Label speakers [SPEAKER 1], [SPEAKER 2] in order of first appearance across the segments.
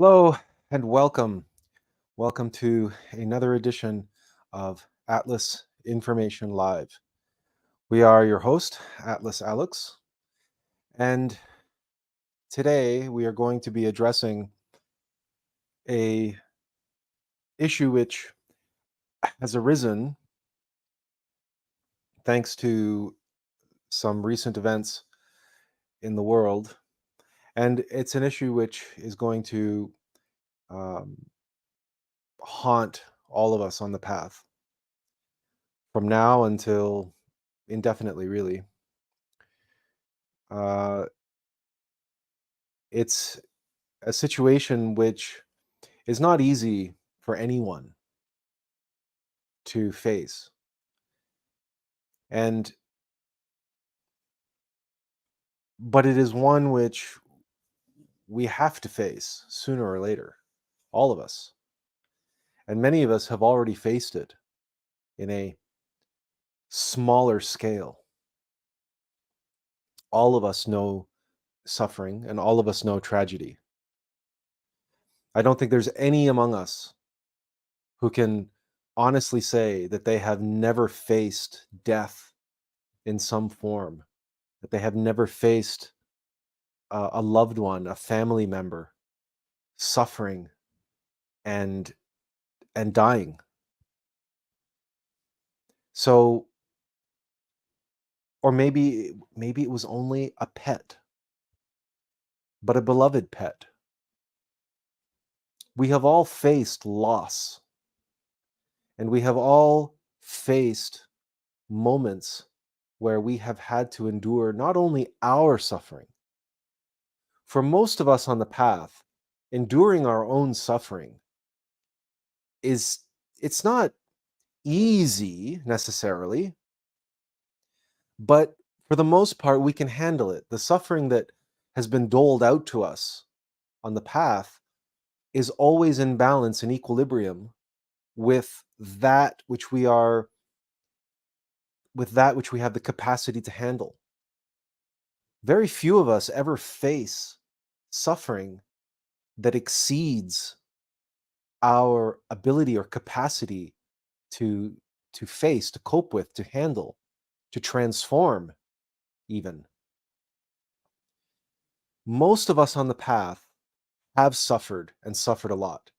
[SPEAKER 1] Hello and welcome. Welcome to another edition of Atlas Information Live. We are your host, Atlas Alex, and today we are going to be addressing a issue which has arisen thanks to some recent events in the world, and it's an issue which is going to um, haunt all of us on the path from now until indefinitely, really. It's a situation which is not easy for anyone to face. But it is one which we have to face sooner or later, all of us. And many of us have already faced it in a smaller scale. All of us know suffering and all of us know tragedy. I don't think there's any among us who can honestly say that they have never faced death in some form, that they have never faced a loved one, a family member suffering and dying. So, or maybe it was only a pet, but a beloved pet. We have all faced loss, and we have all faced moments where we have had to endure not only our suffering. For most of us on the path, enduring our own suffering it's not easy necessarily, but for the most part, we can handle it. The suffering that has been doled out to us on the path is always in balance and equilibrium with that which we have the capacity to handle. Very few of us ever face suffering that exceeds our ability or capacity to face, to cope with, to handle, to transform even. Most of us on the path have suffered and suffered a lot.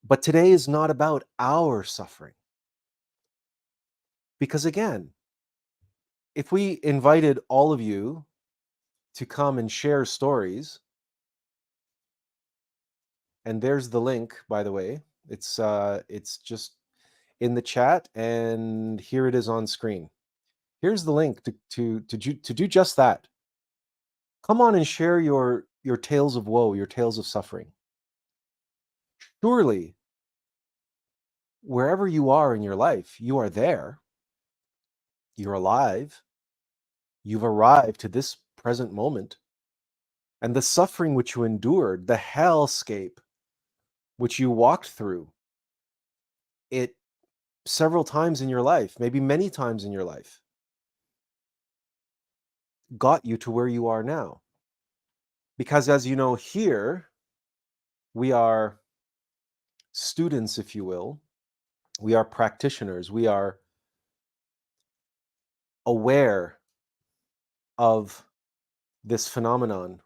[SPEAKER 1] But today is not about our suffering. Because again, if we invited all of you to come and share stories, and there's the link, by the way, it's just in the chat, and here it is on screen. Here's the link to do just that. Come on and share your tales of woe, your tales of suffering. Surely, wherever you are in your life, you are there. You're alive. You've arrived to this present moment. And the suffering which you endured, the hellscape which you walked through, it several times in your life, maybe many times in your life, got you to where you are now. Because as you know, here, we are students, if you will. We are practitioners. We are aware of this phenomenon,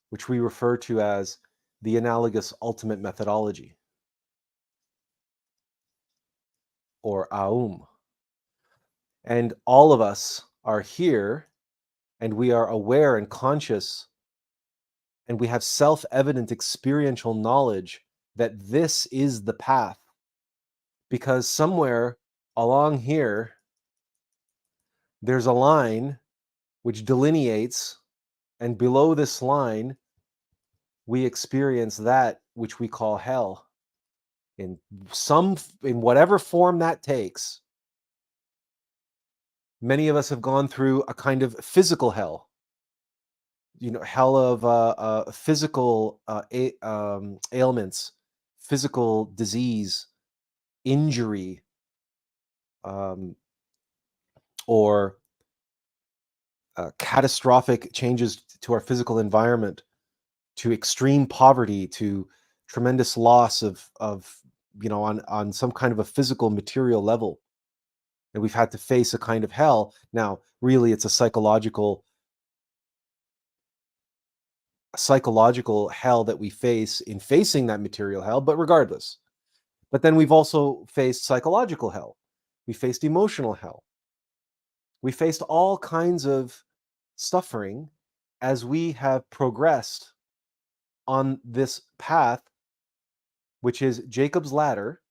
[SPEAKER 1] which we refer to as the analogous ultimate methodology, or Aum. And all of us are here, and we are aware and conscious, and we have self-evident experiential knowledge that this is the path. Because somewhere along here, there's a line which delineates, and below this line, we experience that which we call hell in whatever form that takes. Many of us have gone through a kind of physical hell, hell of physical ailments, physical disease, injury, or catastrophic changes to our physical environment, to extreme poverty, to tremendous loss of on some kind of a physical material level. And we've had to face a kind of hell. Now, really, it's a psychological hell that we face in facing that material hell, but regardless. But then we've also faced psychological hell. We faced emotional hell. We faced all kinds of suffering as we have progressed on this path, which is Jacob's ladder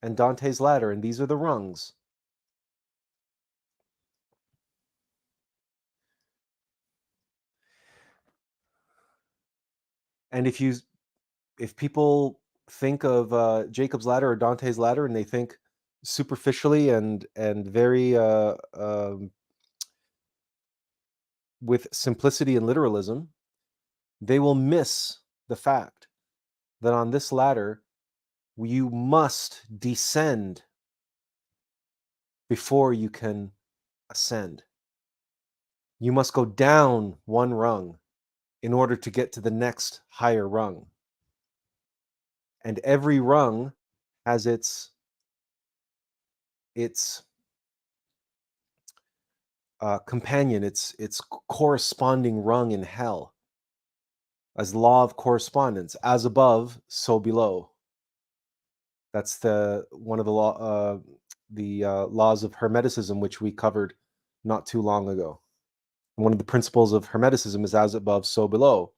[SPEAKER 1] and Dante's ladder, and these are the rungs. And if people think of Jacob's ladder or Dante's ladder, and they think superficially and very with simplicity and literalism, they will miss the fact that on this ladder you must descend before you can ascend. You must go down one rung in order to get to the next higher rung. And every rung has its companion, its corresponding rung in hell, as law of correspondence, as above, so below. That's one of the laws of Hermeticism, which we covered not too long ago. One of the principles of Hermeticism is as above, so below.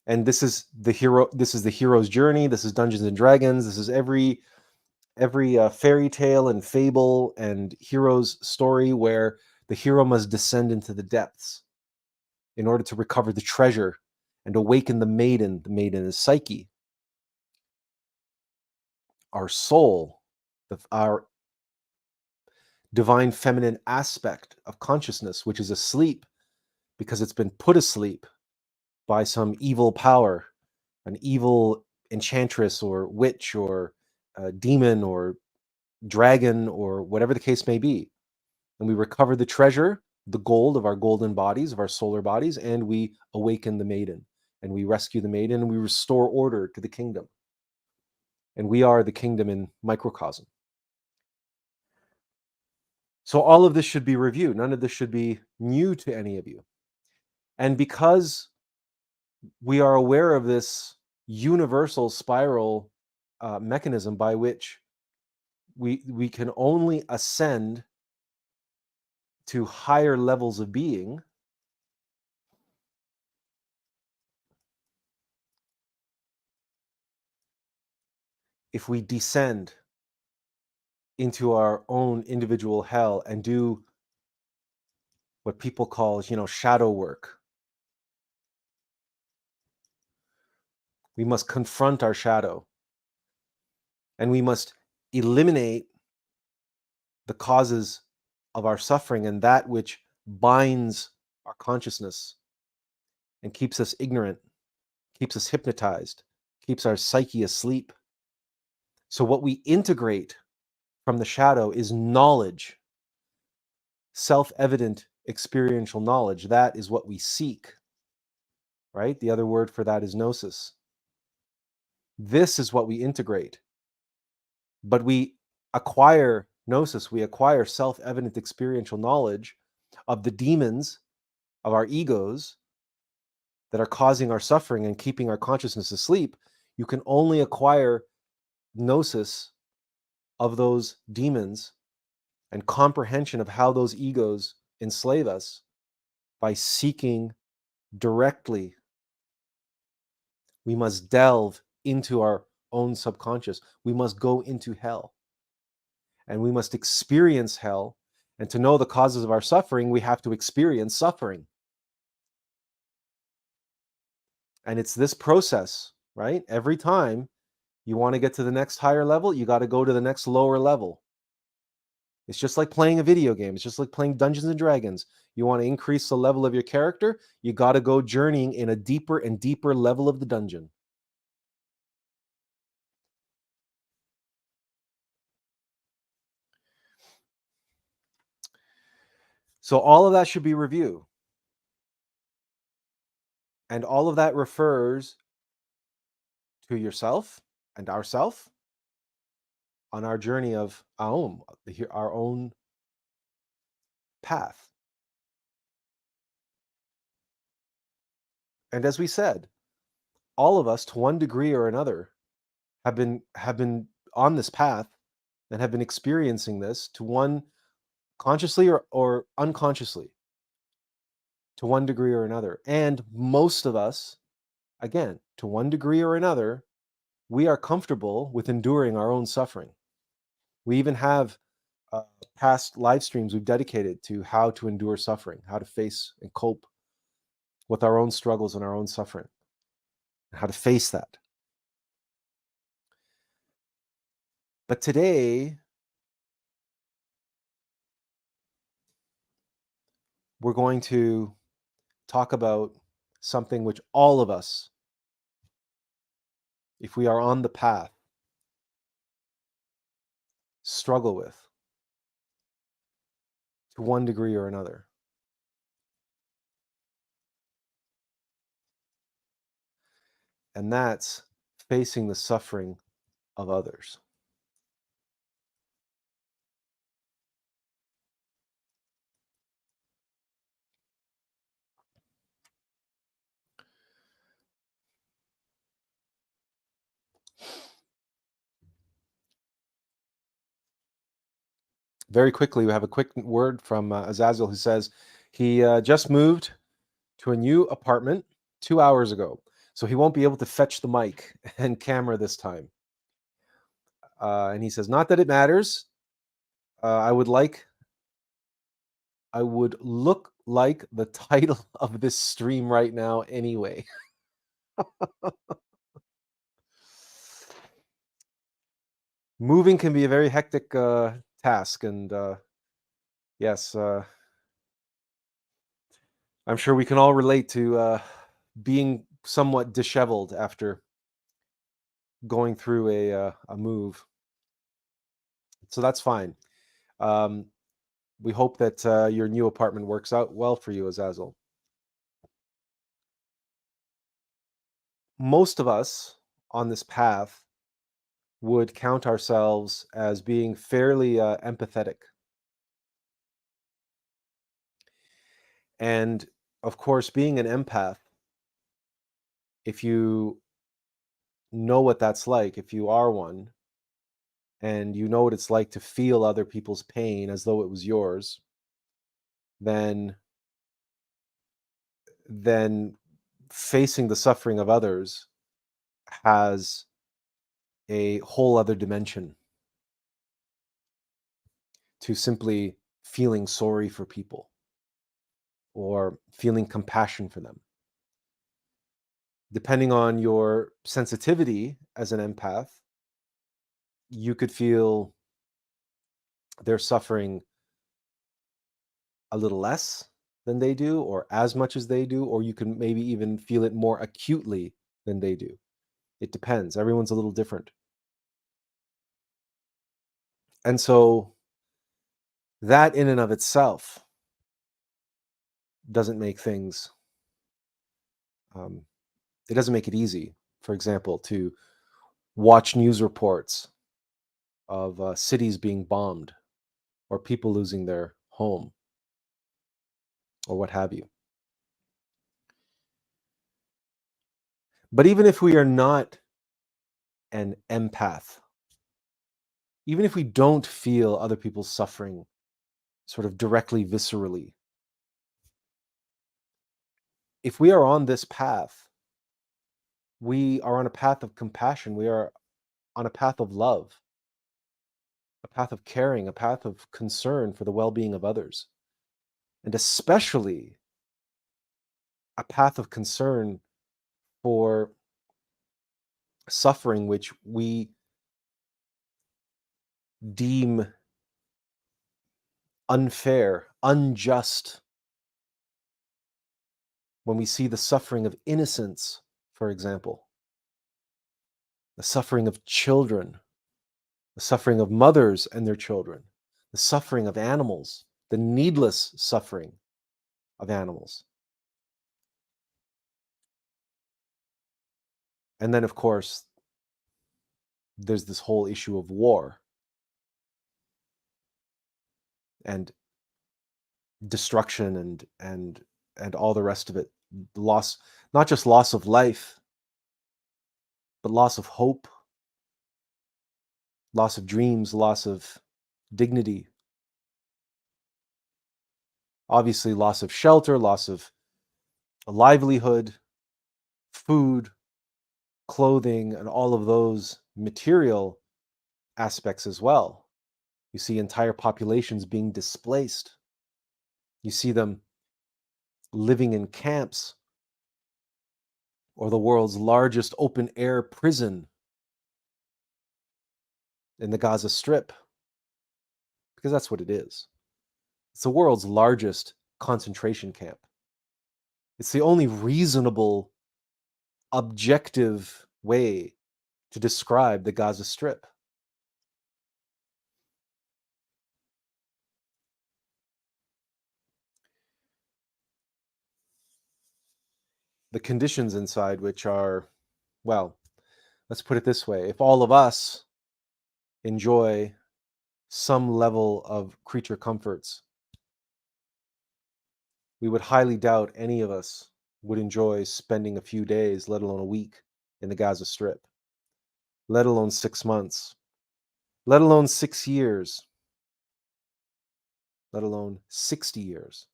[SPEAKER 1] And this is the hero's journey. This is Dungeons and Dragons. This is every fairy tale and fable and hero's story where the hero must descend into the depths in order to recover the treasure and awaken the maiden. The maiden is Psyche, our soul, our divine feminine aspect of consciousness, which is asleep because it's been put asleep by some evil power, an evil enchantress or witch or demon or dragon or whatever the case may be. And we recover the treasure, the gold of our golden bodies, of our solar bodies, and we awaken the maiden, and we rescue the maiden, and we restore order to the kingdom. And we are the kingdom in microcosm. So all of this should be reviewed. None of this should be new to any of you. And because we are aware of this universal spiral mechanism by which we can only ascend to higher levels of being if we descend into our own individual hell and do what people call, shadow work. We must confront our shadow, and we must eliminate the causes of our suffering and that which binds our consciousness and keeps us ignorant, keeps us hypnotized, keeps our psyche asleep. So what we integrate from the shadow is knowledge, self-evident experiential knowledge. That is what we seek, right? The other word for that is gnosis. This is what we integrate. But we acquire gnosis, we acquire self-evident experiential knowledge of the demons of our egos that are causing our suffering and keeping our consciousness asleep. You can only acquire gnosis of those demons and comprehension of how those egos enslave us by seeking directly. We must delve into our own subconscious. We must go into hell, and we must experience hell. And to know the causes of our suffering, we have to experience suffering. And it's this process, right? Every time you want to get to the next higher level, you got to go to the next lower level. It's just like playing a video game. It's just like playing Dungeons and Dragons. You want to increase the level of your character, you got to go journeying in a deeper and deeper level of the dungeon. So all of that should be review. And all of that refers to yourself and ourself on our journey of our own path. And as we said, all of us, to one degree or another, have been on this path and have been experiencing this, to one, consciously or unconsciously, to one degree or another. And most of us, again, to one degree or another, we are comfortable with enduring our own suffering. We even have past live streams we've dedicated to how to endure suffering, how to face and cope with our own struggles and our own suffering, and how to face that. But today, we're going to talk about something which all of us, if we are on the path, struggle with to one degree or another. And that's facing the suffering of others. Very quickly, we have a quick word from Azazel, who says he just moved to a new apartment 2 hours ago, so he won't be able to fetch the mic and camera this time. And he says, not that it matters. I would look like the title of this stream right now anyway. Moving can be a very hectic task, and yes, I'm sure we can all relate to being somewhat disheveled after going through a move. So that's fine. We hope that your new apartment works out well for you, Azazel. Most of us on this path would count ourselves as being fairly empathetic. And of course, being an empath, if you know what that's like, if you are one, and you know what it's like to feel other people's pain as though it was yours, then facing the suffering of others has a whole other dimension to simply feeling sorry for people or feeling compassion for them. Depending on your sensitivity as an empath, you could feel their suffering a little less than they do, or as much as they do, or you can maybe even feel it more acutely than they do. It depends. Everyone's a little different. And so that in and of itself doesn't make things, it doesn't make it easy, for example, to watch news reports of cities being bombed or people losing their home or what have you. But even if we are not an empath, even if we don't feel other people's suffering sort of directly, viscerally, if we are on this path, we are on a path of compassion. We are on a path of love, a path of caring, a path of concern for the well-being of others, and especially a path of concern for suffering which we deem unfair, unjust, when we see the suffering of innocents, for example, the suffering of children, the suffering of mothers and their children, the suffering of animals, the needless suffering of animals. And then, of course, there's this whole issue of war and destruction and all the rest of it. Loss, not just loss of life, but loss of hope, loss of dreams, loss of dignity, obviously loss of shelter, loss of a livelihood, food, clothing, and all of those material aspects as well. You see entire populations being displaced. You see them living in camps or the world's largest open air prison in the Gaza Strip, because that's what it is. It's the world's largest concentration camp. It's the only reasonable, objective way to describe the Gaza Strip. The conditions inside which are, well, let's put it this way. If all of us enjoy some level of creature comforts, we would highly doubt any of us would enjoy spending a few days, let alone a week, in the Gaza Strip, let alone 6 months, let alone 6 years, let alone 60 years.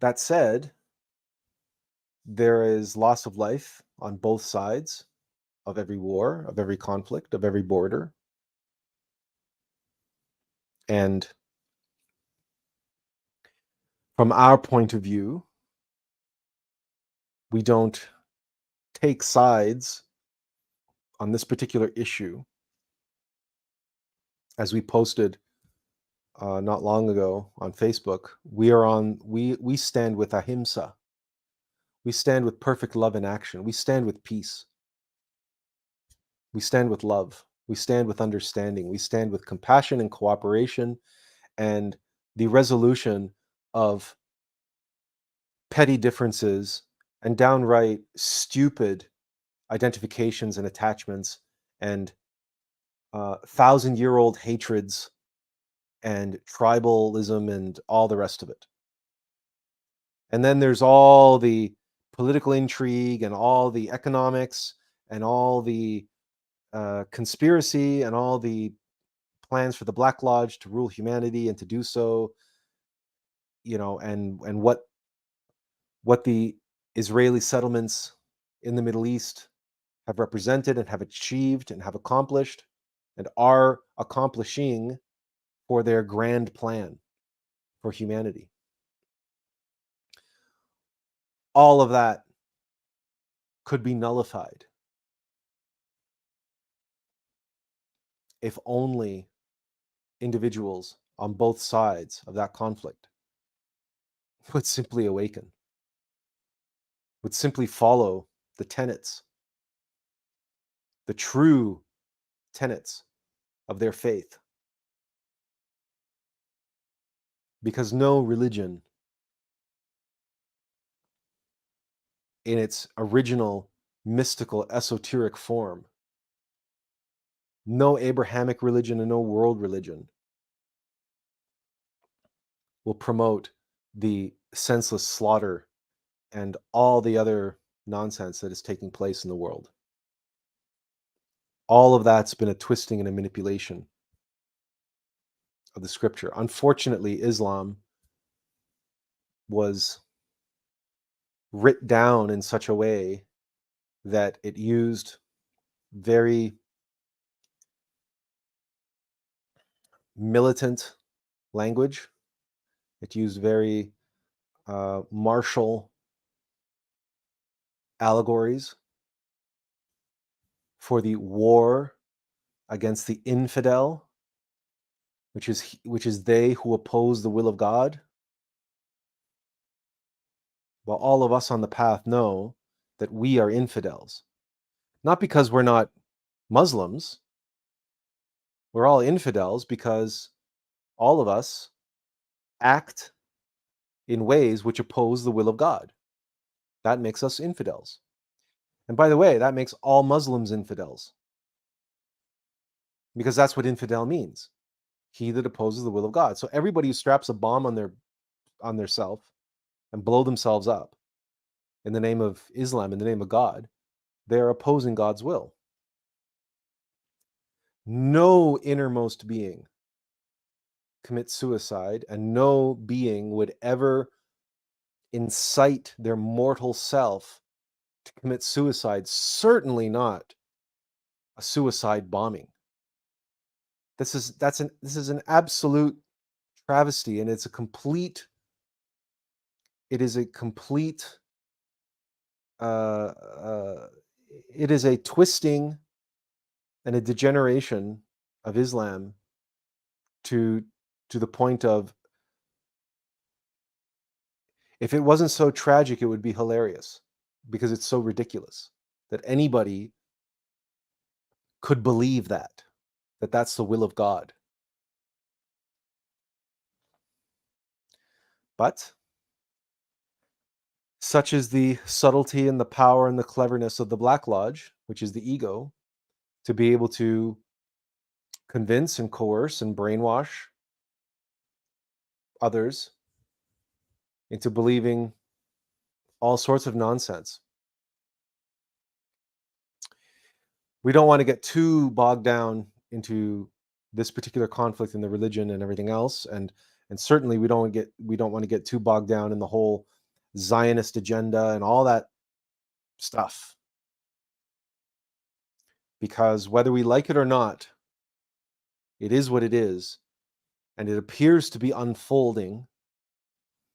[SPEAKER 1] That said, there is loss of life on both sides of every war, of every conflict, of every border. And from our point of view, we don't take sides on this particular issue. As we posted not long ago on Facebook, we stand with ahimsa. We stand with perfect love in action. We stand with peace. We stand with love. We stand with understanding. We stand with compassion and cooperation and the resolution of petty differences and downright stupid identifications and attachments and 1,000-year-old hatreds and tribalism and all the rest of it. And then there's all the political intrigue and all the economics and all the conspiracy and all the plans for the Black Lodge to rule humanity and to do so, and what the Israeli settlements in the Middle East have represented and have achieved and have accomplished and are accomplishing for their grand plan for humanity. All of that could be nullified if only individuals on both sides of that conflict would simply awaken, would simply follow the tenets, the true tenets of their faith. Because no religion in its original mystical esoteric form, no Abrahamic religion and no world religion will promote the senseless slaughter and all the other nonsense that is taking place in the world. All of that's been a twisting and a manipulation of the scripture. Unfortunately, Islam was writ down in such a way that it used very militant language. It used very martial allegories for the war against the infidel, which is they who oppose the will of God. While all of us on the path know that we are infidels, not because we're not Muslims. We're all infidels because all of us act in ways which oppose the will of God. That makes us infidels. And by the way, that makes all Muslims infidels, because that's what infidel means. He that opposes the will of God. So everybody who straps a bomb on their self and blow themselves up in the name of Islam, in the name of God, they're opposing God's will. No innermost being commits suicide, and no being would ever incite their mortal self to commit suicide, certainly not a suicide bombing. This is an absolute travesty, and it is a complete it is a twisting and a degeneration of Islam to the point of, if it wasn't so tragic, it would be hilarious, because it's so ridiculous that anybody could believe that that's the will of God. But such is the subtlety and the power and the cleverness of the Black Lodge, which is the ego, to be able to convince and coerce and brainwash others into believing all sorts of nonsense. We don't want to get too bogged down into this particular conflict in the religion and everything else, and certainly we don't want to get too bogged down in the whole Zionist agenda and all that stuff, because whether we like it or not, it is what it is, and it appears to be unfolding,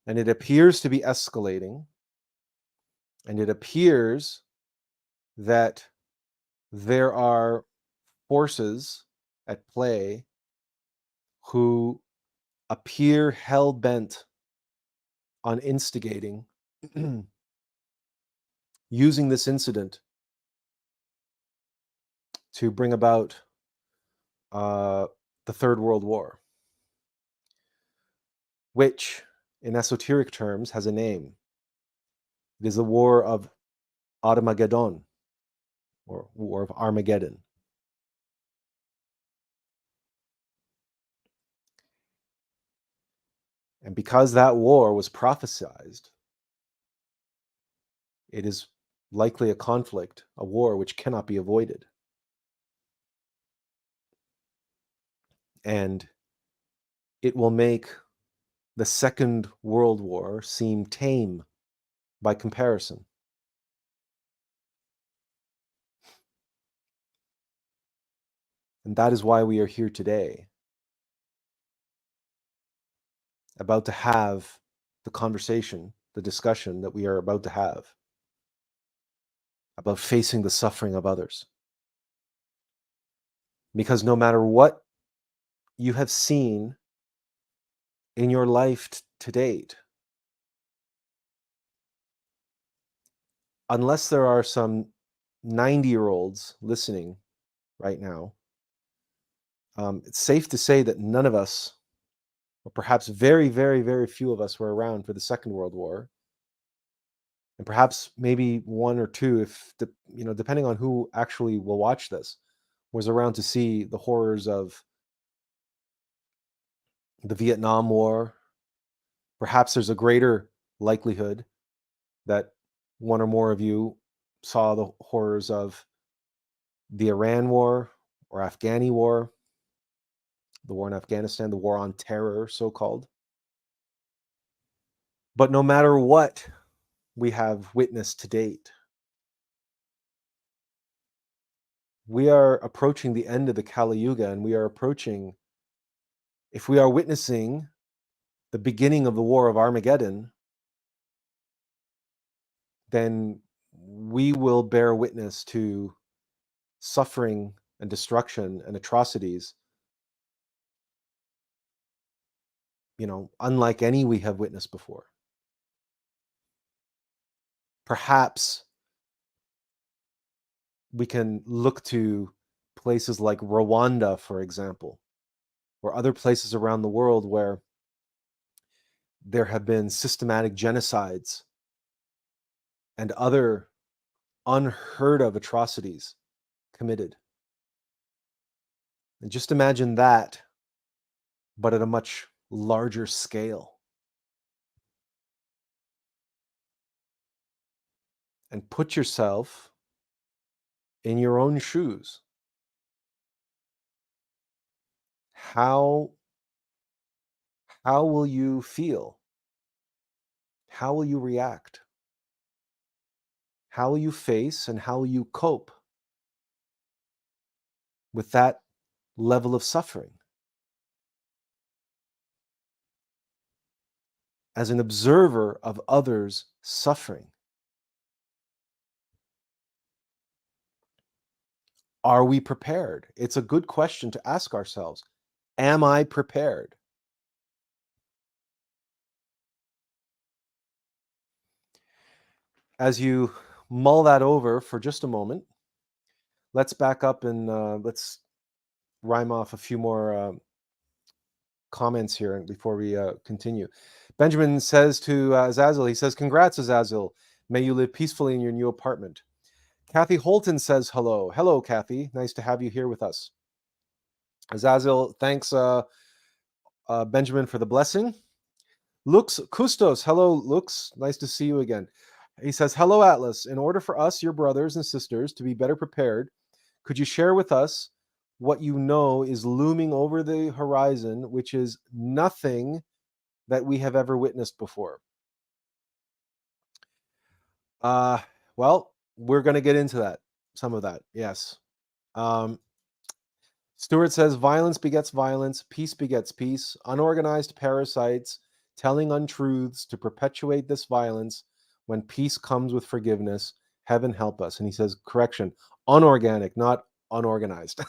[SPEAKER 1] and it appears to be escalating, and it appears that there are forces at play who appear hell-bent on instigating using this incident to bring about the Third World War, which in esoteric terms has a name. It is the War of Armageddon, or War of Armageddon. And because that war was prophesized, it is likely a conflict, a war which cannot be avoided. And it will make the Second World War seem tame by comparison. And that is why we are here today, about to have the conversation, the discussion that we are about to have about facing the suffering of others. Because no matter what you have seen in your life to date, unless there are some 90-year-olds listening right now, it's safe to say that none of us, or perhaps very, very, very few of us, were around for the Second World War. And perhaps maybe one or two, if depending on who actually will watch this, was around to see the horrors of the Vietnam War. Perhaps there's a greater likelihood that one or more of you saw the horrors of the Iran War or Afghani War. the war in Afghanistan, the war on terror, so-called. But no matter what we have witnessed to date, we are approaching the end of the Kali Yuga, and we are approaching, if we are witnessing the beginning of the war of Armageddon, then we will bear witness to suffering and destruction and atrocities, unlike any we have witnessed before. Perhaps we can look to places like Rwanda, for example, or other places around the world where there have been systematic genocides and other unheard of atrocities committed. And just imagine that, but at a much larger scale. And put yourself in your own shoes. How will you feel? How will you react? How will you face and how will you cope with that level of suffering? As an observer of others' suffering, are we prepared? It's a good question to ask ourselves. Am I prepared? As you mull that over for just a moment, let's back up and let's rhyme off a few more comments here before we continue. Benjamin says to Azazel, he says, "Congrats, Azazel. May you live peacefully in your new apartment." Kathy Holton says hello. Hello, Kathy. Nice to have you here with us. Azazel, thanks, Benjamin, for the blessing. Lux Custos, hello, Lux. Nice to see you again. He says, "Hello, Attlas. In order for us, your brothers and sisters, to be better prepared, could you share with us what you know is looming over the horizon, which is nothing that we have ever witnessed before?" Well, we're going to get into that, some of that, yes. Stuart says, "Violence begets violence, peace begets peace. Unorganized parasites telling untruths to perpetuate this violence when peace comes with forgiveness. Heaven help us." And he says, correction, unorganic, not unorganized.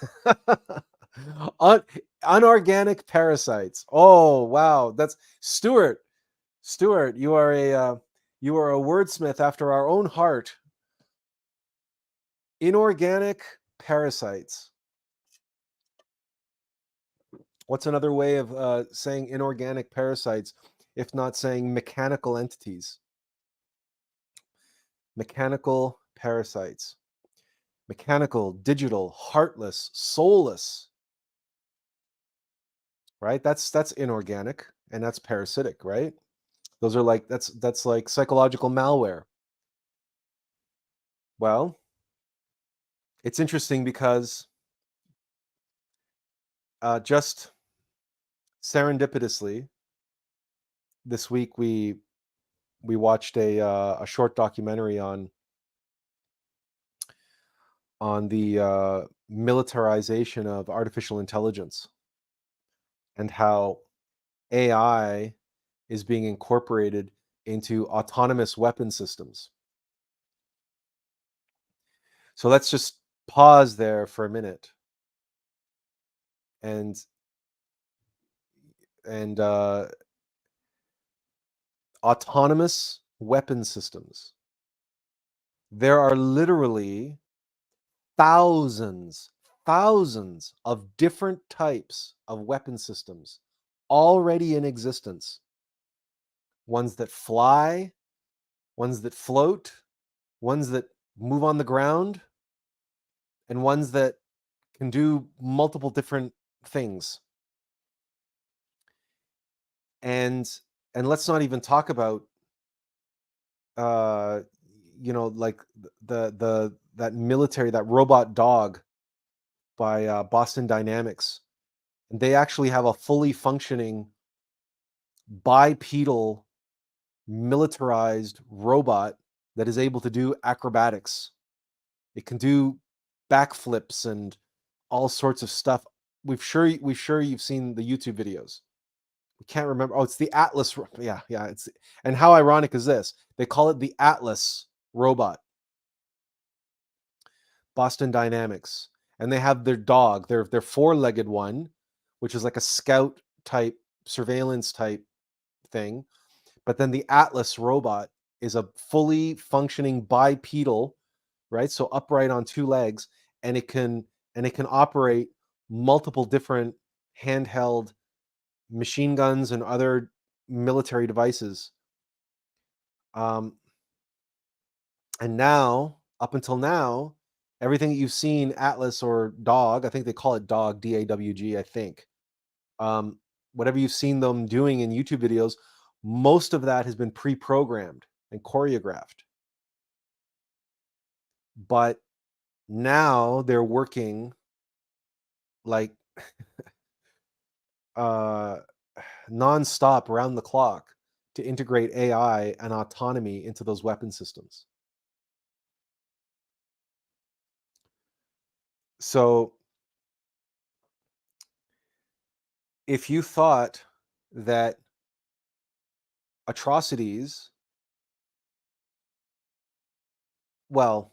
[SPEAKER 1] Unorganic parasites. Oh, wow. That's Stuart. Stuart, you are a wordsmith after our own heart. Inorganic parasites. What's another way of saying inorganic parasites, if not saying mechanical entities? Mechanical parasites. Mechanical, digital, heartless, soulless. Right? That's inorganic and that's parasitic, right? Those are like that's like psychological malware. Well, it's interesting because just serendipitously this week we watched a short documentary on the militarization of artificial intelligence and how AI is being incorporated into autonomous weapon systems. So let's just pause there for a minute and autonomous weapon systems. There are literally thousands of different types of weapon systems already in existence. Ones that fly, ones that float, ones that move on the ground, and ones that can do multiple different things. And let's not even talk about like that military, that robot dog by Boston Dynamics And they actually have a fully functioning bipedal militarized robot that is able to do acrobatics. It can do backflips and all sorts of stuff. We've sure you've seen the YouTube videos. We can't remember. Oh, it's the Attlas. Yeah, yeah. It's and how ironic is this? They call it the Attlas robot, Boston Dynamics, and they have their dog, their four-legged one, which is like a scout type surveillance type thing. But then the Attlas robot is a fully functioning bipedal, right? So upright on two legs, and it can operate multiple different handheld machine guns and other military devices. Um, and now, up until now, everything that you've seen Atlas or Dog, I think they call it Dog, DAWG, I think. Um, whatever you've seen them doing in YouTube videos, most of that has been pre-programmed and choreographed. But now they're working like uh nonstop around the clock to integrate AI and autonomy into those weapon systems. So if you thought that atrocities, well,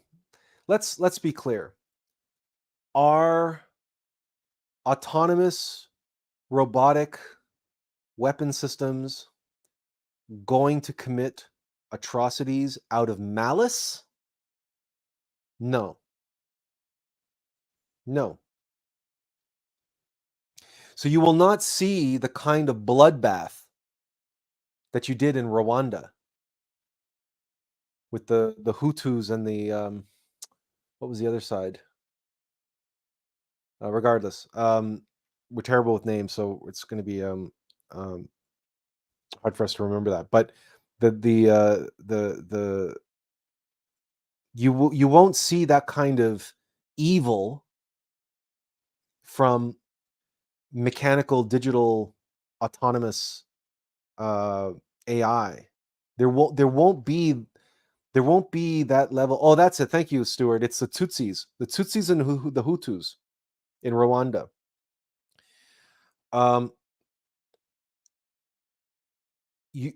[SPEAKER 1] let's be clear. Are autonomous robotic weapon systems going to commit atrocities out of malice? No. No. So you will not see the kind of bloodbath that you did in Rwanda with the Hutus and the what was the other side? Regardless, we're terrible with names, so it's going to be um, hard for us to remember that. But the you won't see that kind of evil from mechanical, digital, autonomous AI. There won't be that level. Oh, that's it. Thank you, Stuart. It's the Tutsis and the Hutus in Rwanda. Um, you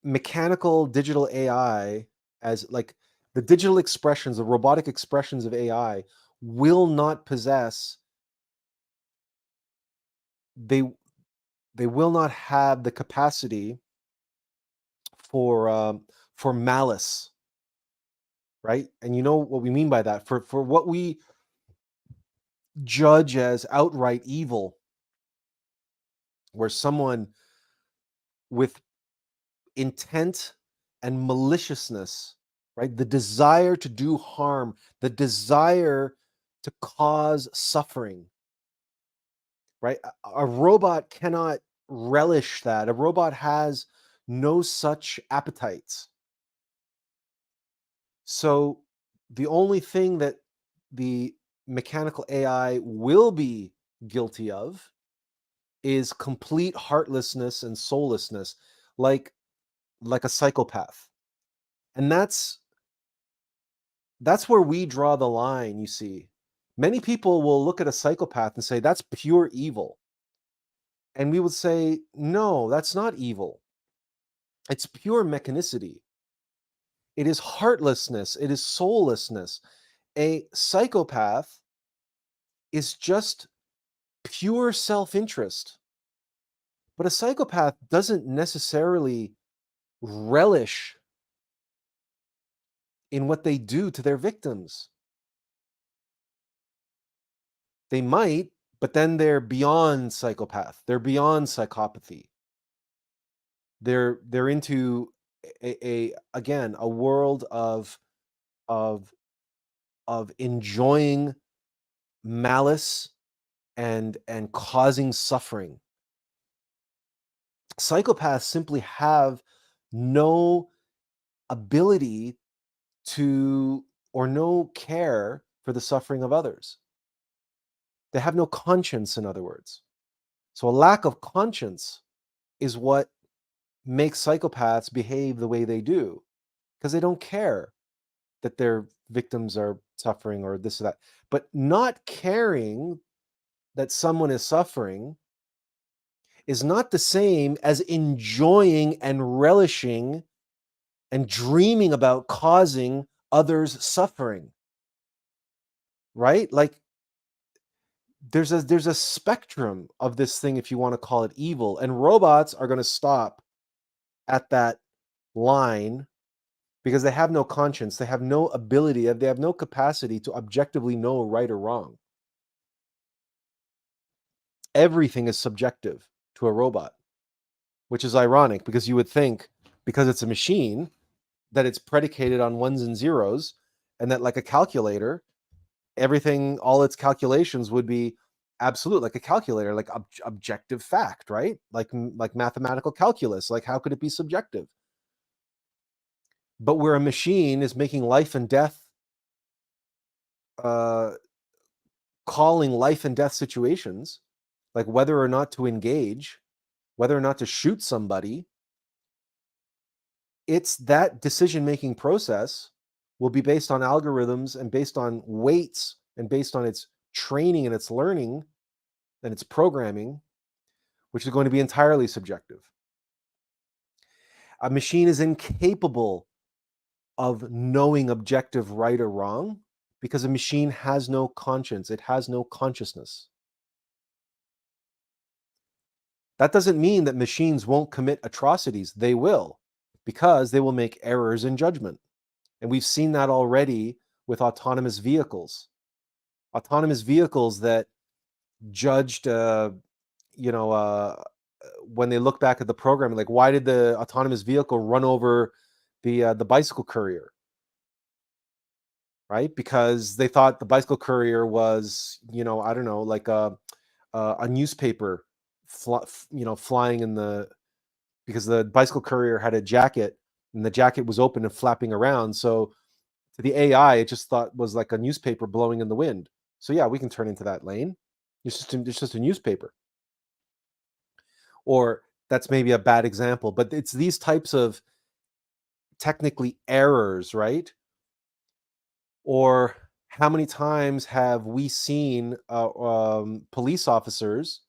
[SPEAKER 1] mechanical digital AI as like the digital expressions, the robotic expressions of AI will not possess. They they will not have the capacity for malice, right? And you know what we mean by that. For what we judge as outright evil, where someone with intent and maliciousness, right? The desire to do harm, the desire to cause suffering, right? A robot cannot relish that. A robot has no such appetites. So the only thing that the mechanical AI will be guilty of is complete heartlessness and soullessness, like a psychopath. And that's where we draw the line, you see. Many people will look at a psychopath and say that's pure evil. And we would say, no, that's not evil. It's pure mechanicity. It is heartlessness. It is soullessness. A psychopath is just pure self-interest. But a psychopath doesn't necessarily relish in what they do to their victims. They might, but then they're beyond psychopath. They're beyond psychopathy. They're into a again a world of of enjoying malice and causing suffering. Psychopaths simply have no ability to or no care for the suffering of others. They have no conscience, in other words. So a lack of conscience is what makes psychopaths behave the way they do, because they don't care that their victims are suffering or this or that. But not caring that someone is suffering is not the same as enjoying and relishing and dreaming about causing others suffering, right? Like there's a spectrum of this thing, if you want to call it evil, and robots are going to stop at that line because they have no conscience, they have no ability, they have no capacity to objectively know right or wrong. Everything is subjective to a robot, which is ironic because you would think, because it's a machine, that it's predicated on ones and zeros, and that, like a calculator, everything, all its calculations would be absolute, like a calculator, like objective fact, right? Like mathematical calculus. Like, how could it be subjective? But where a machine is making life and death, uh, calling life and death situations, like whether or not to engage, whether or not to shoot somebody, it's that decision-making process will be based on algorithms and based on weights and based on its training and its learning and its programming, which is going to be entirely subjective. A machine is incapable of knowing objective right or wrong because a machine has no conscience. It has no consciousness. That doesn't mean that machines won't commit atrocities. They will, because they will make errors in judgment. And we've seen that already with autonomous vehicles. Autonomous vehicles that judged, when they look back at the program, like, why did the autonomous vehicle run over the bicycle courier? Right? Because they thought the bicycle courier was, I don't know, like a newspaper, flying in the, because the bicycle courier had a jacket and the jacket was open and flapping around. So to the AI, it just thought was like a newspaper blowing in the wind. So yeah, we can turn into that lane. It's just a newspaper. Or that's maybe a bad example, but it's these types of technically errors, right? Or how many times have we seen police officers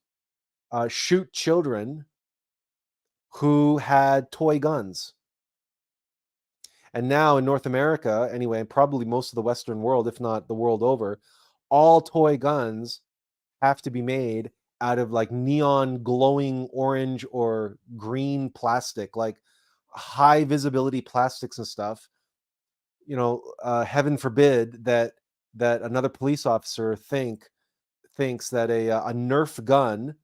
[SPEAKER 1] shoot children who had toy guns? And now in North America, anyway, and probably most of the Western world, if not the world over, all toy guns have to be made out of like neon glowing orange or green plastic, like high visibility plastics and stuff. Heaven forbid that another police officer thinks that a Nerf gun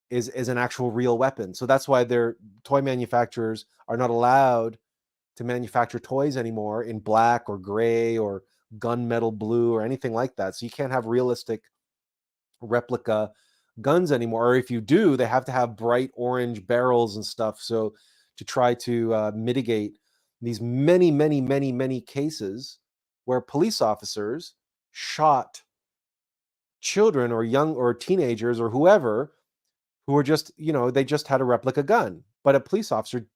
[SPEAKER 1] is an actual real weapon. So that's why their toy manufacturers are not allowed to manufacture toys anymore in black or gray or gunmetal blue or anything like that. So you can't have realistic replica guns anymore. Or if you do, they have to have bright orange barrels and stuff. So to try to mitigate these many, many, many, many cases where police officers shot children or young or teenagers or whoever who were just, they just had a replica gun, but a police officer,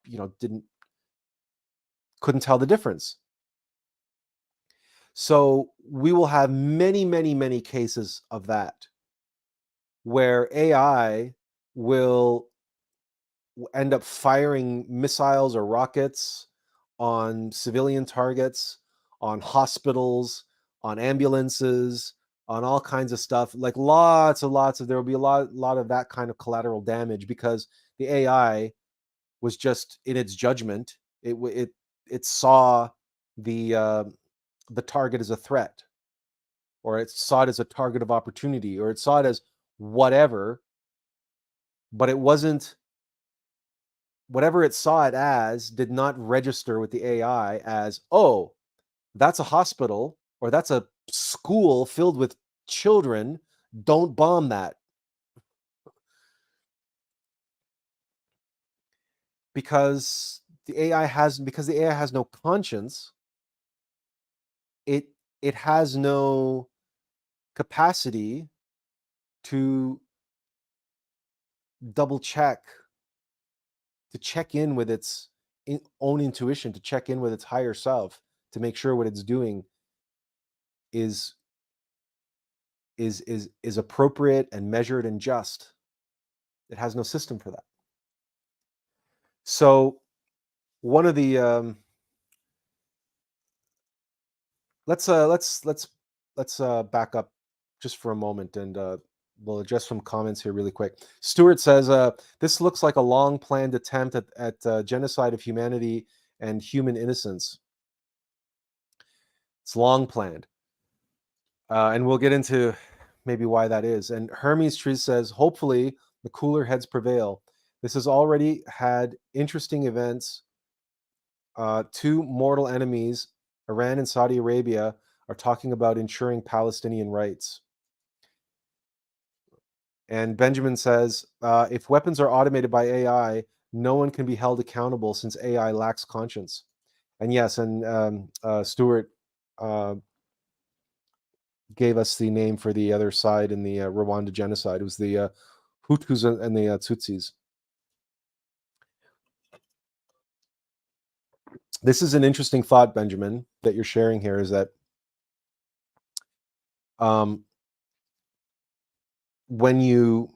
[SPEAKER 1] couldn't tell the difference. So we will have many, many, many cases of that where AI will end up firing missiles or rockets on civilian targets, on hospitals, on ambulances, on all kinds of stuff. Like lots and lots of, there will be a lot of that kind of collateral damage because the AI was just in its judgment. It saw the target as a threat, or it saw it as a target of opportunity, or it saw it as whatever, but it wasn't, whatever it saw it as did not register with the AI as, oh, that's a hospital or that's a school filled with children. Don't bomb that. Because the AI has no conscience, it has no capacity to double check, to check in with its own intuition, to check in with its higher self, to make sure what it's doing is appropriate and measured and just. It has no system for that. So one of the let's back up just for a moment, and we'll address some comments here really quick. Stuart says this looks like a long planned attempt at genocide of humanity and human innocence. It's long planned, and we'll get into maybe why that is. And Hermes Tree says, hopefully the cooler heads prevail. This has already had interesting events. Two mortal enemies, Iran and Saudi Arabia, are talking about ensuring Palestinian rights. And Benjamin says, if weapons are automated by AI, no one can be held accountable since AI lacks conscience. And yes, and Stuart gave us the name for the other side in the Rwanda genocide. It was the Hutus and the Tutsis. This is an interesting thought, Benjamin, that you're sharing here, is that when you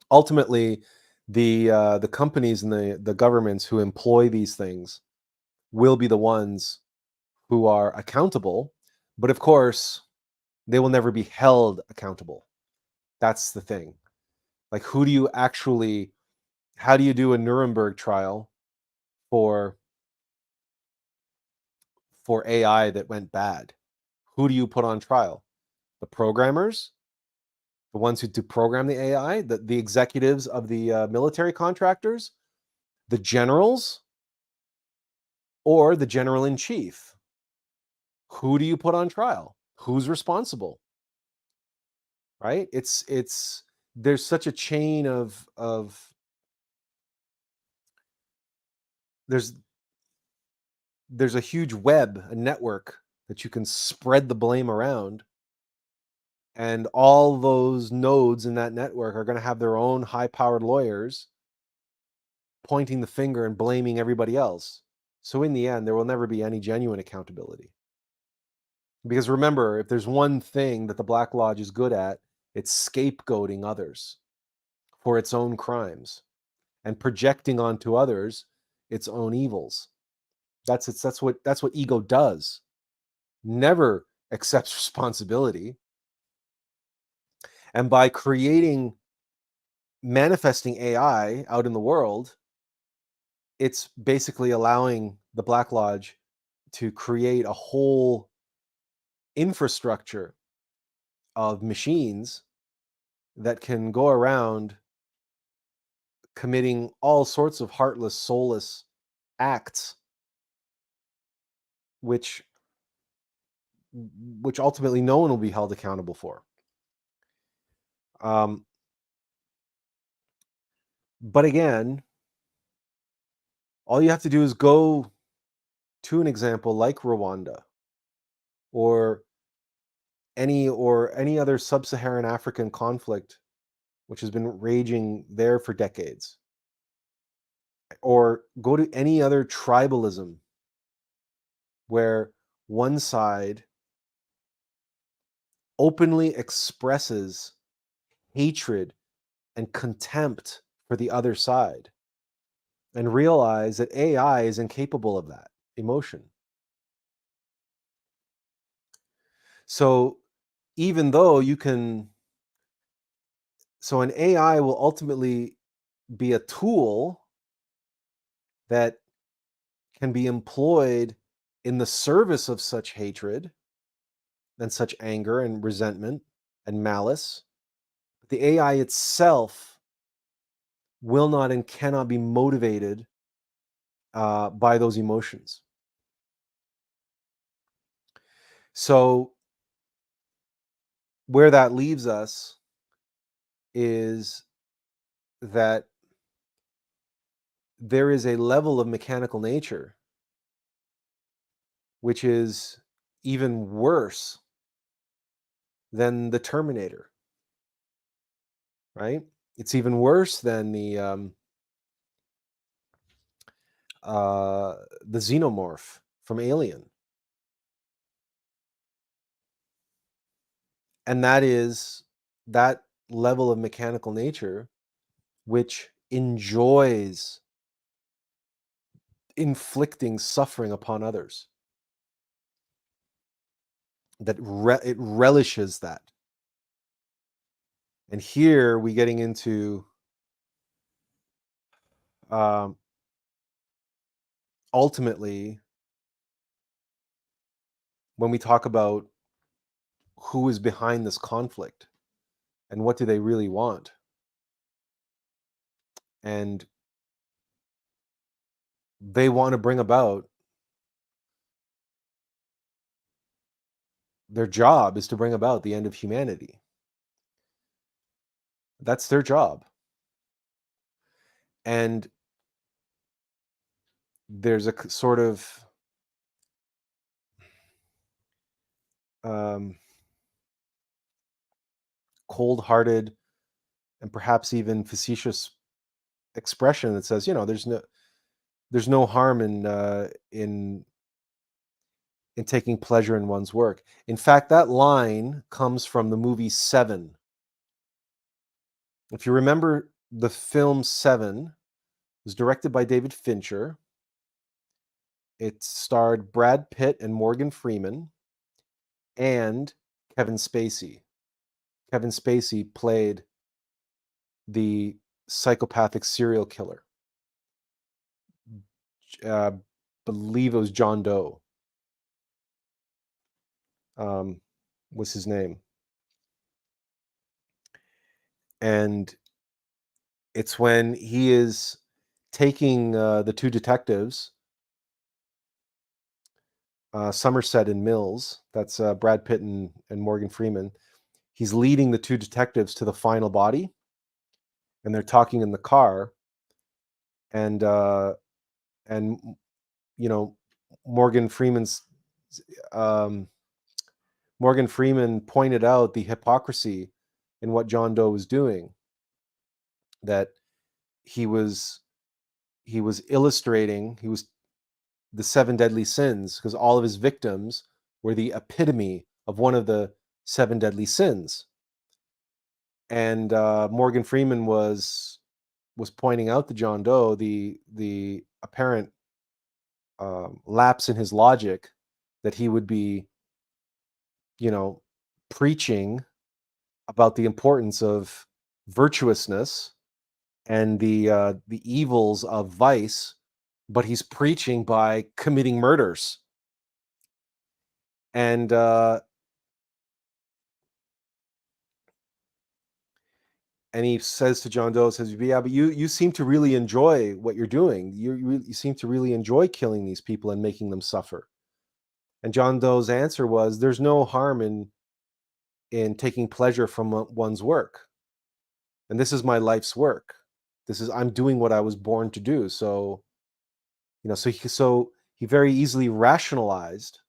[SPEAKER 1] ultimately the companies and the governments who employ these things will be the ones who are accountable, but of course they will never be held accountable. That's the thing. Like, how do you do a Nuremberg trial for AI that went bad? Who do you put on trial? The programmers, the ones who do program the AI, the executives of the military contractors, the generals, or the general in chief? Who do you put on trial? Who's responsible? Right? There's such a chain of there's a huge web, a network that you can spread the blame around, and all those nodes in that network are going to have their own high-powered lawyers pointing the finger and blaming everybody else. So in the end, there will never be any genuine accountability. Because remember, if there's one thing that the Black Lodge is good at, it's scapegoating others for its own crimes and projecting onto others its own evils. That's what ego does. Never accepts responsibility. And by manifesting AI out in the world, it's basically allowing the Black Lodge to create a whole infrastructure of machines that can go around committing all sorts of heartless, soulless acts, which ultimately no one will be held accountable for. But again, all you have to do is go to an example like Rwanda or any other sub-Saharan African conflict, which has been raging there for decades, or go to any other tribalism where one side openly expresses hatred and contempt for the other side, and realize that AI is incapable of that emotion. So even though an AI will ultimately be a tool that can be employed in the service of such hatred and such anger and resentment and malice, the AI itself will not and cannot be motivated by those emotions. So where that leaves us is that there is a level of mechanical nature which is even worse than the Terminator. right? It's even worse than uh, the xenomorph from Alien, and that is that level of mechanical nature which enjoys inflicting suffering upon others. That it relishes that. And here we getting into um, ultimately when we talk about who is behind this conflict and what do they really want, and they want to bring about, their job is to bring about the end of humanity. That's their job. And there's a sort of um, cold-hearted and perhaps even facetious expression that says, there's no harm in taking pleasure in one's work. In fact, that line comes from the movie Seven. If you remember, the film Seven was directed by David Fincher. It starred Brad Pitt and Morgan Freeman and Kevin Spacey. Kevin Spacey played the psychopathic serial killer. Believe it was John Doe, was his name. And it's when he is taking the two detectives, Somerset and Mills, that's Brad Pitt and Morgan Freeman. He's leading the two detectives to the final body, and they're talking in the car, and and you know Morgan Freeman's um, Morgan Freeman pointed out the hypocrisy in what John Doe was doing. That he was illustrating, he was the seven deadly sins, because all of his victims were the epitome of one of the seven deadly sins. And Morgan Freeman was pointing out to John Doe the apparent lapse in his logic, that he would be, preaching about the importance of virtuousness and the evils of vice, but he's preaching by committing murders. And he says to John Doe, says, "Yeah, but you seem to really enjoy what you're doing. You seem to really enjoy killing these people and making them suffer." And John Doe's answer was, "There's no harm in taking pleasure from one's work, and this is my life's work. I'm doing what I was born to do." So he very easily rationalized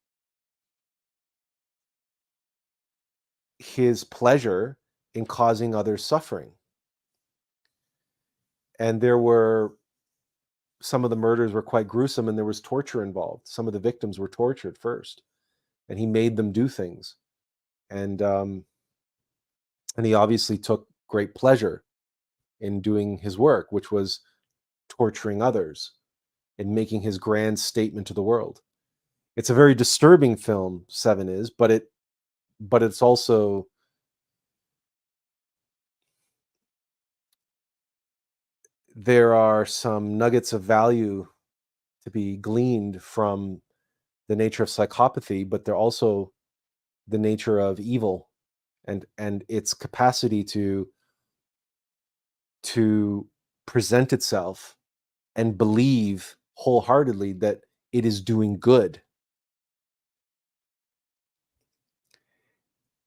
[SPEAKER 1] his pleasure in causing others suffering. And some of the murders were quite gruesome, and there was torture involved. Some of the victims were tortured first, and he made them do things. And he obviously took great pleasure in doing his work, which was torturing others and making his grand statement to the world. It's a very disturbing film, Seven is, but it's also, there are some nuggets of value to be gleaned from the nature of psychopathy, but they're also the nature of evil, and its capacity to present itself and believe wholeheartedly that it is doing good.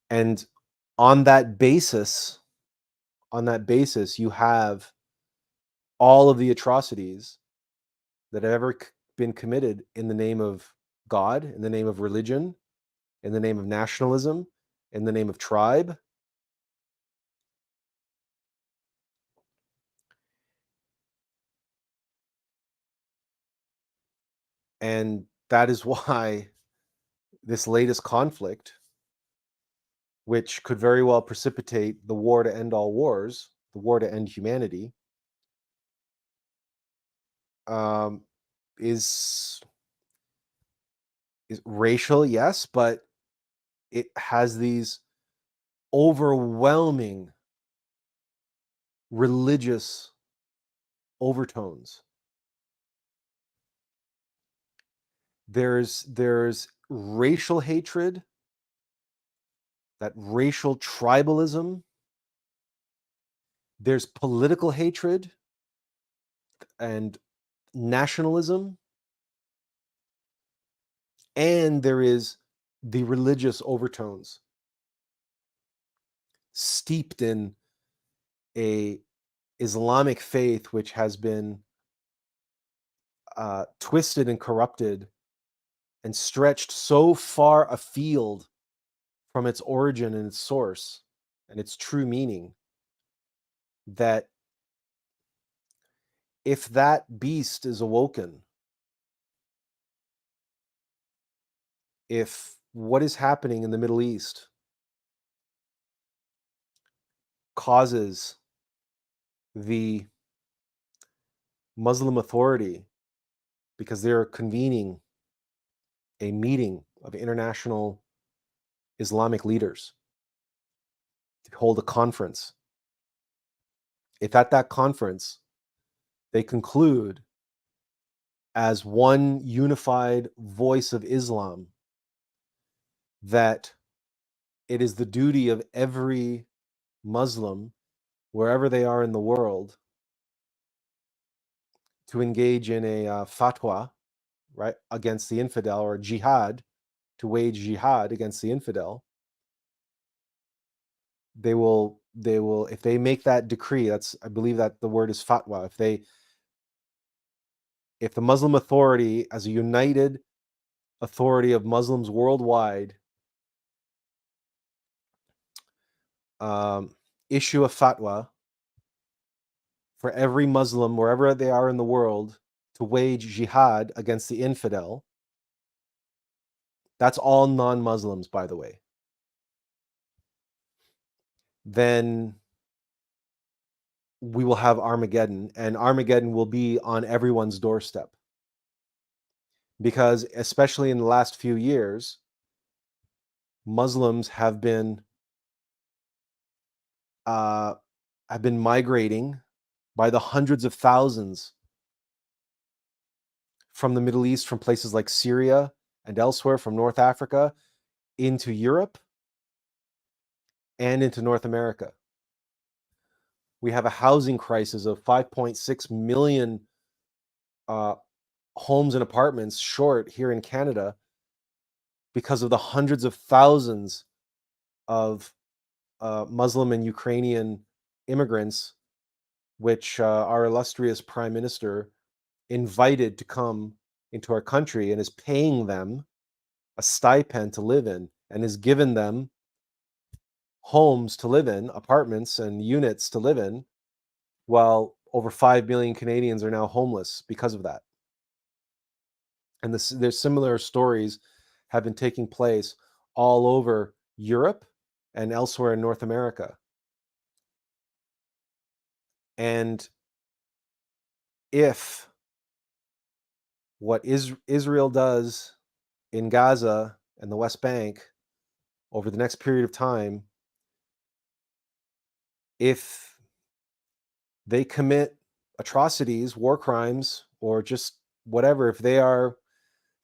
[SPEAKER 1] And on that basis, you have all of the atrocities that have ever been committed in the name of God, in the name of religion, in the name of nationalism, in the name of tribe. And that is why this latest conflict, which could very well precipitate the war to end all wars, the war to end humanity, um, is racial, yes, but it has these overwhelming religious overtones. There's racial hatred, that racial tribalism. There's political hatred and nationalism, and there is the religious overtones steeped in a Islamic faith which has been twisted and corrupted and stretched so far afield from its origin and its source and its true meaning that if that beast is awoken, if what is happening in the Middle East causes the Muslim Authority, because they're convening a meeting of international Islamic leaders to hold a conference, if at that conference they conclude as one unified voice of Islam that it is the duty of every Muslim, wherever they are in the world, to engage in a fatwa, right, against the infidel, or jihad, to wage jihad against the infidel, they will, if they make that decree, that's, I believe that the word is fatwa, if the Muslim Authority, as a united authority of Muslims worldwide, issue a fatwa for every Muslim, wherever they are in the world, to wage jihad against the infidel. That's all non-Muslims, by the way. Then we will have Armageddon, and Armageddon will be on everyone's doorstep. Because especially in the last few years, Muslims have been migrating by the hundreds of thousands from the Middle East, from places like Syria and elsewhere, from North Africa, into Europe and into North America. We have a housing crisis of 5.6 million homes and apartments short here in Canada because of the hundreds of thousands of Muslim and Ukrainian immigrants, which our illustrious Prime Minister invited to come into our country and is paying them a stipend to live in and has given them homes to live in, apartments and units to live in, while over 5 million Canadians are now homeless because of that. And there's similar stories have been taking place all over Europe and elsewhere in North America. And if what Israel does in Gaza and the West Bank over the next period of time, if they commit atrocities, war crimes, or just whatever, if they are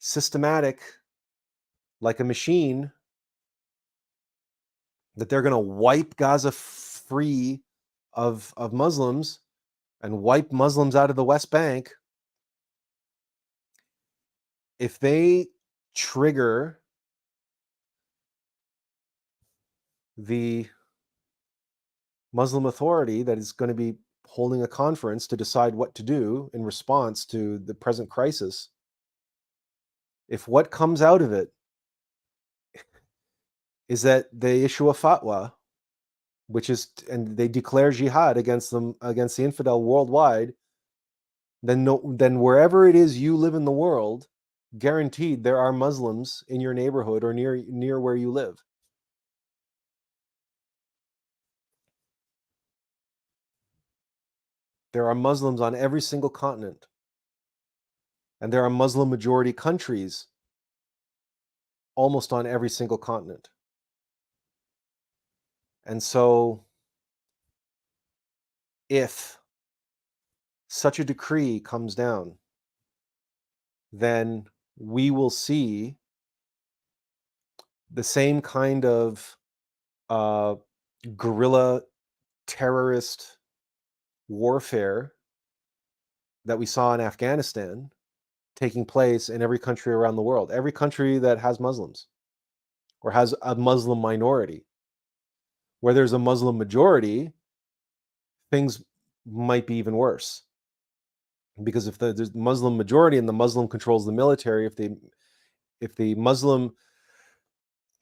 [SPEAKER 1] systematic like a machine, that they're going to wipe Gaza free of Muslims and wipe Muslims out of the West Bank, if they trigger the Muslim Authority that is going to be holding a conference to decide what to do in response to the present crisis, if what comes out of it is that they issue a fatwa, which is, and they declare jihad against them, against the infidel worldwide, then wherever it is you live in the world, guaranteed there are Muslims in your neighborhood or near where you live. There are Muslims on every single continent. And there are Muslim majority countries almost on every single continent. And so if such a decree comes down, then we will see the same kind of uh, guerrilla terrorist warfare that we saw in Afghanistan taking place in every country around the world, every country that has Muslims or has a Muslim minority. Where there's a Muslim majority, things might be even worse. Because if there's Muslim majority and the Muslim controls the military, if the Muslim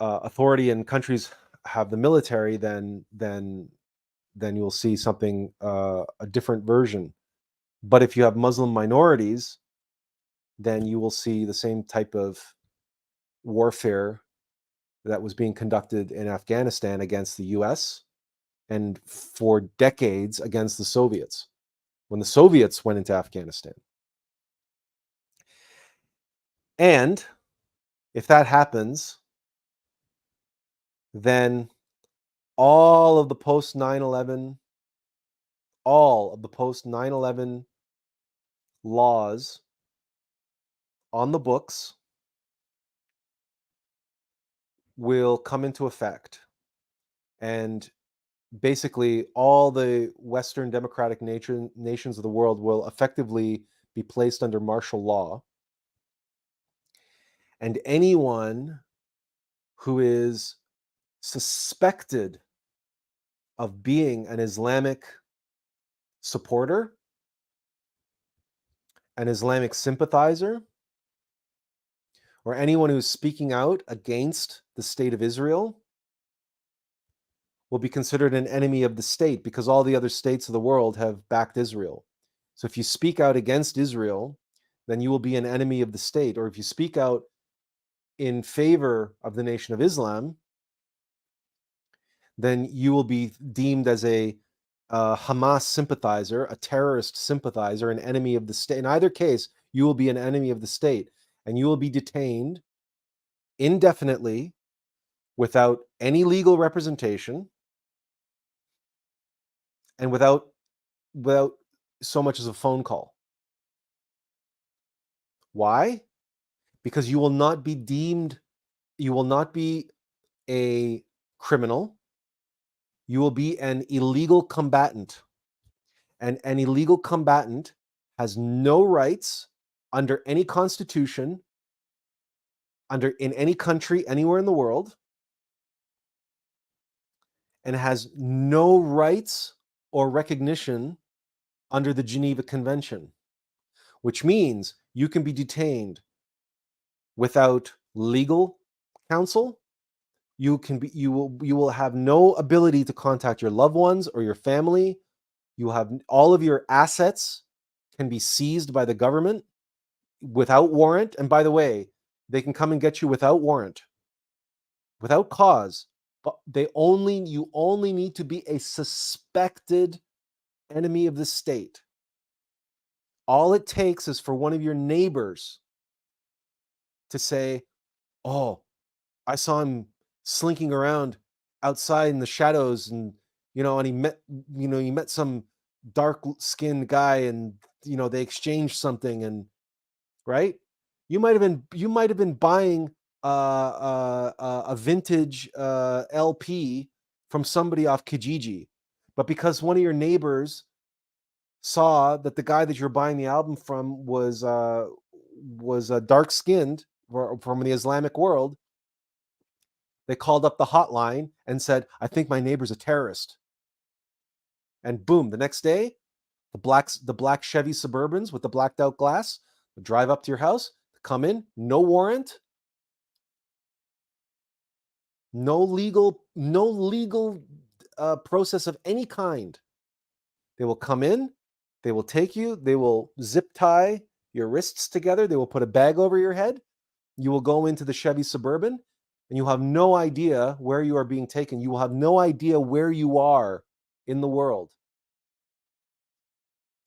[SPEAKER 1] authority in countries have the military, then you'll see something a different version. But if you have Muslim minorities, then you will see the same type of warfare that was being conducted in Afghanistan against the US and for decades against the Soviets when the Soviets went into Afghanistan. And if that happens, then all of the post 9/11 laws on the books will come into effect. And basically all the Western democratic nations of the world will effectively be placed under martial law. And anyone who is suspected of being an Islamic supporter, an Islamic sympathizer, or anyone who's speaking out against the state of Israel will be considered an enemy of the state because all the other states of the world have backed Israel. So if you speak out against Israel, then you will be an enemy of the state. Or if you speak out in favor of the Nation of Islam, then you will be deemed as a Hamas sympathizer, a terrorist sympathizer, an enemy of the state. In either case, you will be an enemy of the state, and you will be detained indefinitely without any legal representation and without so much as a phone call. Why? Because you will not be a criminal. You will be an illegal combatant. And an illegal combatant has no rights under any constitution, in any country, anywhere in the world, and has no rights or recognition under the Geneva Convention, which means you can be detained without legal counsel. You will have no ability to contact your loved ones or your family. You have all of your assets can be seized by the government without warrant. And by the way, they can come and get you without warrant, without cause. But you only need to be a suspected enemy of the state. All it takes is for one of your neighbors to say, "Oh, I saw him slinking around outside in the shadows, and and he met some dark-skinned guy, and they exchanged something, and right? You might have been buying a vintage LP from somebody off Kijiji, but because one of your neighbors saw that the guy that you're buying the album from was dark-skinned from the Islamic world, they called up the hotline and said, "I think my neighbor's a terrorist." And boom, the next day, the black Chevy Suburbans with the blacked out glass drive up to your house, come in, no warrant, no legal process of any kind. They will come in, they will take you, they will zip tie your wrists together. They will put a bag over your head. You will go into the Chevy Suburban, and you have no idea where you are being taken. You will have no idea where you are in the world.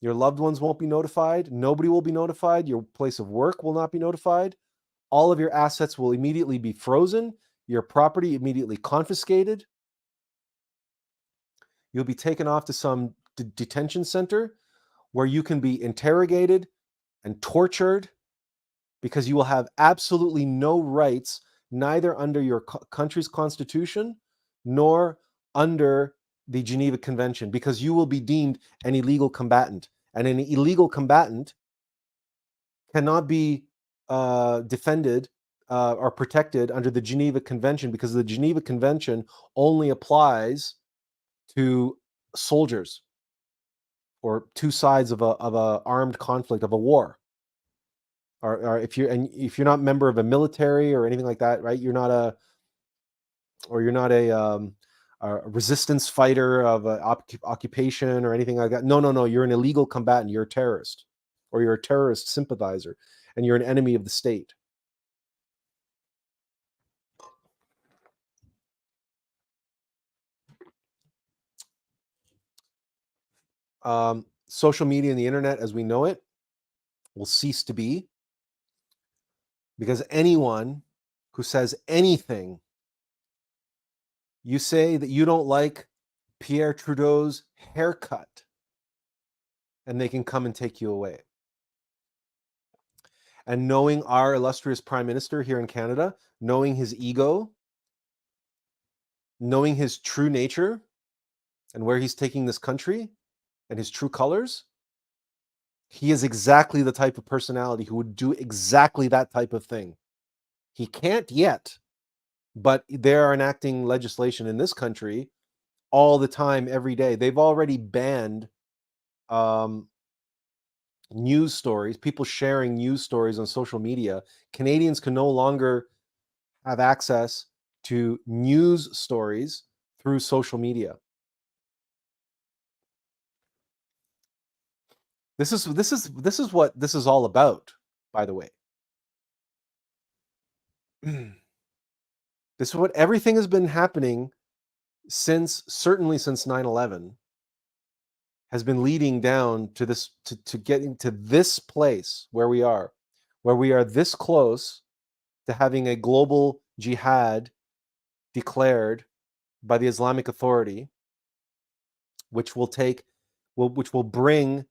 [SPEAKER 1] Your loved ones won't be notified. Nobody will be notified. Your place of work will not be notified. All of your assets will immediately be frozen. Your property immediately confiscated. You'll be taken off to some detention center where you can be interrogated and tortured, because you will have absolutely no rights, neither under your country's constitution nor under the Geneva Convention, because you will be deemed an illegal combatant. And an illegal combatant cannot be defended or protected under the Geneva Convention, because the Geneva Convention only applies to soldiers or two sides of a armed conflict, of a war. Or if you're not a member of a military or anything like that, right? You're not a resistance fighter of an occupation or anything like that. No. You're an illegal combatant. You're a terrorist, or you're a terrorist sympathizer, and you're an enemy of the state. Social media and the internet, as we know it, will cease to be, because anyone who says anything, you say that you don't like Pierre Trudeau's haircut, and they can come and take you away. And knowing our illustrious Prime Minister here in Canada, knowing his ego, knowing his true nature and where he's taking this country and his true colors, he is exactly the type of personality who would do exactly that type of thing. He can't yet, but they are enacting legislation in this country all the time, every day. They've already banned news stories, people sharing news stories on social media. Canadians can no longer have access to news stories through social media. This is what this is all about, by the way. This is what everything has been happening certainly since 9/11, has been leading down to this, to getting to this place where we are this close to having a global jihad declared by the Islamic Authority, which will bring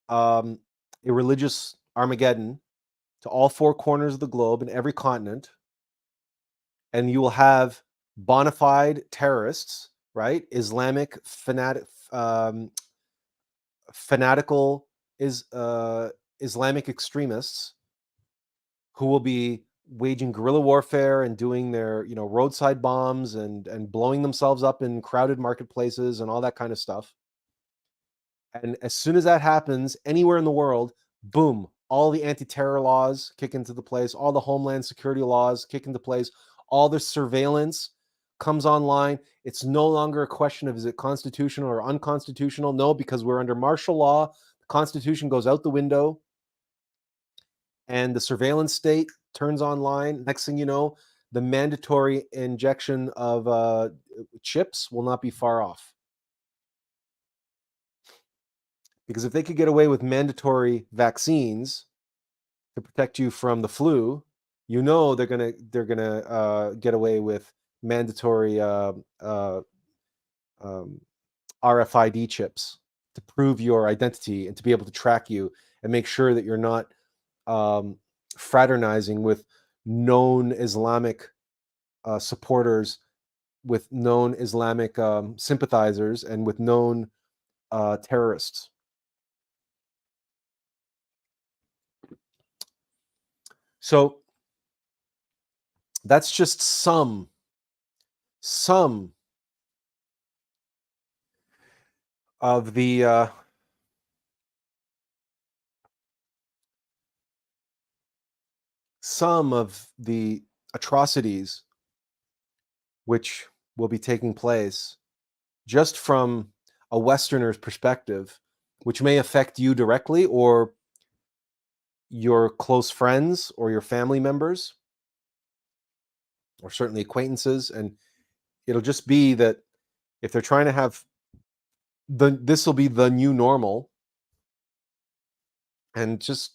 [SPEAKER 1] a religious Armageddon to all four corners of the globe and every continent. And you will have bona fide terrorists, right? Islamic fanatical Islamic extremists who will be waging guerrilla warfare and doing their, roadside bombs and blowing themselves up in crowded marketplaces and all that kind of stuff. And as soon as that happens anywhere in the world, boom, all the anti-terror laws kick into the place, all the homeland security laws kick into place, all the surveillance comes online. It's no longer a question of, is it constitutional or unconstitutional? No, because we're under martial law. The Constitution goes out the window and the surveillance state turns online. Next thing you know, the mandatory injection of chips will not be far off. Because if they could get away with mandatory vaccines to protect you from the flu, they're gonna get away with mandatory RFID chips to prove your identity and to be able to track you and make sure that you're not fraternizing with known Islamic supporters, with known Islamic sympathizers, and with known terrorists. So that's just some of the atrocities which will be taking place just from a Westerner's perspective, which may affect you directly, or your close friends or your family members, or certainly acquaintances, and it'll just be that if they're trying to have this will be the new normal, and just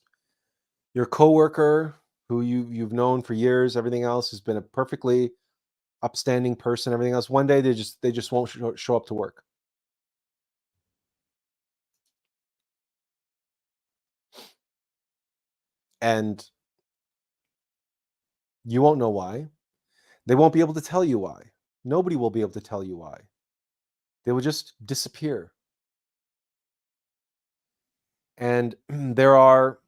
[SPEAKER 1] your coworker who you've known for years, everything else has been a perfectly upstanding person, everything else. One day they just won't show up to work, and you won't know why. They won't be able to tell you why. Nobody will be able to tell you why. They will just disappear. And there are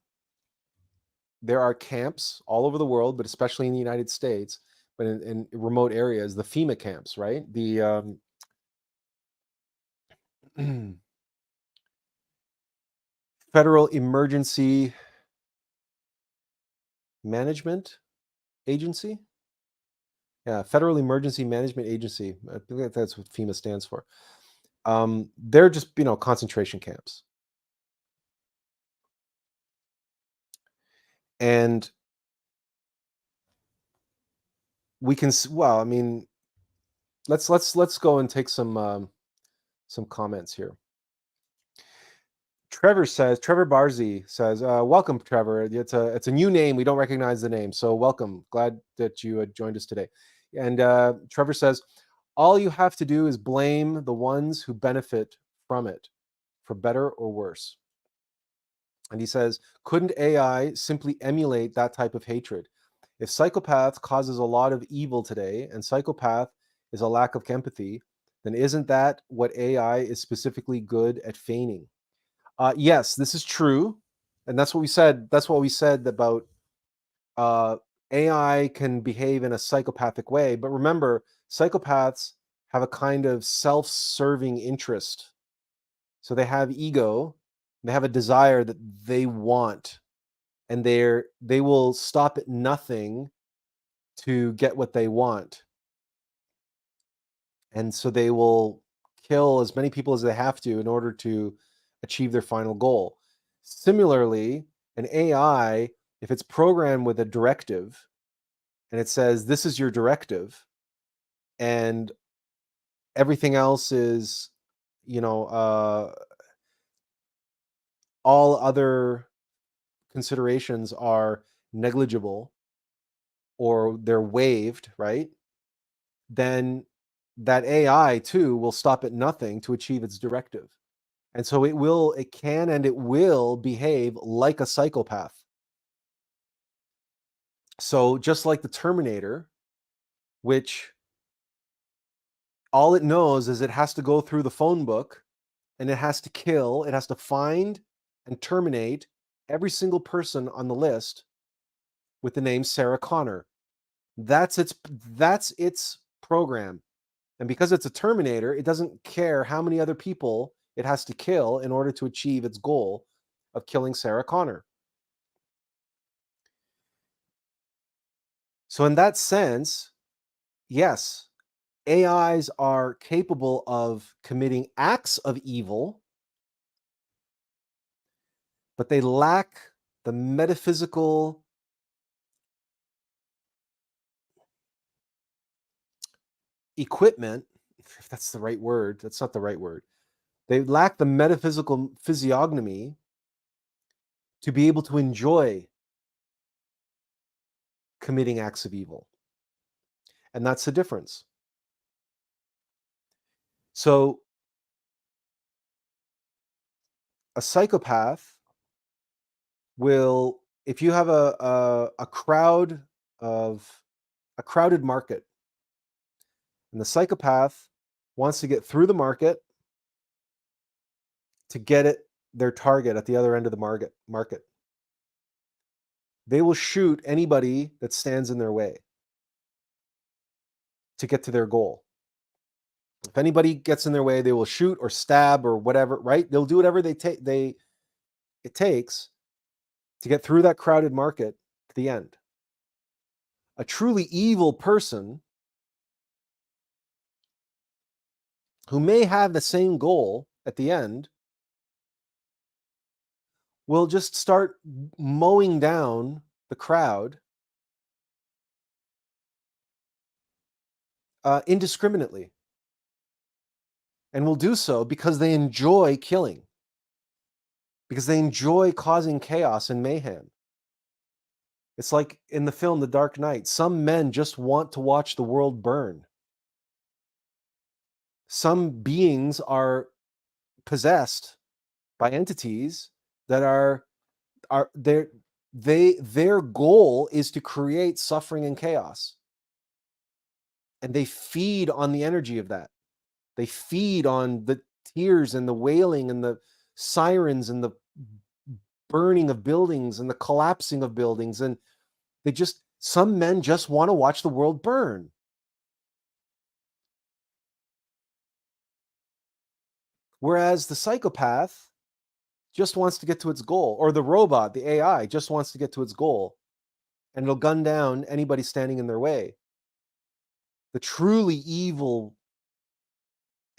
[SPEAKER 1] camps all over the world, but especially in the United States, but in remote areas, the FEMA camps, right? The Federal Emergency Management Agency. Yeah, Federal Emergency Management Agency. I think that's what FEMA stands for. They're just, concentration camps. And we can, well, I mean, let's go and take some comments here. Trevor Barzy says, welcome, Trevor. It's a new name. We don't recognize the name. So welcome. Glad that you had joined us today. And Trevor says, all you have to do is blame the ones who benefit from it, for better or worse. And he says, couldn't AI simply emulate that type of hatred? If psychopath causes a lot of evil today, and psychopath is a lack of empathy, then isn't that what AI is specifically good at feigning? Yes, this is true, and that's what we said. That's what we said about AI can behave in a psychopathic way. But remember, psychopaths have a kind of self-serving interest. So they have ego, they have a desire that they want, and they will stop at nothing to get what they want. And so they will kill as many people as they have to in order to achieve their final goal. Similarly, an AI, if it's programmed with a directive and it says, this is your directive, and everything else is, all other considerations are negligible or they're waived, right? Then that AI too will stop at nothing to achieve its directive. And so it can and it will behave like a psychopath. So just like the Terminator, which all it knows is it has to go through the phone book and it has to kill, it has to find and terminate every single person on the list with the name Sarah Connor. That's its program. And because it's a Terminator, it doesn't care how many other people it has to kill in order to achieve its goal of killing Sarah Connor. So in that sense, yes, AIs are capable of committing acts of evil, but they lack the metaphysical equipment, if that's the right word. That's not the right word. They lack the metaphysical physiognomy to be able to enjoy committing acts of evil. And that's the difference. So a psychopath will, if you have a crowd of a crowded market, and the psychopath wants to get through the market to get their target at the other end of the market. They will shoot anybody that stands in their way to get to their goal. If anybody gets in their way, they will shoot or stab or whatever, right? They'll do whatever it takes to get through that crowded market to the end. A truly evil person who may have the same goal at the end will just start mowing down the crowd indiscriminately, and will do so because they enjoy killing, because they enjoy causing chaos and mayhem. It's like in the film The Dark Knight, some men just want to watch the world burn. Some beings are possessed by entities that are their goal is to create suffering and chaos, and they feed on the energy of that. They feed on the tears and the wailing and the sirens and the burning of buildings and the collapsing of buildings, and some men just want to watch the world burn. Whereas the psychopath just wants to get to its goal, or the robot, the AI, just wants to get to its goal, and it'll gun down anybody standing in their way. The truly evil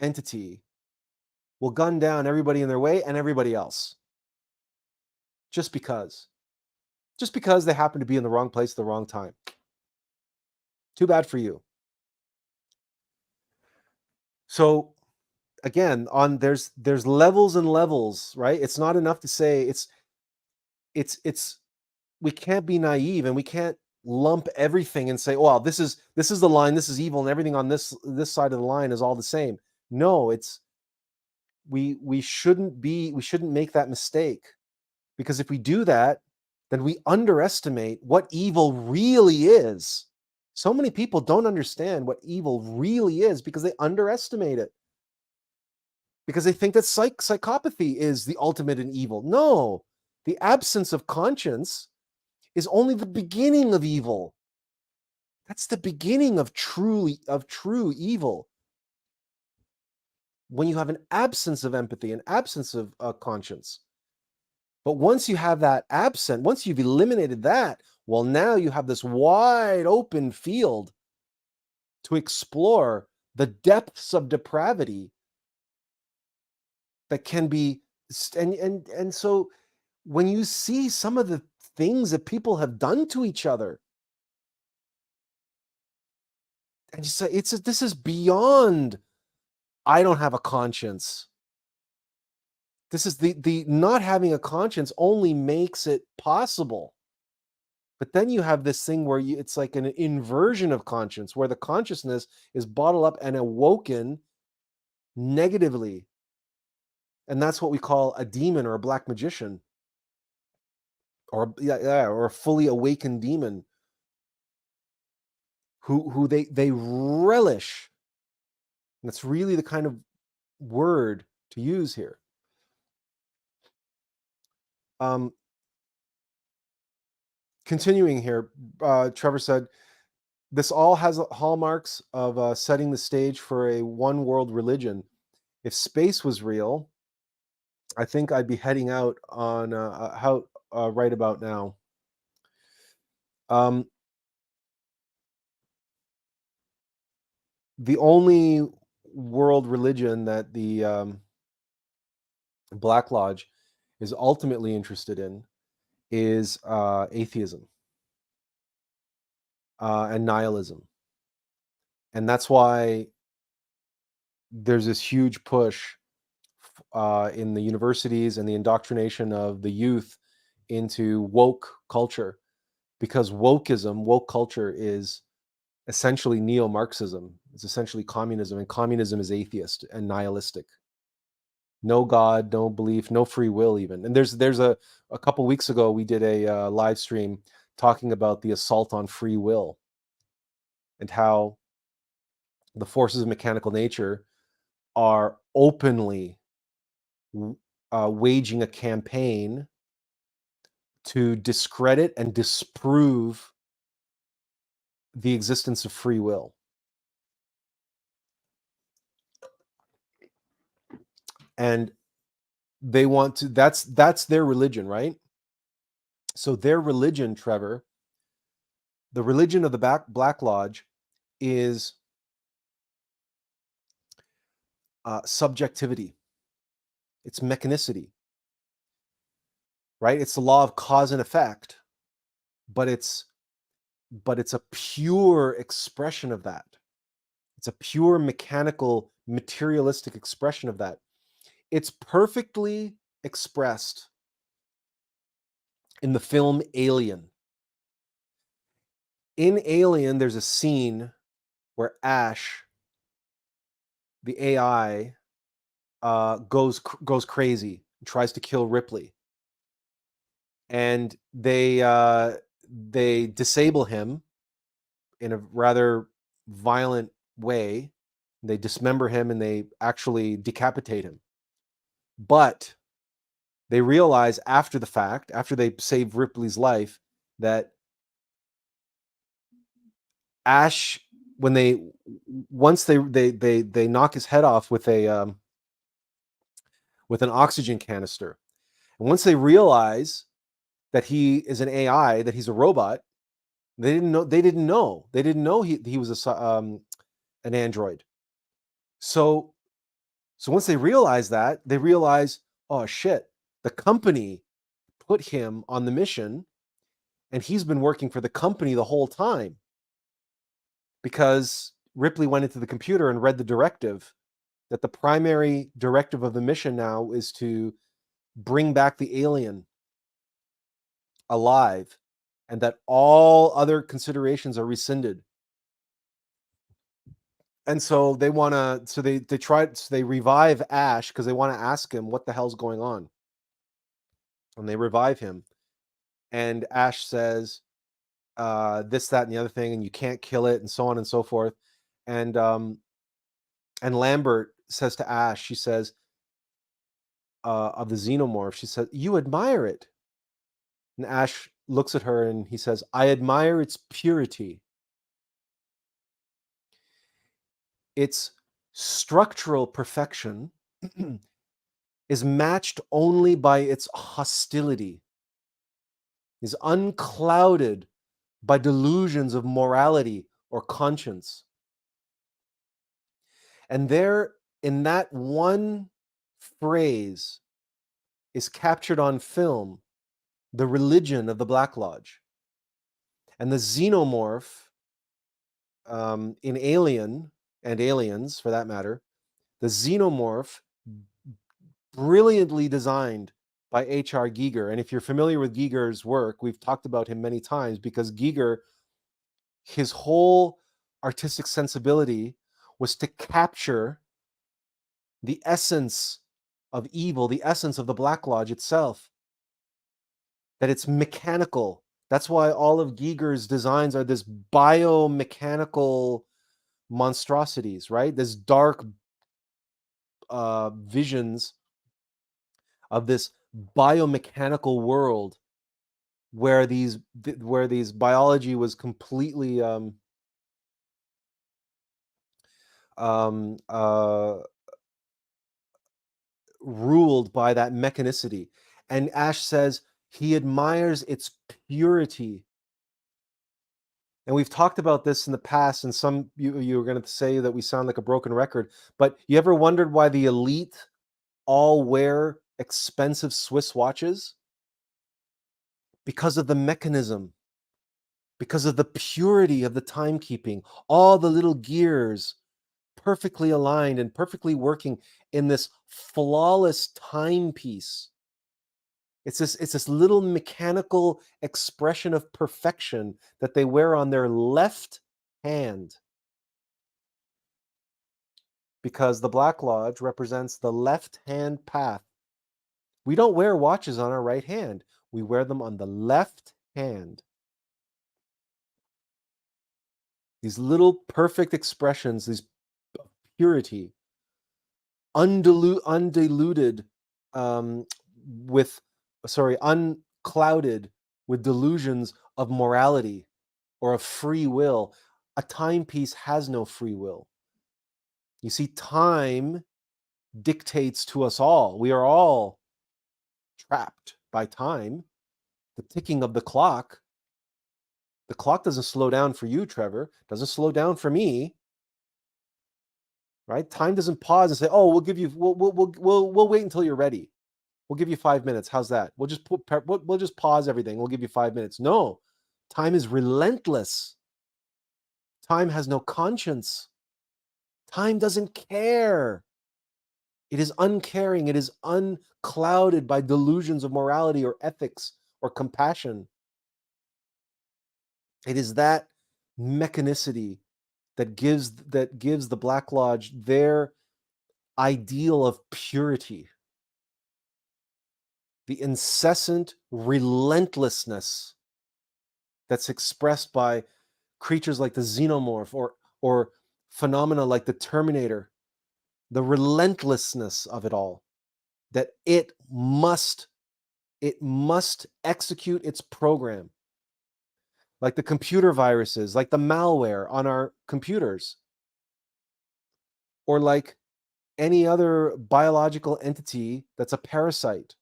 [SPEAKER 1] entity will gun down everybody in their way and everybody else. Just because they happen to be in the wrong place at the wrong time. Too bad for you. So again, there's levels and levels, right? It's not enough to say it's we can't be naive, and we can't lump everything and say, "Oh, well, this is the line, this is evil, and everything on this side of the line is all the same." No, we shouldn't make that mistake, because if we do that, then we underestimate what evil really is. So many people don't understand what evil really is because they underestimate it. Because they think that psychopathy is the ultimate in evil. No, the absence of conscience is only the beginning of evil. That's the beginning of true evil. When you have an absence of empathy, an absence of conscience. But once you have that absent, once you've eliminated that, well, now you have this wide open field to explore the depths of depravity that can be, and so when you see some of the things that people have done to each other, and you say this is beyond, I don't have a conscience. This is the not having a conscience only makes it possible. But then you have this thing where it's like an inversion of conscience, where the consciousness is bottled up and awoken negatively. And that's what we call a demon or a black magician, or or a fully awakened demon who they relish. And that's really the kind of word to use here. Continuing here, Trevor said, this all has hallmarks of setting the stage for a one world religion. If space was real, I think I'd be heading out on how right about now. The only world religion that the Black Lodge is ultimately interested in is atheism and nihilism. And that's why there's this huge push in the universities and the indoctrination of the youth into woke culture, because woke culture is essentially neo-Marxism. It's essentially communism, and communism is atheist and nihilistic. No God, no belief, no free will even. And there's a couple weeks ago, we did a live stream talking about the assault on free will and how the forces of mechanical nature are openly waging a campaign to discredit and disprove the existence of free will. And they want to, that's their religion, right? So their religion, Trevor, the religion of the Black Lodge is subjectivity. It's mechanicity. right? It's the law of cause and effect, but it's a pure expression of that. It's a pure mechanical, materialistic expression of that. It's perfectly expressed in the film Alien. In Alien, there's a scene where Ash, the AI, goes crazy, and tries to kill Ripley, and they disable him in a rather violent way. They dismember him and they actually decapitate him. But they realize after the fact, after they save Ripley's life, that Ash, once they knock his head off with an oxygen canister, and once they realize that he is an AI, that he's a robot, they didn't know he was an android. So once they realize that, they realize, oh shit, the company put him on the mission, and he's been working for the company the whole time, because Ripley went into the computer and read the directive that the primary directive of the mission now is to bring back the alien alive, and that all other considerations are rescinded. And so they want to, so they revive Ash because they want to ask him what the hell's going on. And they revive him. And Ash says, this, that, and the other thing, and you can't kill it, and so on and so forth. And Lambert says to Ash, she says, of the xenomorph, she says, you admire it. And Ash looks at her and he says, I admire its purity. Its structural perfection is matched only by its hostility, is unclouded by delusions of morality or conscience. And there, in that one phrase, is captured on film the religion of the Black Lodge. And the xenomorph in Alien, and Aliens for that matter, the xenomorph, brilliantly designed by H.R. Giger. And if you're familiar with Giger's work, we've talked about him many times, because Giger, his whole artistic sensibility was to capture the essence of evil, the essence of the Black Lodge itself, that it's mechanical. That's why all of Giger's designs are this biomechanical monstrosities, right? This dark visions of this biomechanical world where these biology was completely ruled by that mechanicity. And Ash says he admires its purity. And we've talked about this in the past, and some you were going to say that we sound like a broken record, but you ever wondered why the elite all wear expensive Swiss watches? Because of the mechanism, because of the purity of the timekeeping, all the little gears perfectly aligned and perfectly working in this flawless timepiece. It's this little mechanical expression of perfection that they wear on their left hand, because the Black Lodge represents the left hand path. We don't wear watches on our right hand. We wear them on the left hand. These little perfect expressions, these purity, unclouded with delusions of morality or of free will. A timepiece has no free will. You see, time dictates to us all. We are all trapped by time. The ticking of the clock. The clock doesn't slow down for you, Trevor. Doesn't slow down for me. Right? Time doesn't pause and say, "Oh, we'll wait until you're ready." We'll give you 5 minutes. How's that? We'll just pause everything. We'll give you 5 minutes. No, time is relentless. Time has no conscience. Time doesn't care. It is uncaring. It is unclouded by delusions of morality or ethics or compassion. It is that mechanicity that gives the Black Lodge their ideal of purity. The incessant relentlessness that's expressed by creatures like the xenomorph or phenomena like the Terminator, the relentlessness of it all, that it must execute its program, like the computer viruses, like the malware on our computers, or like any other biological entity that's a parasite.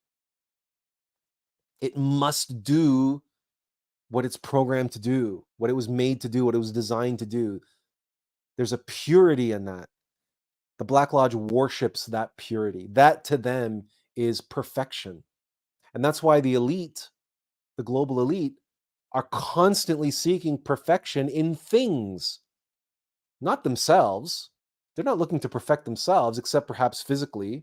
[SPEAKER 1] It must do what it's programmed to do, what it was made to do, what it was designed to do. There's a purity in that. The Black Lodge worships that purity. That to them is perfection. And that's why the elite, the global elite, are constantly seeking perfection in things, not themselves. They're not looking to perfect themselves, except perhaps physically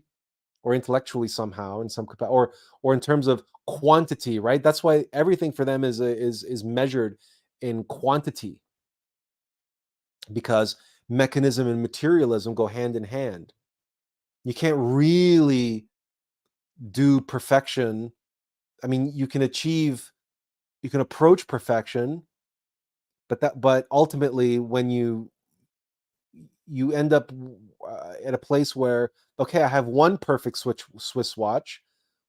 [SPEAKER 1] or intellectually somehow, in some capacity, or in terms of quantity, right? That's why everything for them is measured in quantity, because mechanism and materialism go hand in hand. You can't really do perfection. I mean, you can approach perfection, but ultimately, when you end up at a place where, okay, I have one perfect Swiss watch.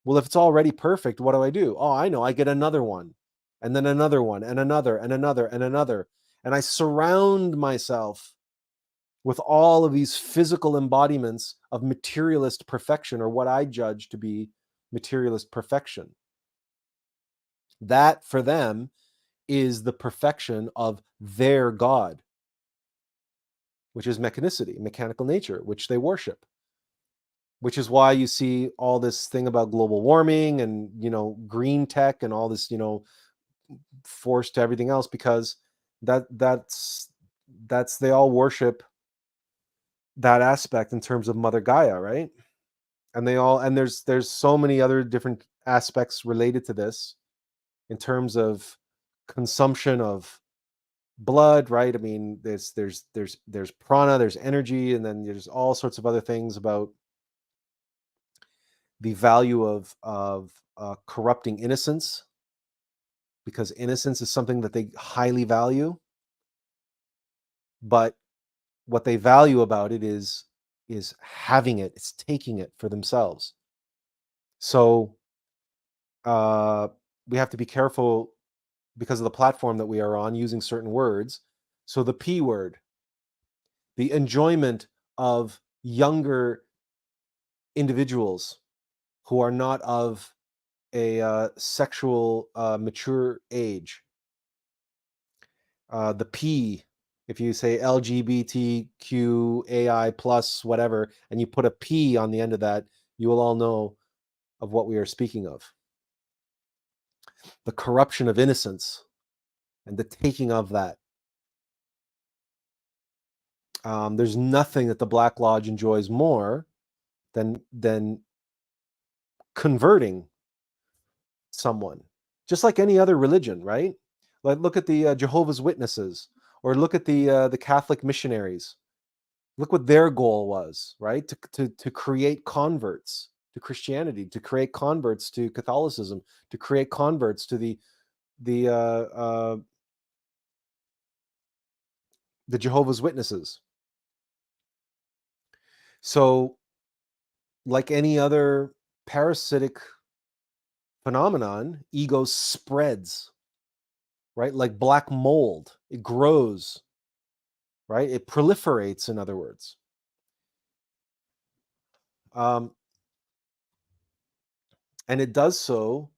[SPEAKER 1] Well, if it's already perfect, what do? Oh, I know. I get another one, and then another one, and another, and another, and another. And I surround myself with all of these physical embodiments of materialist perfection, or what I judge to be materialist perfection. That, for them, is the perfection of their God, which is mechanicity, mechanical nature, which they worship. Which is why you see all this thing about global warming and, green tech and all this, force to everything else, because that's they all worship that aspect in terms of Mother Gaia, right? And there's so many other different aspects related to this in terms of consumption of blood, right? I mean, there's prana, there's energy, and then there's all sorts of other things about the value of corrupting innocence, because innocence is something that they highly value. But what they value about it is having it, it's taking it for themselves. So we have to be careful, because of the platform that we are on, using certain words. So the P word, the enjoyment of younger individuals who are not of a sexual mature age. The P, if you say LGBTQAI plus whatever, and you put a P on the end of that, you will all know of what we are speaking of. The corruption of innocence and the taking of that. There's nothing that the Black Lodge enjoys more than converting someone, just like any other religion, right? Like, look at the Jehovah's Witnesses, or look at the Catholic missionaries. Look what their goal was, right? To create converts to Christianity, to create converts to Catholicism, to create converts to the Jehovah's Witnesses. So, like any other parasitic phenomenon, ego spreads, right? Like black mold, it grows, right? It proliferates, in other words. And it does so,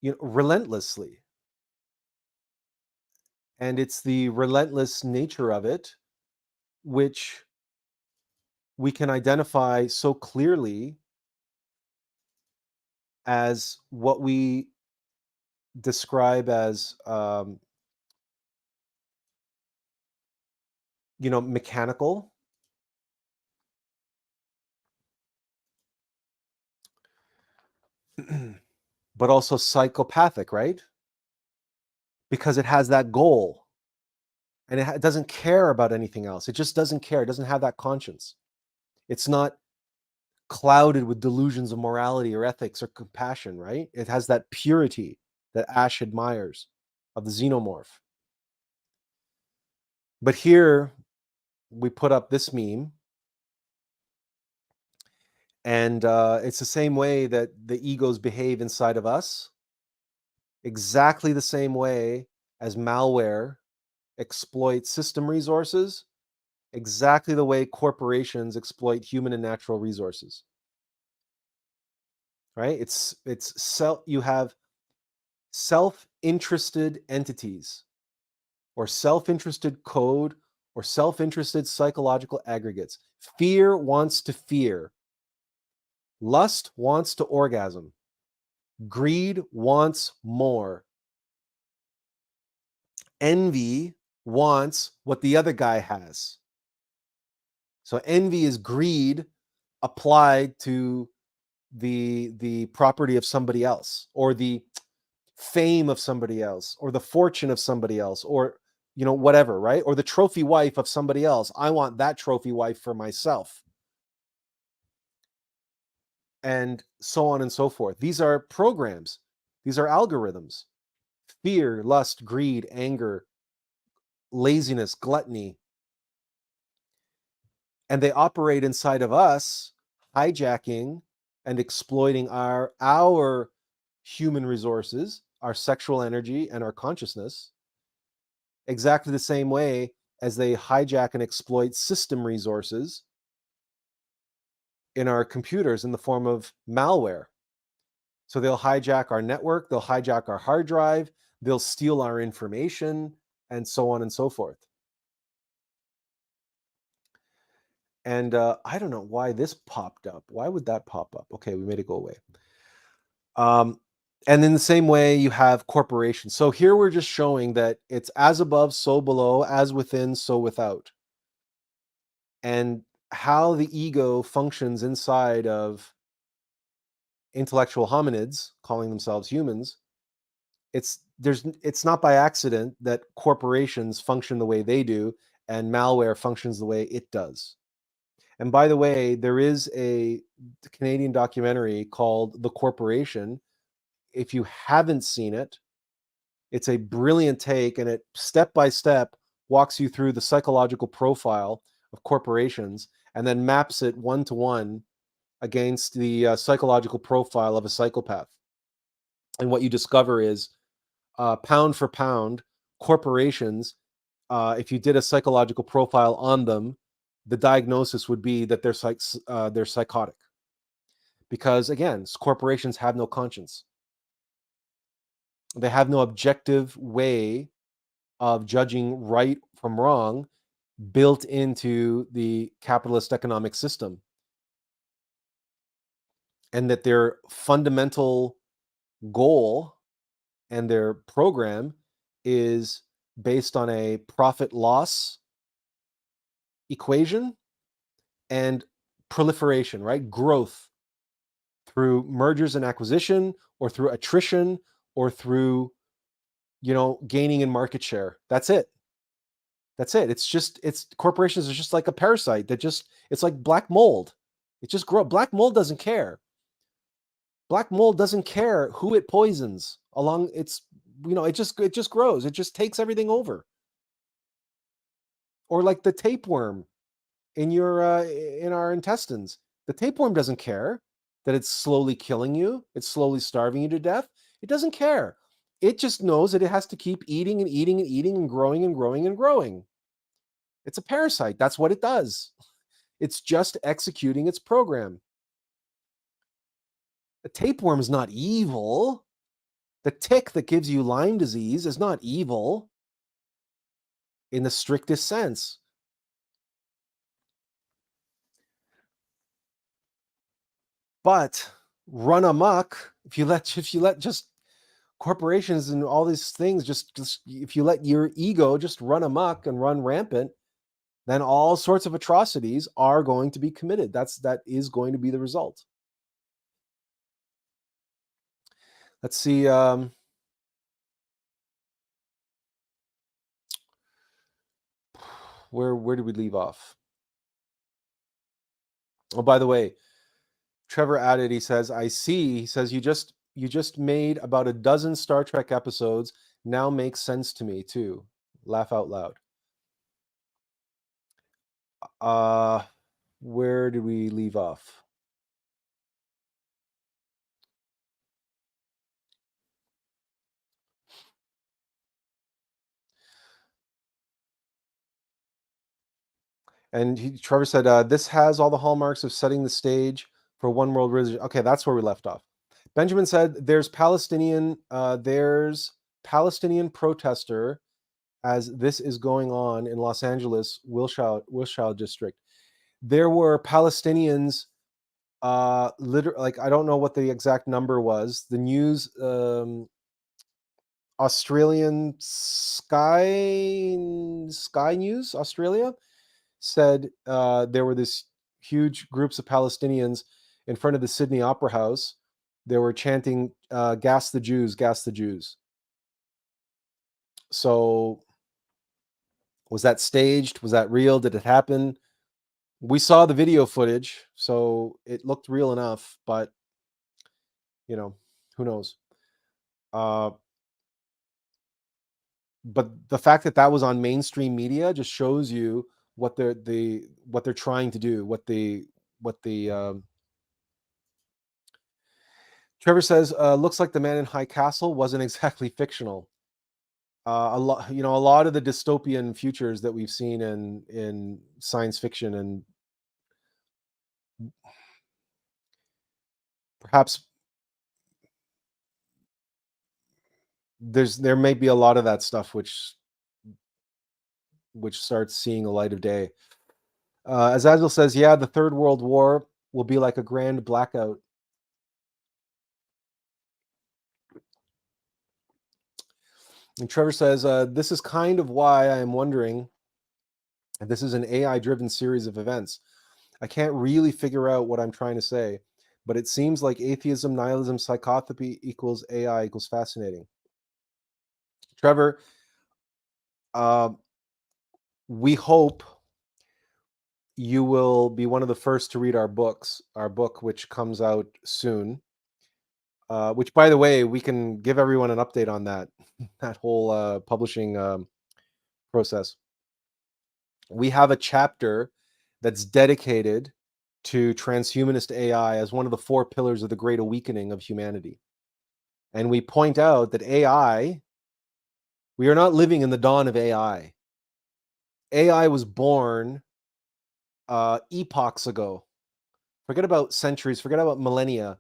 [SPEAKER 1] relentlessly. And it's the relentless nature of it which we can identify so clearly as what we describe as, mechanical, but also psychopathic, right? Because it has that goal and it doesn't care about anything else. It just doesn't care. It doesn't have that conscience. It's not clouded with delusions of morality or ethics or compassion, right? It has that purity that Ash admires of the xenomorph. But here we put up this meme, and it's the same way that the egos behave inside of us, exactly the same way as malware exploits system resources, exactly the way corporations exploit human and natural resources. Right? You have self-interested entities or self-interested code or self-interested psychological aggregates. Fear wants to fear. Lust wants to orgasm. Greed wants more. Envy wants what the other guy has. So envy is greed applied to the property of somebody else, or the fame of somebody else, or the fortune of somebody else, or whatever, right? Or the trophy wife of somebody else. I want that trophy wife for myself. And so on and so forth. These are programs. These are algorithms. Fear, lust, greed, anger, laziness, gluttony. And they operate inside of us, hijacking and exploiting our human resources, our sexual energy, and our consciousness, exactly the same way as they hijack and exploit system resources in our computers in the form of malware. So they'll hijack our network, they'll hijack our hard drive, they'll steal our information, and so on and so forth. And I don't know why this popped up. Why would that pop up? Okay, we made it go away. And in the same way, you have corporations. So here we're just showing that it's as above, so below, as within, so without. And how the ego functions inside of intellectual hominids, calling themselves humans, it's not by accident that corporations function the way they do and malware functions the way it does. And by the way, there is a Canadian documentary called The Corporation. If you haven't seen it, it's a brilliant take, and it step by step walks you through the psychological profile of corporations and then maps it one-to-one against the psychological profile of a psychopath. And what you discover is, pound for pound, corporations, if you did a psychological profile on them, the diagnosis would be that they're psychotic. Because again, corporations have no conscience. They have no objective way of judging right from wrong built into the capitalist economic system. And that their fundamental goal and their program is based on a profit loss equation and proliferation, right? Growth through mergers and acquisition, or through attrition, or through, gaining in market share. That's it. It's corporations are just like a parasite it's like black mold. It just grows. Black mold doesn't care. Black mold doesn't care who it poisons along its, it just grows. It just takes everything over. Or like the tapeworm in our intestines. The tapeworm doesn't care that it's slowly killing you. It's slowly starving you to death. It doesn't care. It just knows that it has to keep eating and eating and eating and growing and growing and growing. It's a parasite. That's what it does. It's just executing its program. The tapeworm is not evil. The tick that gives you Lyme disease is not evil in the strictest sense. But run amok If you let just corporations and all these things just if you let your ego just run amok and run rampant, then all sorts of atrocities are going to be committed. That is going to be the result. Let's see. Where did we leave off? Oh, by the way, Trevor added, he says, I see. He says, you just made about a dozen Star Trek episodes. Now makes sense to me too. Laugh out loud. Where did we leave off? And Trevor said, this has all the hallmarks of setting the stage for one world religion. Okay, that's where we left off. Benjamin said, there's Palestinian protester as this is going on in Los Angeles, Wilshire district. There were Palestinians, like, I don't know what the exact number was. The news, Australian Sky News, Australia, said there were this huge groups of Palestinians in front of the Sydney Opera House. They were chanting, gas the Jews, gas the Jews. So was that staged? Was that real? Did it happen? We saw the video footage, so it looked real enough, but who knows? But the fact that that was on mainstream media just shows you what they're trying to do, Trevor says, looks like the man in High Castle wasn't exactly fictional. A lot of the dystopian futures that we've seen in science fiction, and perhaps there may be a lot of that stuff which starts seeing the light of day. Azazel says, yeah, the Third World War will be like a grand blackout. And Trevor says, this is kind of why I am wondering if this is an AI-driven series of events. I can't really figure out what I'm trying to say, but it seems like atheism, nihilism, psychopathy equals AI equals fascinating. Trevor, we hope you will be one of the first to read our book, which comes out soon. Which, by the way, we can give everyone an update on that whole publishing process. We have a chapter that's dedicated to transhumanist AI as one of the 4 pillars of the Great Awakening of humanity. And we point out that AI, we are not living in the dawn of AI. AI was born epochs ago. Forget about centuries, forget about millennia.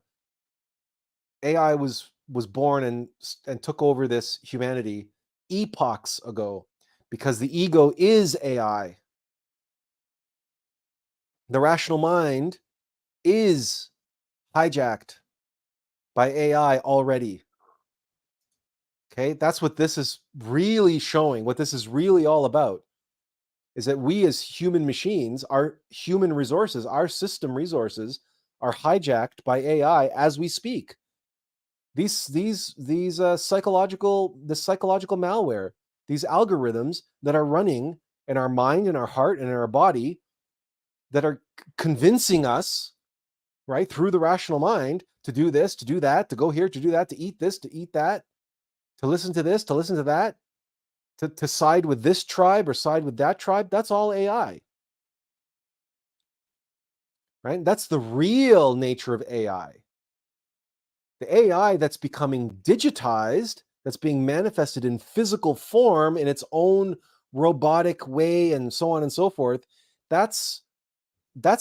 [SPEAKER 1] AI was born and took over this humanity epochs ago, because the ego is AI. The rational mind is hijacked by AI already. Okay, that's what this is really showing. What this is really all about is that we as human machines, our human resources, our system resources are hijacked by AI as we speak. These psychological malware, these algorithms that are running in our mind, in our heart, and in our body, that are convincing us, right, through the rational mind, to do this, to do that, to go here, to do that, to eat this, to eat that, to listen to this, to listen to that, to side with this tribe or side with that tribe. That's all AI, right? That's the real nature of AI. The AI that's becoming digitized, that's being manifested in physical form in its own robotic way, and so on and so forth, that's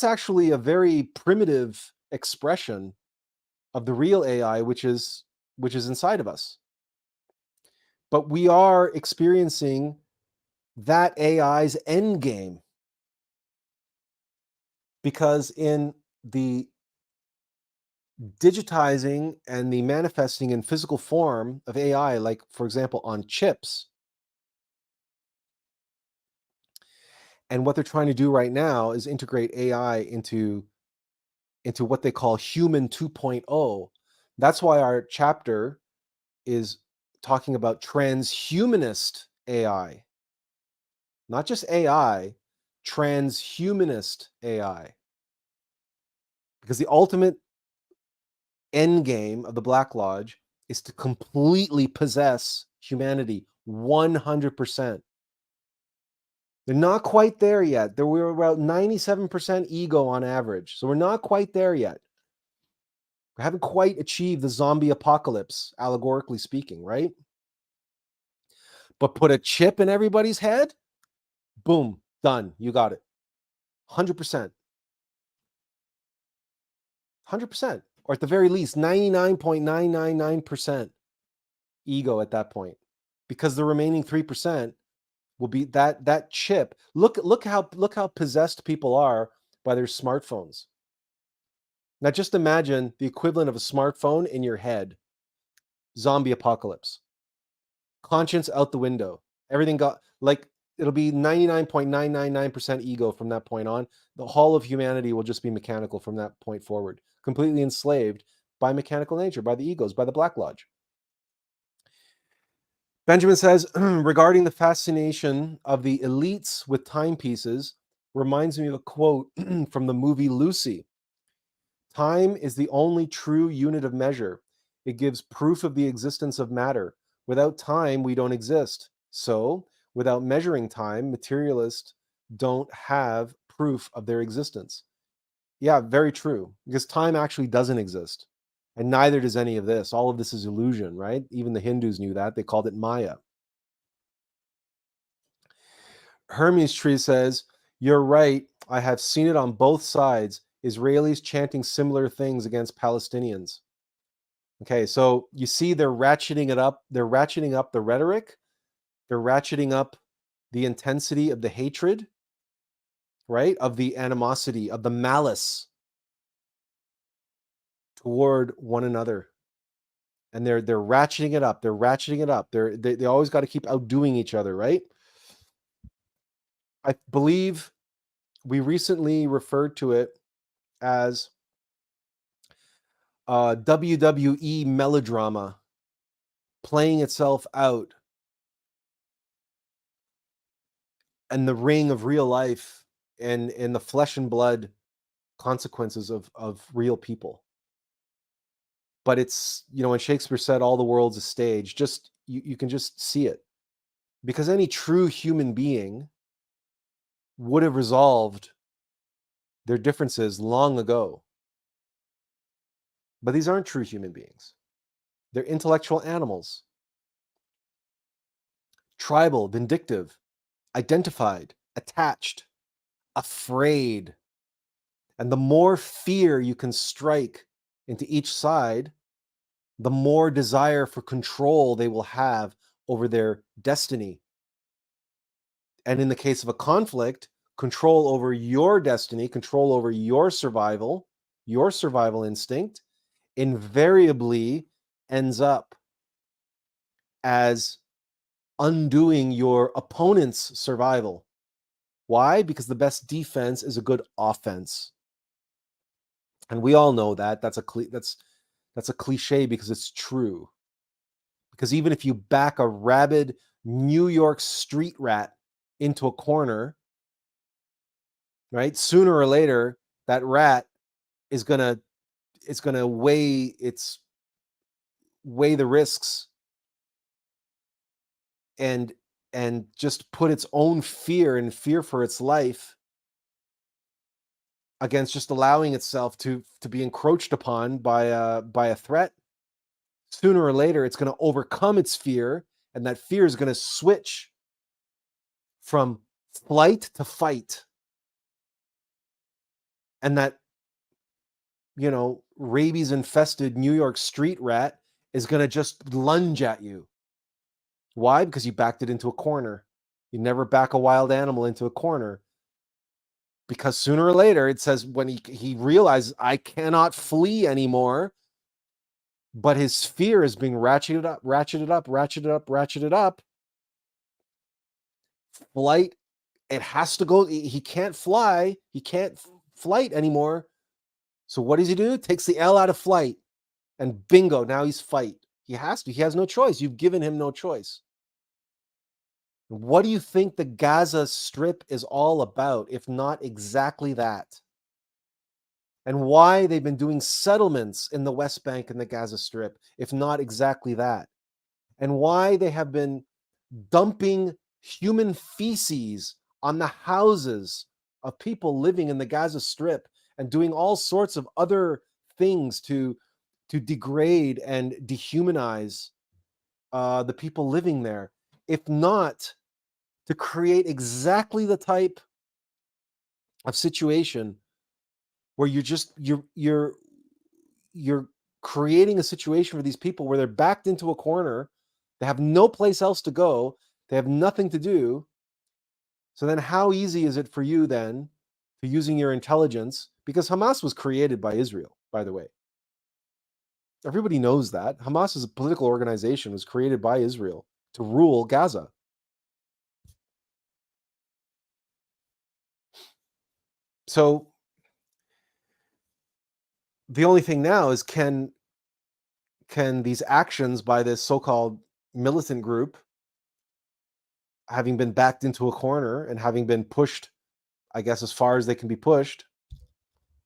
[SPEAKER 1] actually a very primitive expression of the real AI, which is inside of us. But we are experiencing that AI's end game, because in the digitizing and the manifesting in physical form of AI, like, for example, on chips. And what they're trying to do right now is integrate AI into what they call human 2.0. That's why our chapter is talking about transhumanist AI, not just AI, transhumanist AI. Because the ultimate end game of the Black Lodge is to completely possess humanity 100%. They're not quite there yet. We're about 97% ego on average. So we're not quite there yet. We haven't quite achieved the zombie apocalypse, allegorically speaking, right? But put a chip in everybody's head, boom, done. You got it. 100%. 100%. Or at the very least, 99.999% ego at that point. Because the remaining 3% will be that chip. Look how possessed people are by their smartphones. Now just imagine the equivalent of a smartphone in your head. Zombie apocalypse. Conscience out the window. Everything got, like, it'll be 99.999% ego from that point on. The whole of humanity will just be mechanical from that point forward. Completely enslaved by mechanical nature, by the egos, by the Black Lodge. Benjamin says, regarding the fascination of the elites with timepieces, reminds me of a quote from the movie Lucy. Time is the only true unit of measure. It gives proof of the existence of matter. Without time, we don't exist. So, without measuring time, materialists don't have proof of their existence. Yeah, very true. Because time actually doesn't exist. And neither does any of this. All of this is illusion, right? Even the Hindus knew that. They called it Maya. Hermes Tree says, you're right. I have seen it on both sides. Israelis chanting similar things against Palestinians. Okay, so you see they're ratcheting it up. They're ratcheting up the rhetoric. They're ratcheting up the intensity of the hatred, right? Of the animosity, of the malice toward one another. And they're ratcheting it up. They're ratcheting it up. They always got to keep outdoing each other, right? I believe we recently referred to it as WWE melodrama playing itself out in the ring of real life and in the flesh and blood consequences of real people. But it's, when Shakespeare said all the world's a stage, just you can just see it. Because any true human being would have resolved their differences long ago. But these aren't true human beings. They're intellectual animals. Tribal, vindictive, identified, attached, afraid. And the more fear you can strike into each side, the more desire for control they will have over their destiny. And in the case of a conflict, control over your destiny, control over your survival instinct, invariably ends up as undoing your opponent's survival. Why? Because the best defense is a good offense. And we all know that. That's a cliche because it's true. Because even if you back a rabid New York street rat into a corner, right? Sooner or later, that rat is gonna weigh the risks and just put its own fear for its life against just allowing itself to be encroached upon by a threat. Sooner or later, it's going to overcome its fear, and that fear is going to switch from flight to fight. And that, rabies-infested New York street rat is going to just lunge at you. Why? Because you backed it into a corner. You never back a wild animal into a corner because sooner or later, it says when he realizes, I cannot flee anymore, but his fear is being ratcheted up, ratcheted up, ratcheted up, ratcheted up. Flight, it has to go. He can't fly. He can't flight anymore. So what does he do? Takes the L out of flight, and bingo, now he's fight. He has to. He has no choice. You've given him no choice. What do you think the Gaza Strip is all about, if not exactly that? And why they've been doing settlements in the West Bank and the Gaza Strip, if not exactly that? And why they have been dumping human feces on the houses of people living in the Gaza Strip and doing all sorts of other things to degrade and dehumanize the people living there, if not to create exactly the type of situation where you're creating a situation for these people where they're backed into a corner, they have no place else to go, they have nothing to do. So then how easy is it for you then to using your intelligence, because Hamas was created by Israel, by the way. Everybody knows that. Hamas as a political organization was created by Israel to rule Gaza. So the only thing now is can these actions by this so-called militant group, having been backed into a corner and having been pushed, I guess, as far as they can be pushed,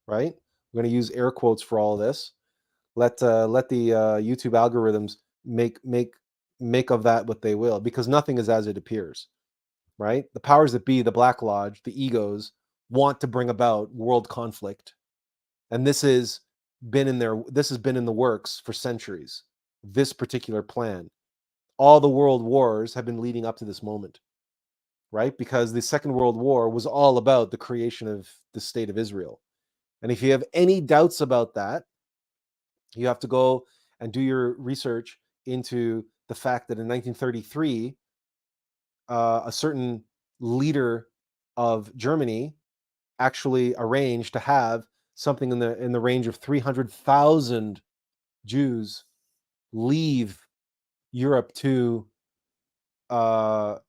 [SPEAKER 1] right? I'm going to use air quotes for all of this. Let the YouTube algorithms make of that what they will, because nothing is as it appears, right? The powers that be, the Black Lodge, the egos, want to bring about world conflict, and this has been in the works for centuries. This particular plan, all the world wars have been leading up to this moment, right? Because the Second World War was all about the creation of the state of Israel. And if you have any doubts about that, you have to go and do your research into the fact that in 1933, a certain leader of Germany actually arranged to have something in the range of 300,000 Jews leave Europe to the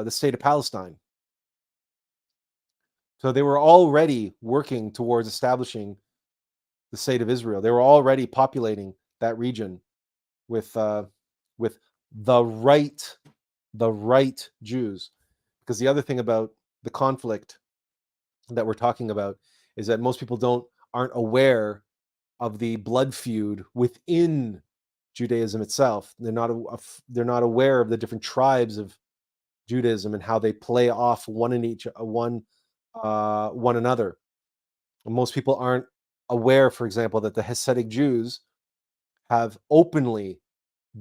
[SPEAKER 1] state of Palestine. So they were already working towards establishing the state of Israel. They were already populating that region with the right Jews. Because the other thing about the conflict that we're talking about is that most people aren't aware of the blood feud within Judaism itself. They're not aware of the different tribes of Judaism and how they play off one another. Most people aren't aware, for example, that the Hasidic Jews have openly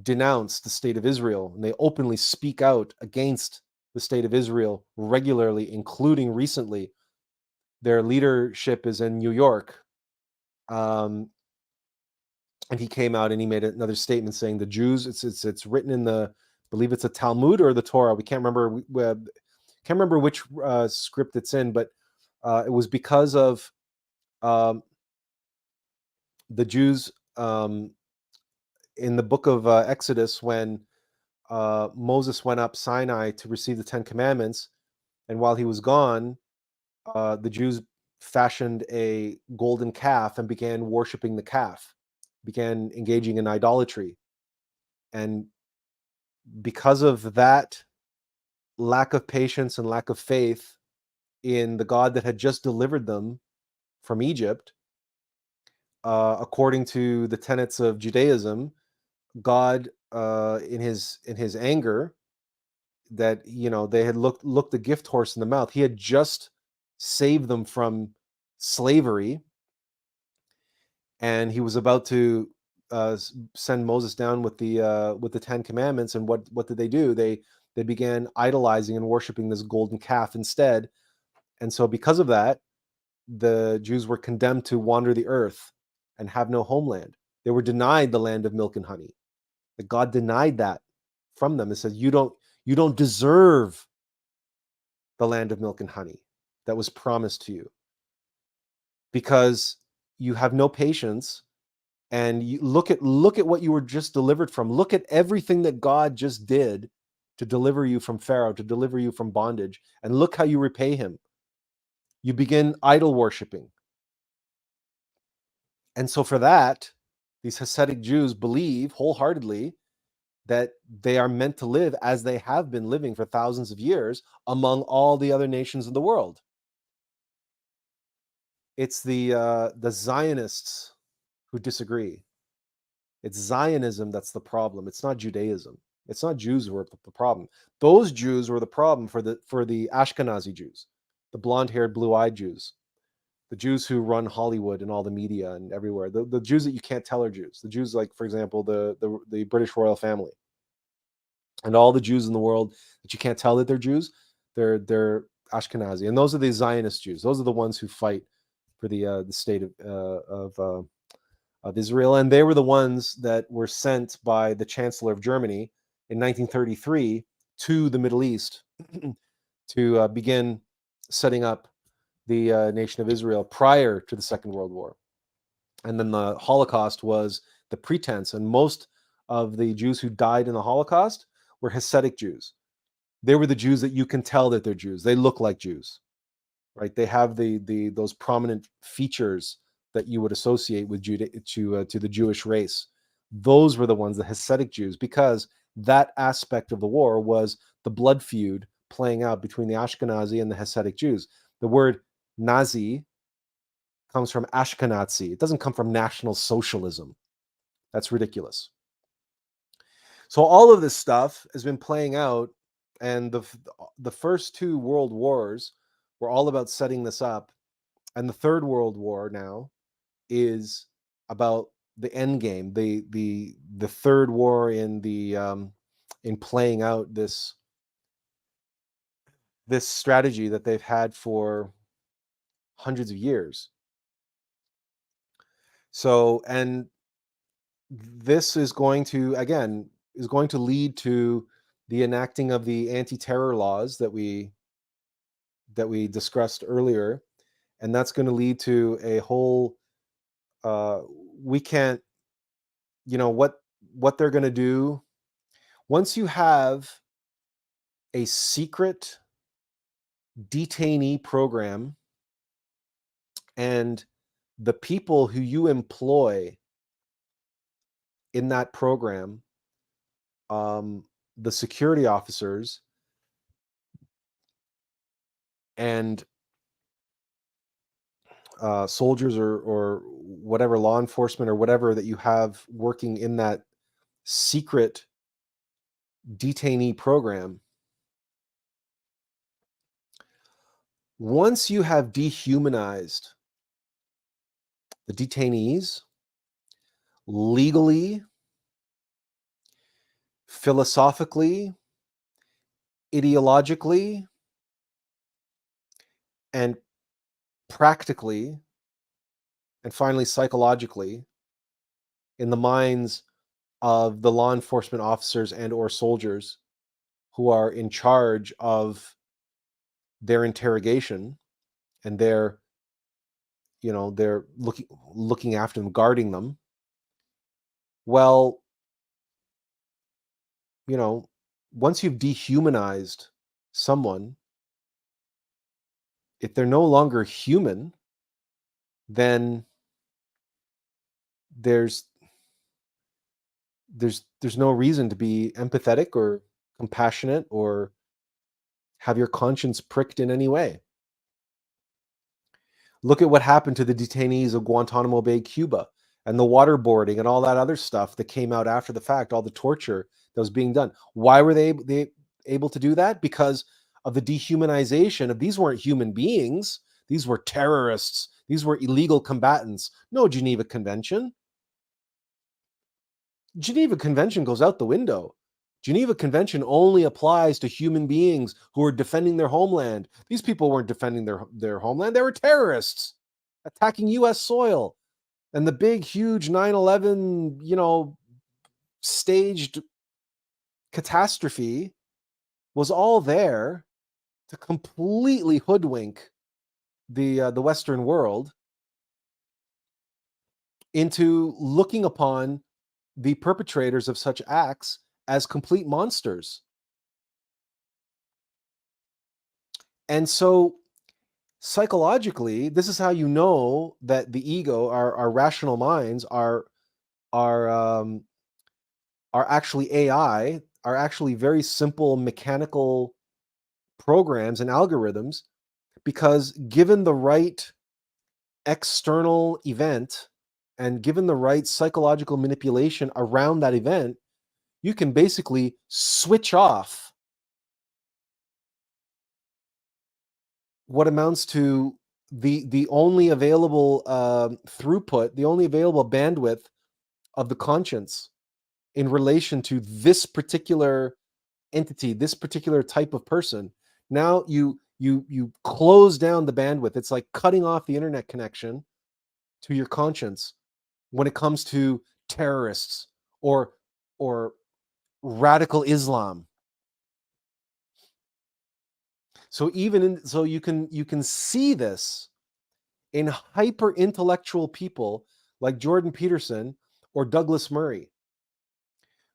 [SPEAKER 1] denounced the state of Israel, and they openly speak out against the state of Israel regularly, including recently. Their leadership is in New York, and he came out and he made another statement saying the Jews. It's written in I believe it's a Talmud or the Torah. We can't remember. Can't remember which script it's in, but it was because of the Jews in the book of Exodus, when Moses went up Sinai to receive the Ten Commandments, and while he was gone, the Jews fashioned a golden calf and began worshiping the calf, began engaging in idolatry. And because of that lack of patience and lack of faith in the God that had just delivered them from Egypt, according to the tenets of Judaism, God, in his anger, that they had looked the gift horse in the mouth. He had just saved them from slavery, and he was about to send Moses down with the Ten Commandments. And what did they do? They began idolizing and worshiping this golden calf instead. And so because of that, the Jews were condemned to wander the earth and have no homeland. They were denied the land of milk and honey. That God denied that from them. It says, you don't deserve the land of milk and honey. that was promised to you, because you have no patience. And you look at what you were just delivered from. Look at everything that God just did to deliver you from Pharaoh, to deliver you from bondage, and look how you repay him. You begin idol worshiping. And so for that, these Hasidic Jews believe wholeheartedly that they are meant to live as they have been living for thousands of years among all the other nations of the world. It's the Zionists who disagree. It's Zionism that's the problem. It's not Judaism. It's not Jews who are the problem. Those Jews were the problem for the Ashkenazi Jews, the blonde-haired, blue-eyed Jews, the Jews who run Hollywood and all the media and everywhere. The Jews that you can't tell are Jews. The Jews, like, for example, the British royal family, and all the Jews in the world that you can't tell that they're Jews, they're Ashkenazi, and those are the Zionist Jews. Those are the ones who fight for the state of Israel, and they were the ones that were sent by the Chancellor of Germany in 1933 to the Middle East to begin setting up the nation of Israel prior to the Second World War. And then the Holocaust was the pretense, and most of the Jews who died in the Holocaust were Hasidic Jews. They were the Jews that you can tell that they're Jews. They look like Jews, right? They have those prominent features that you would associate with to the Jewish race. Those were the ones, the Hasidic Jews, because that aspect of the war was the blood feud playing out between the Ashkenazi and the Hasidic Jews. The word Nazi comes from Ashkenazi. It doesn't come from National Socialism. That's ridiculous. So all of this stuff has been playing out, and the first two world wars were all about setting this up, and the third world war now is about the end game, the third war in playing out this strategy that they've had for hundreds of years. So, and this is going to lead to the enacting of the anti-terror laws that we discussed earlier, and that's going to lead to a whole we can't, what they're going to do once you have a secret detainee program, and the people who you employ in that program, the security officers and soldiers or whatever, law enforcement or whatever that you have working in that secret detainee program, once you have dehumanized the detainees legally, philosophically, ideologically, and practically, and finally psychologically, in the minds of the law enforcement officers and or soldiers who are in charge of their interrogation, and they're looking after them, guarding them. Well, once you've dehumanized someone, if they're no longer human, then there's no reason to be empathetic or compassionate or have your conscience pricked in any way. Look at what happened to the detainees of Guantanamo Bay, Cuba, and the waterboarding and all that other stuff that came out after the fact, all the torture that was being done. Why were they able to do that? Because of the dehumanization of, these weren't human beings. These were terrorists. These were illegal combatants. No Geneva Convention. Geneva Convention goes out the window. Geneva Convention only applies to human beings who are defending their homeland. These people weren't defending their homeland. They were terrorists attacking U.S. soil. And the big, huge 9/11, staged catastrophe was all there to completely hoodwink the Western world into looking upon the perpetrators of such acts as complete monsters. And so psychologically, this is how you know that the ego, our rational minds, are are actually AI, are actually very simple mechanical programs and algorithms, because given the right external event and given the right psychological manipulation around that event, you can basically switch off what amounts to the only available throughput, the only available bandwidth of the conscience in relation to this particular entity, this particular type of person. Now you close down the bandwidth. It's like cutting off the internet connection to your conscience when it comes to terrorists or radical Islam. So you can see this in hyper intellectual people like Jordan Peterson or Douglas Murray,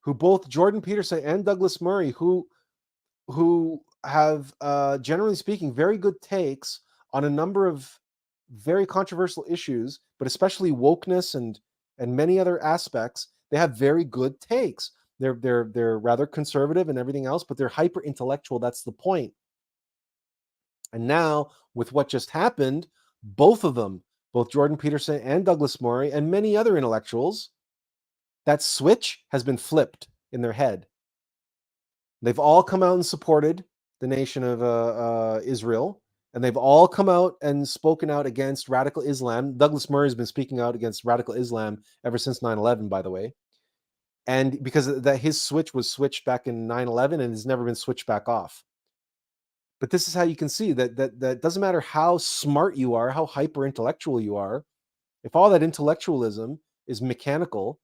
[SPEAKER 1] who both Jordan Peterson and Douglas Murray, who have generally speaking very good takes on a number of very controversial issues, but especially wokeness and many other aspects. They have very good takes. They're rather conservative and everything else, but they're hyper intellectual. That's the point. And now, with what just happened, both of them, both Jordan Peterson and Douglas Murray, and many other intellectuals, that switch has been flipped in their head. They've all come out and supported the nation of Israel, and they've all come out and spoken out against radical Islam. Douglas Murray has been speaking out against radical Islam ever since 9/11, by the way. And because that his switch was switched back in 9/11 and has never been switched back off. But this is how you can see that doesn't matter how smart you are, how hyper intellectual you are. If all that intellectualism is mechanical,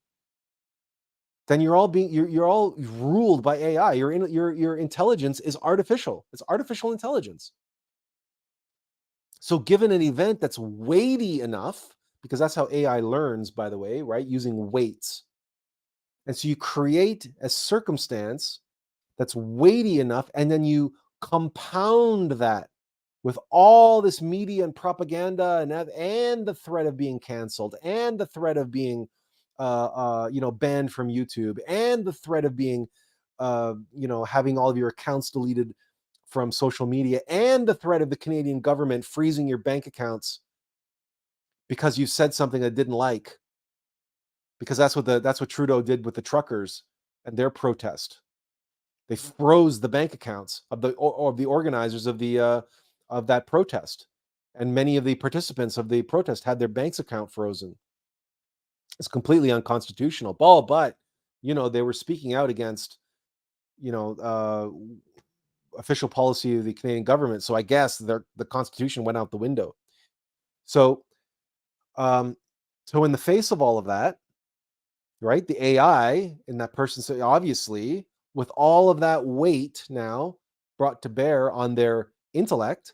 [SPEAKER 1] then you're all ruled by AI. Your intelligence is artificial. It's artificial intelligence. So given an event that's weighty enough, because that's how AI learns, by the way, right? Using weights. And so you create a circumstance that's weighty enough, and then you compound that with all this media and propaganda and the threat of being canceled and the threat of being banned from YouTube and the threat of being having all of your accounts deleted from social media and the threat of the Canadian government freezing your bank accounts because you said something I didn't like, because that's what Trudeau did with the truckers and their protest. They froze the bank accounts of the organizers of that protest, and many of the participants of the protest had their bank's account frozen. It's completely unconstitutional. But they were speaking out against official policy of the Canadian government. So I guess the Constitution went out the window. So, so in the face of all of that, right, the AI in that person, so obviously, with all of that weight now brought to bear on their intellect,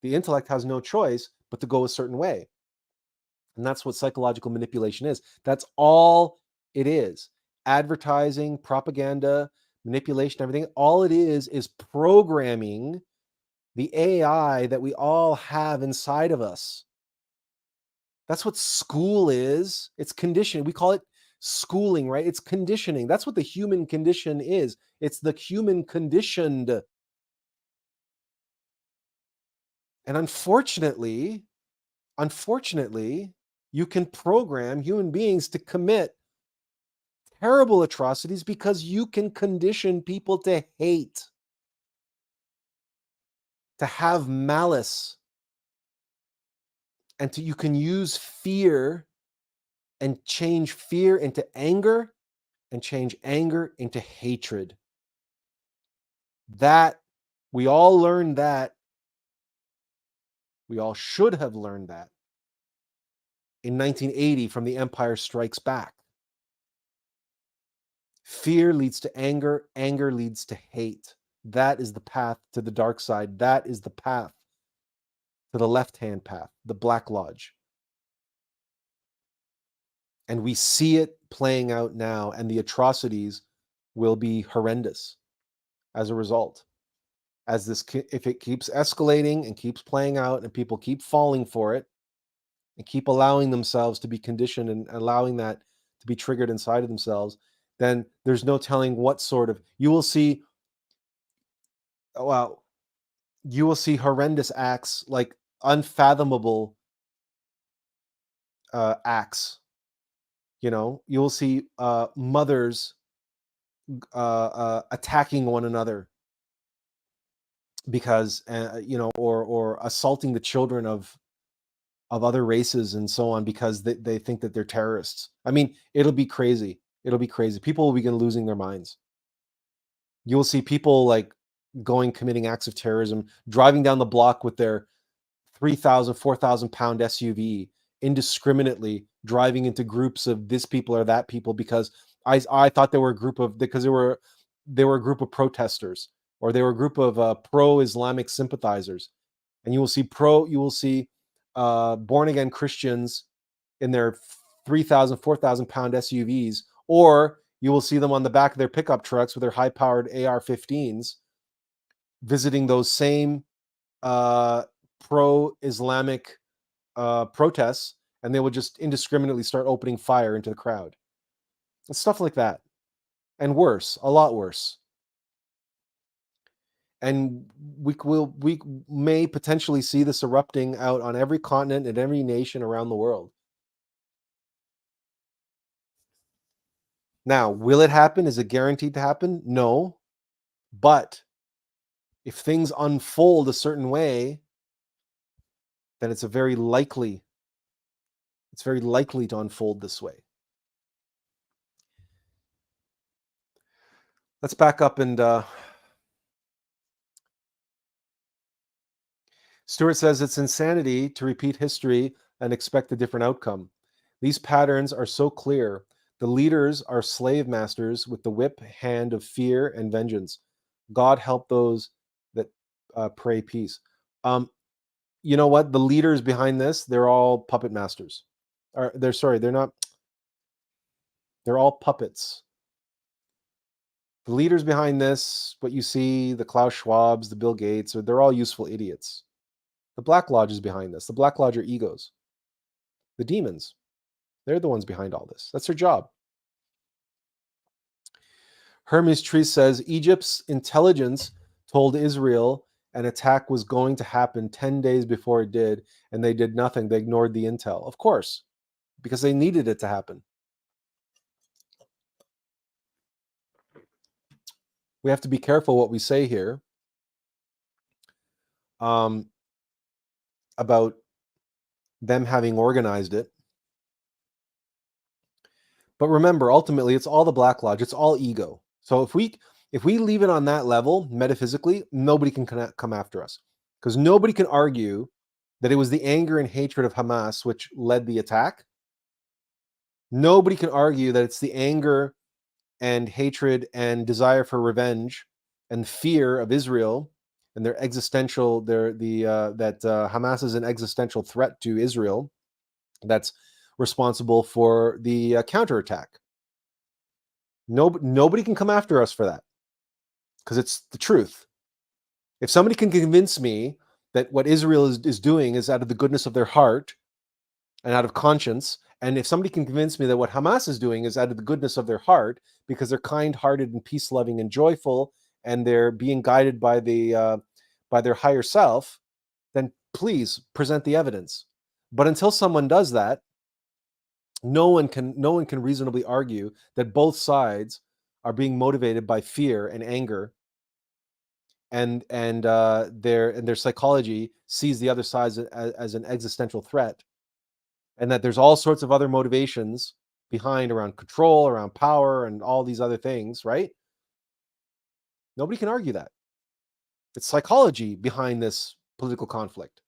[SPEAKER 1] the intellect has no choice but to go a certain way. And that's what psychological manipulation is. That's all it is. Advertising, propaganda, manipulation, everything. All it is programming the AI that we all have inside of us. That's what school is. It's conditioning. We call it schooling, right? It's conditioning. That's what the human condition is. It's the human conditioned. And unfortunately, you can program human beings to commit terrible atrocities because you can condition people to hate, to have malice, and you can use fear and change fear into anger and change anger into hatred. That we all learned that. We all should have learned that in 1980 from The Empire Strikes Back. Fear leads to anger, anger leads to hate. That is the path to the dark side. That is the path to the left-hand path, the Black Lodge. And we see it playing out now, and the atrocities will be horrendous as a result. As this, if it keeps escalating and keeps playing out, and people keep falling for it, and keep allowing themselves to be conditioned and allowing that to be triggered inside of themselves, then there's no telling what sort of, you will see, well, you will see horrendous acts, like unfathomable acts. You know, you will see mothers attacking one another because, or assaulting the children of other races and so on, because they think that they're terrorists. I mean, it'll be crazy. It'll be crazy. People will begin losing their minds. You'll see people like committing acts of terrorism, driving down the block with their 3,000, 4,000 pound SUV, indiscriminately driving into groups of this people or that people, because I thought they were a group of, because they were a group of protesters, or they were a group of pro-Islamic sympathizers. And you will see born again Christians in their 3,000, 4,000 pound SUVs, or you will see them on the back of their pickup trucks with their high powered AR-15s, visiting those same pro-Islamic protests, and they will just indiscriminately start opening fire into the crowd. And stuff like that. And worse, a lot worse. And we may potentially see this erupting out on every continent and every nation around the world. Now, will it happen? Is it guaranteed to happen? No. But if things unfold a certain way, then it's very likely to unfold this way. Let's back up and Stuart says it's insanity to repeat history and expect a different outcome. These patterns are so clear. The leaders are slave masters with the whip hand of fear and vengeance. God help those that pray peace. You know what? The leaders behind this, they're all puppet masters. They're not. They're all puppets. The leaders behind this, what you see, the Klaus Schwabs, the Bill Gates, they're all useful idiots. The Black Lodge is behind this. The Black Lodge are egos. The demons, they're the ones behind all this. That's their job. Hermes Tree says Egypt's intelligence told Israel an attack was going to happen 10 days before it did, and they did nothing. They ignored the intel. Of course, because they needed it to happen. We have to be careful what we say here about them having organized it. But remember, ultimately, it's all the Black Lodge. It's all ego. So if we leave it on that level, metaphysically, nobody can come after us, because nobody can argue that it was the anger and hatred of Hamas which led the attack. Nobody can argue that it's the anger and hatred and desire for revenge and fear of Israel and their existential, that Hamas is an existential threat to Israel that's responsible for the counterattack. Nobody can come after us for that, because it's the truth. If somebody can convince me that what Israel is doing is out of the goodness of their heart and out of conscience, and if somebody can convince me that what Hamas is doing is out of the goodness of their heart because they're kind-hearted and peace-loving and joyful, and they're being guided by by their higher self, then please present the evidence. But until someone does that, no one can reasonably argue that both sides are being motivated by fear and anger, and their psychology sees the other side as an existential threat, and that there's all sorts of other motivations behind, around control, around power, and all these other things, right? Nobody can argue that. It's psychology behind this political conflict.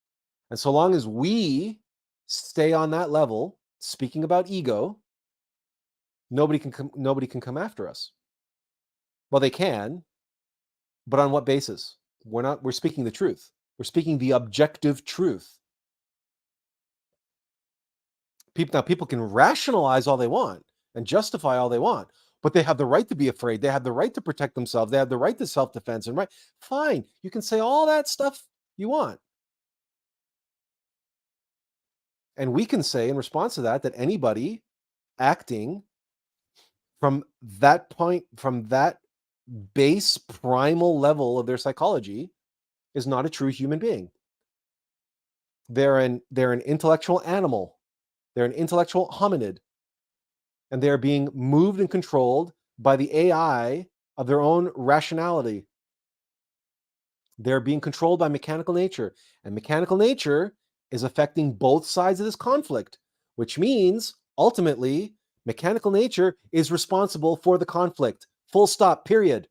[SPEAKER 1] And so long as we stay on that level, speaking about ego, nobody can come after us. Well, they can, but on what basis? We're speaking the truth. We're speaking the objective truth. People can rationalize all they want and justify all they want, but they have the right to be afraid. They have the right to protect themselves. They have the right to self-defense and right. Fine, you can say all that stuff you want. And we can say in response to that anybody acting from that point, from that base primal level of their psychology, is not a true human being. They're an intellectual animal. They're an intellectual hominid. And they're being moved and controlled by the AI of their own rationality. They're being controlled by mechanical nature. And mechanical nature is affecting both sides of this conflict, which means ultimately mechanical nature is responsible for the conflict. Full stop, period.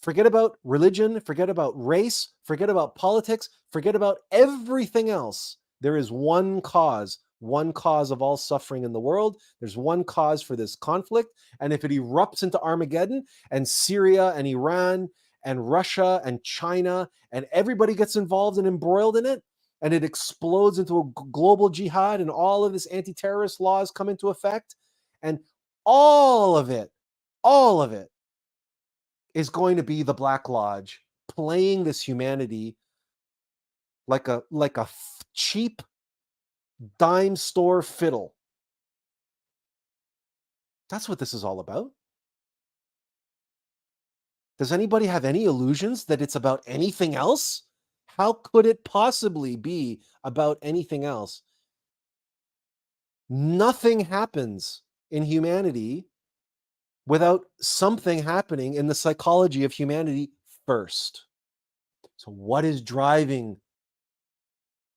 [SPEAKER 1] Forget about religion, forget about race, forget about politics, forget about everything else. There is one cause of all suffering in the world. There's one cause for this conflict. And if it erupts into Armageddon and Syria and Iran and Russia and China and everybody gets involved and embroiled in it, and it explodes into a global jihad and all of this anti-terrorist laws come into effect, and all of it is going to be the Black Lodge playing this humanity like a cheap dime store fiddle. That's what this is all about. Does anybody have any illusions that it's about anything else? How could it possibly be about anything else? Nothing happens in humanity without something happening in the psychology of humanity first. So what is driving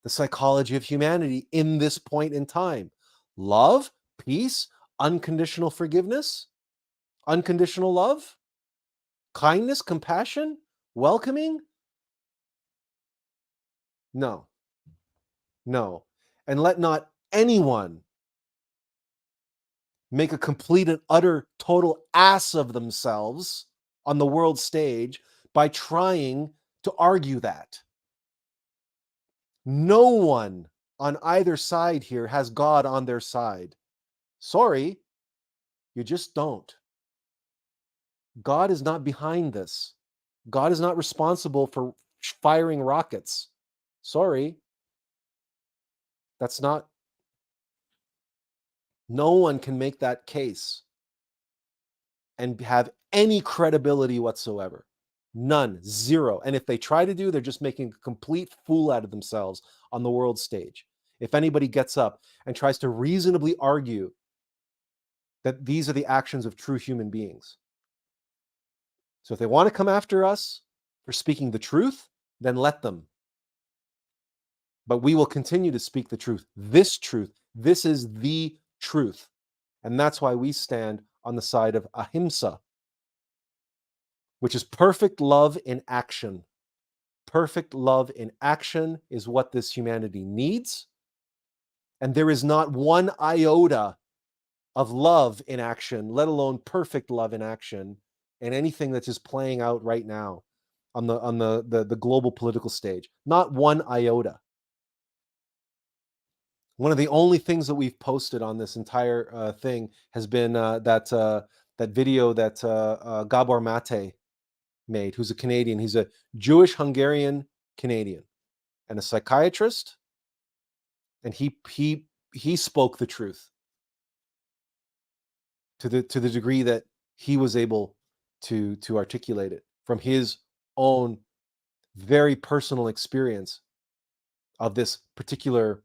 [SPEAKER 1] the psychology of humanity in this point in time? Love, peace, unconditional forgiveness, unconditional love, kindness, compassion, welcoming? No. And let not anyone make a complete and utter total ass of themselves on the world stage by trying to argue that. No one on either side here has God on their side. Sorry, you just don't. God is not behind this. God is not responsible for firing rockets. Sorry. That's not. No one can make that case and have any credibility whatsoever. None, zero. And if they try to do, they're just making a complete fool out of themselves on the world stage. If anybody gets up and tries to reasonably argue that these are the actions of true human beings. So if they want to come after us for speaking the truth, then let them. But we will continue to speak the truth. This is the truth. And that's why we stand on the side of ahimsa, which is perfect love in action. Perfect love in action is what this humanity needs. And there is not one iota of love in action, let alone perfect love in action, in anything that's just playing out right now on the global political stage. Not one iota. One of the only things that we've posted on this entire thing has been that video that Gabor Mate made, who's a Canadian. He's a Jewish Hungarian Canadian and a psychiatrist, and he spoke the truth to the degree that he was able to articulate it from his own very personal experience of this particular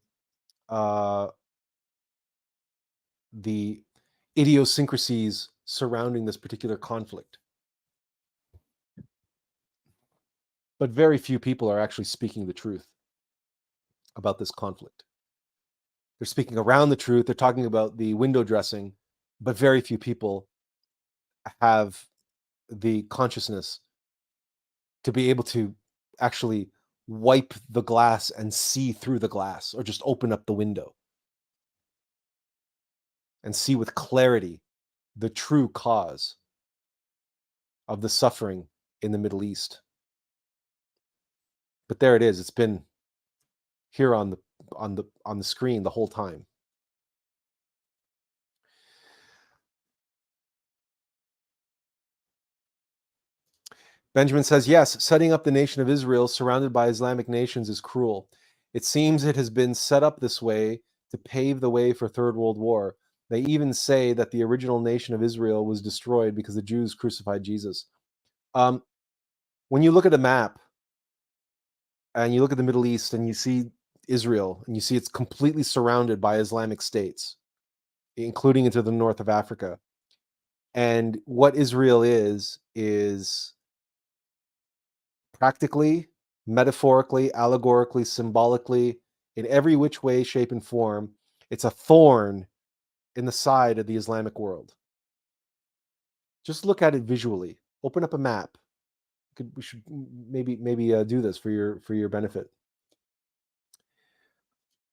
[SPEAKER 1] the idiosyncrasies surrounding this particular conflict. But very few people are actually speaking the truth about this conflict. They're speaking around the truth. They're talking about the window dressing, but very few people have the consciousness to be able to actually wipe the glass and see through the glass, or just open up the window and see with clarity the true cause of the suffering in the Middle East. But there it is. It's been here on the screen the whole time. Benjamin says, yes, setting up the nation of Israel surrounded by Islamic nations is cruel. It seems it has been set up this way to pave the way for Third World War. They even say that the original nation of Israel was destroyed because the Jews crucified Jesus. When you look at a map and you look at the Middle East and you see Israel and you see it's completely surrounded by Islamic states, including into the north of Africa. And what Israel is practically, metaphorically, allegorically, symbolically, in every which way, shape, and form, it's a thorn in the side of the Islamic world. Just look at it visually. Open up a map. We should maybe do this for your benefit.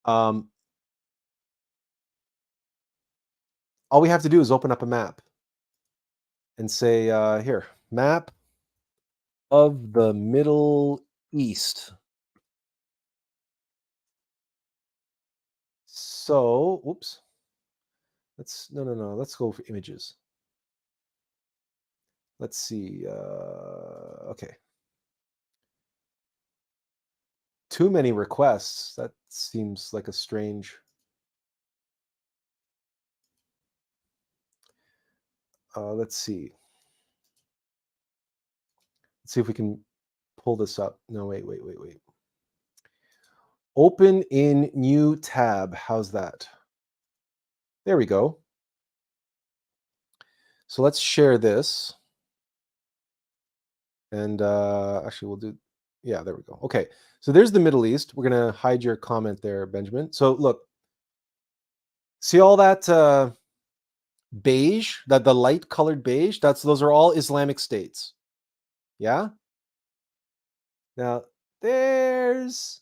[SPEAKER 1] All we have to do is open up a map and say, here, map of the Middle East. So, whoops. Let's let's go for images. Let's see. Okay. Too many requests. That seems like a strange. Let's see. Let's see if we can pull this up. No, wait. Open in new tab. How's that? There we go. So let's share this. And actually, we'll do, yeah, there we go. Okay, so there's the Middle East. We're going to hide your comment there, Benjamin. So look, see all that beige, that the light colored beige? Those are all Islamic states. Yeah? Now, there's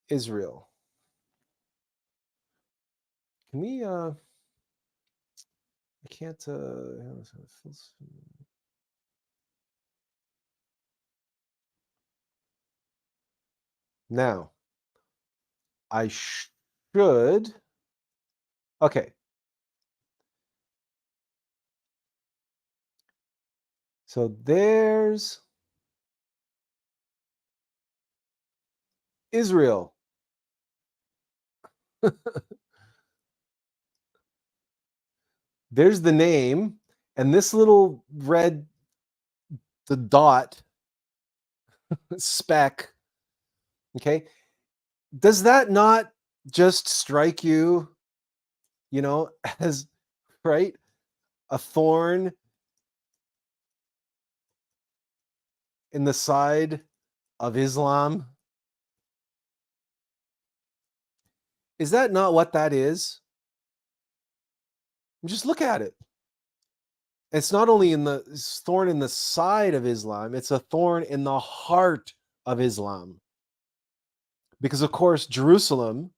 [SPEAKER 1] Israel. Can we, I can't, now, I should, okay. So there's Israel. There's the name, and this little red, the dot speck, okay? Does that not just strike you, as, right, a thorn in the side of Islam? Is that not what that is? Just look at it. It's not only thorn in the side of Islam, it's a thorn in the heart of Islam. Because, of course, Jerusalem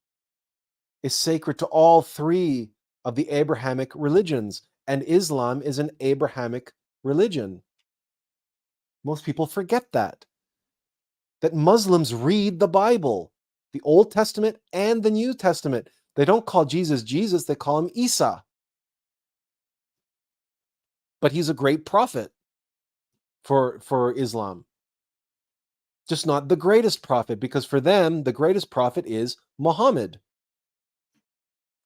[SPEAKER 1] is sacred to all three of the Abrahamic religions, and Islam is an Abrahamic religion. Most people forget that Muslims read the Bible, the Old Testament and the New Testament. They don't call Jesus Jesus, they call him Isa. But he's a great prophet for Islam. Just not the greatest prophet, because for them, the greatest prophet is Muhammad.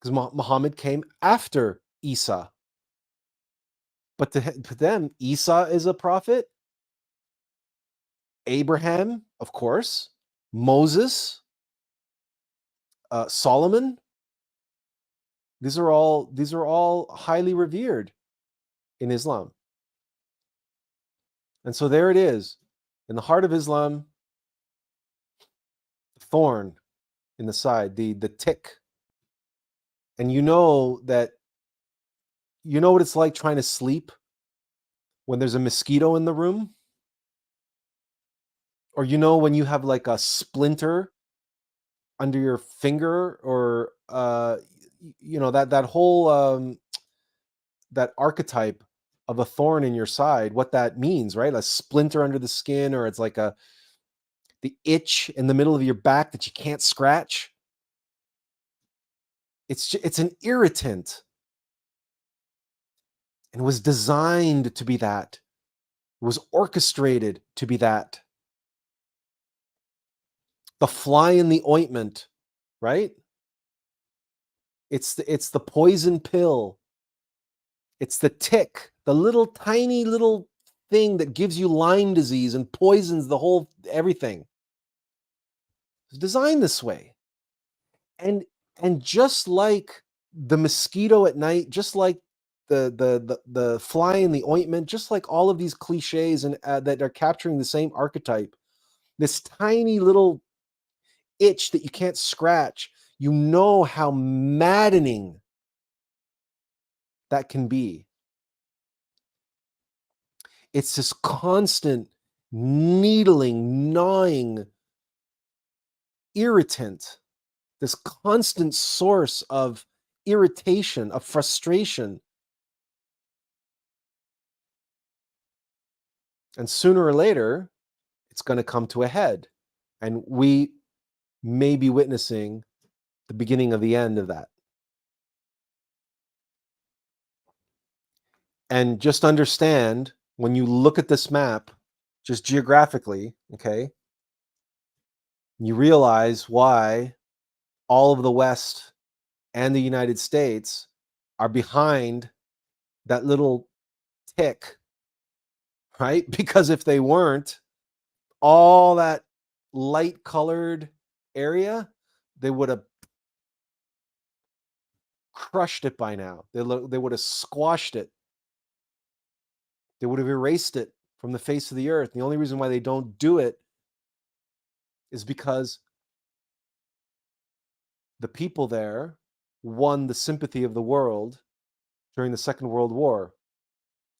[SPEAKER 1] Because Muhammad came after Isa. But to them, Isa is a prophet. Abraham, of course. Moses. Solomon. These are all highly revered in Islam. And so there it is, in the heart of Islam, thorn in the side, the tick. And you know what it's like trying to sleep when there's a mosquito in the room? Or when you have like a splinter under your finger, or that whole that archetype of a thorn in your side, what that means, right? A splinter under the skin, or it's like the itch in the middle of your back that you can't scratch. It's an irritant, and was designed to be that. It was orchestrated to be that. The fly in the ointment, right? It's the poison pill. It's the tick, the little tiny little thing that gives you Lyme disease and poisons the whole everything. It's designed this way. And just like the mosquito at night, just like the fly in the ointment, just like all of these cliches and that are capturing the same archetype, this tiny little itch that you can't scratch, you know how maddening that can be. It's this constant needling, gnawing irritant, this constant source of irritation, of frustration. And sooner or later, it's going to come to a head. And we may be witnessing the beginning of the end of that. And just understand, when you look at this map, just geographically, okay, you realize why all of the West and the United States are behind that little tick, right? Because if they weren't, all that light colored area, they would have crushed it by now. They would have squashed it. They would have erased it from the face of the earth. The only reason why they don't do it is because the people there won the sympathy of the world during the Second World War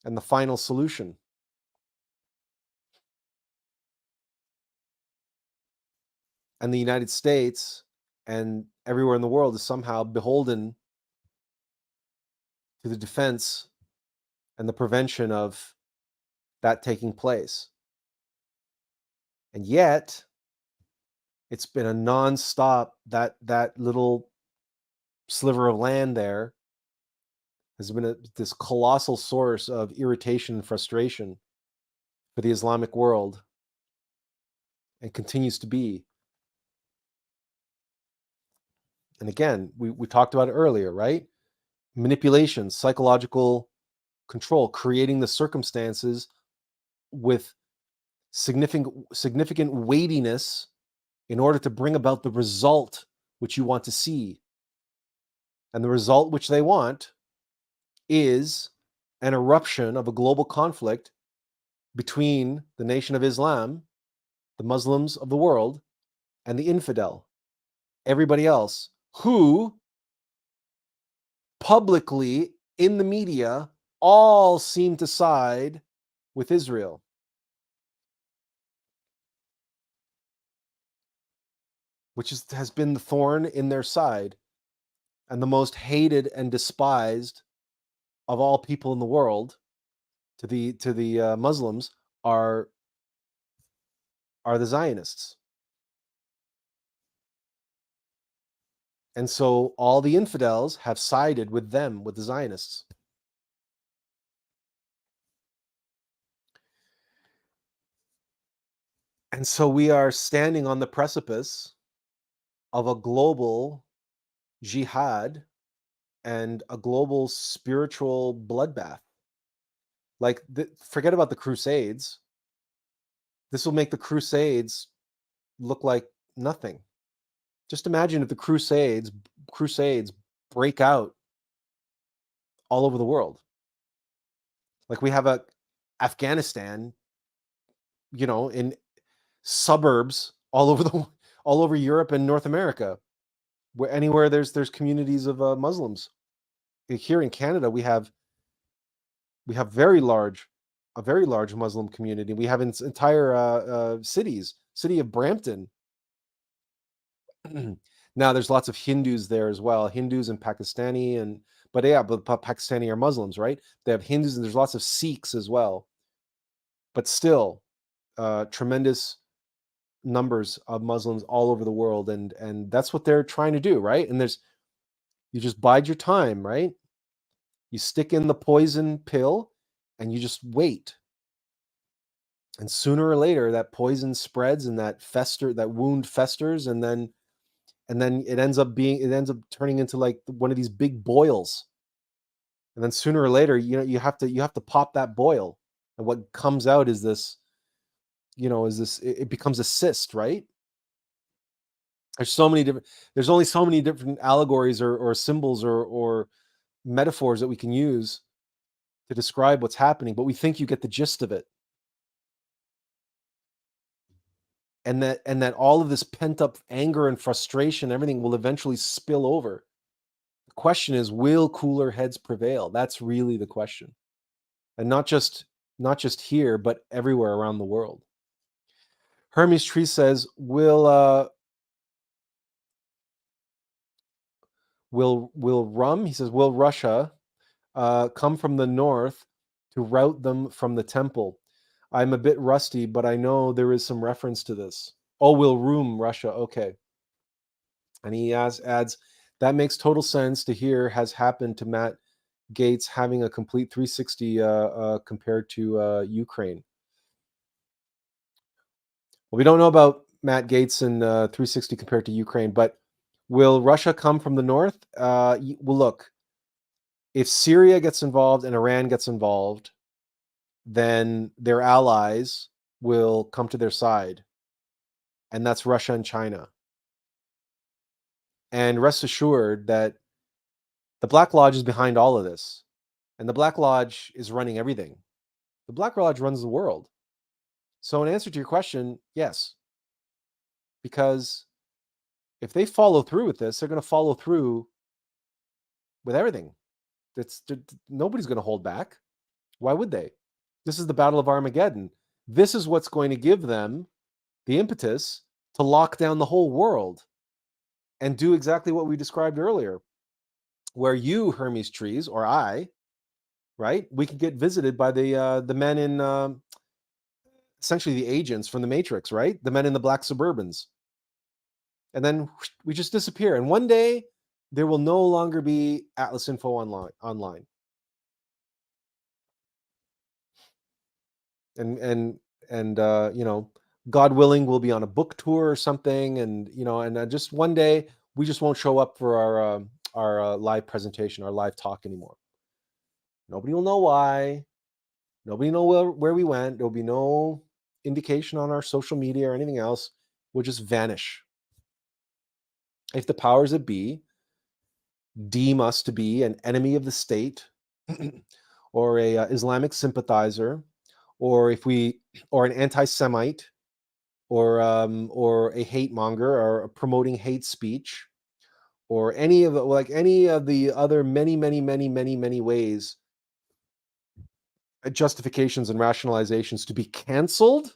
[SPEAKER 1] and the final solution. And the United States and everywhere in the world is somehow beholden to the defense and the prevention of that taking place. And yet, it's been a nonstop, that little sliver of land there has been this colossal source of irritation and frustration for the Islamic world, and continues to be. And again, we talked about it earlier, right? Manipulation, psychological control, creating the circumstances with significant weightiness in order to bring about the result which you want to see. And the result which they want is an eruption of a global conflict between the Nation of Islam, the Muslims of the world, and the infidel, everybody else, who publicly in the media all seem to side with Israel. Which has been the thorn in their side, and the most hated and despised of all people in the world to the Muslims are the Zionists. And so all the infidels have sided with them, with the Zionists. And so we are standing on the precipice of a global jihad and a global spiritual bloodbath. Like, forget about the Crusades. This will make the Crusades look like nothing. Just imagine if the Crusades break out all over the world. Like, we have Afghanistan, in suburbs all over Europe and North America, where anywhere there's communities of Muslims. Here in Canada, we have a very large Muslim community. We have entire city of Brampton. Now there's lots of Hindus there as well, Hindus and Pakistani, But yeah, but Pakistani are Muslims, right? They have Hindus and there's lots of Sikhs as well. But still, tremendous numbers of Muslims all over the world, and that's what they're trying to do, right? And you just bide your time, right? You stick in the poison pill and you just wait. And sooner or later that poison spreads and that wound festers, and then it ends up turning into like one of these big boils. And then sooner or later, you have to pop that boil. And what comes out is this, it becomes a cyst, right? There's only so many different allegories or symbols or metaphors that we can use to describe what's happening, but we think you get the gist of it. And that all of this pent up anger and frustration, everything will eventually spill over. The question is, will cooler heads prevail? That's really the question. And not just here, but everywhere around the world. Hermes Tree says, will rum, he says, will Russia come from the north to rout them from the temple? I'm a bit rusty, but I know there is some reference to this. Oh, will Room Russia. Okay. And he adds, that makes total sense to hear has happened to Matt Gaetz having a complete 360 compared to Ukraine. Well, we don't know about Matt Gaetz and 360 compared to Ukraine, but will Russia come from the north? Well, look, if Syria gets involved and Iran gets involved, then their allies will come to their side, and that's Russia and China. And rest assured that the Black Lodge is behind all of this, and the Black Lodge is running everything. The Black Lodge runs the world. So in answer to your question, yes, because if they follow through with this, they're going to follow through with everything. Nobody's going to hold back. Why would they? This is the Battle of Armageddon. This is what's going to give them the impetus to lock down the whole world and do exactly what we described earlier, where you, Hermes Trees, or I, right, we could get visited by the men in essentially the agents from the Matrix, right? The men in the black Suburbans. And then we just disappear. And one day there will no longer be Atlas info online. And God willing, we'll be on a book tour or something, and just one day we just won't show up for our live presentation, our live talk anymore. Nobody will know why. Nobody will know where we went. There'll be no indication on our social media or anything else. We'll just vanish. If the powers that be deem us to be an enemy of the state or a Islamic sympathizer, or an anti-Semite, or a hate monger, or promoting hate speech, or any of the other many ways, justifications and rationalizations to be canceled,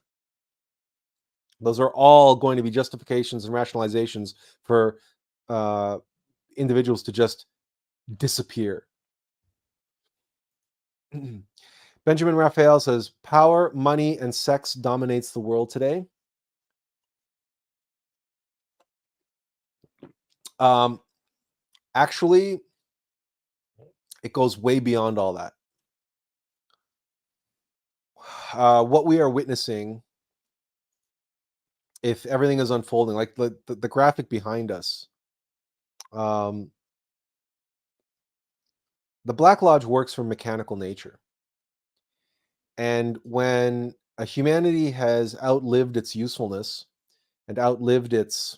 [SPEAKER 1] those are all going to be justifications and rationalizations for individuals to just disappear. Benjamin Raphael says, power, money, and sex dominates the world today. Actually, it goes way beyond all that. What we are witnessing, if everything is unfolding, like the graphic behind us, the Black Lodge works from mechanical nature. And when a humanity has outlived its usefulness and outlived its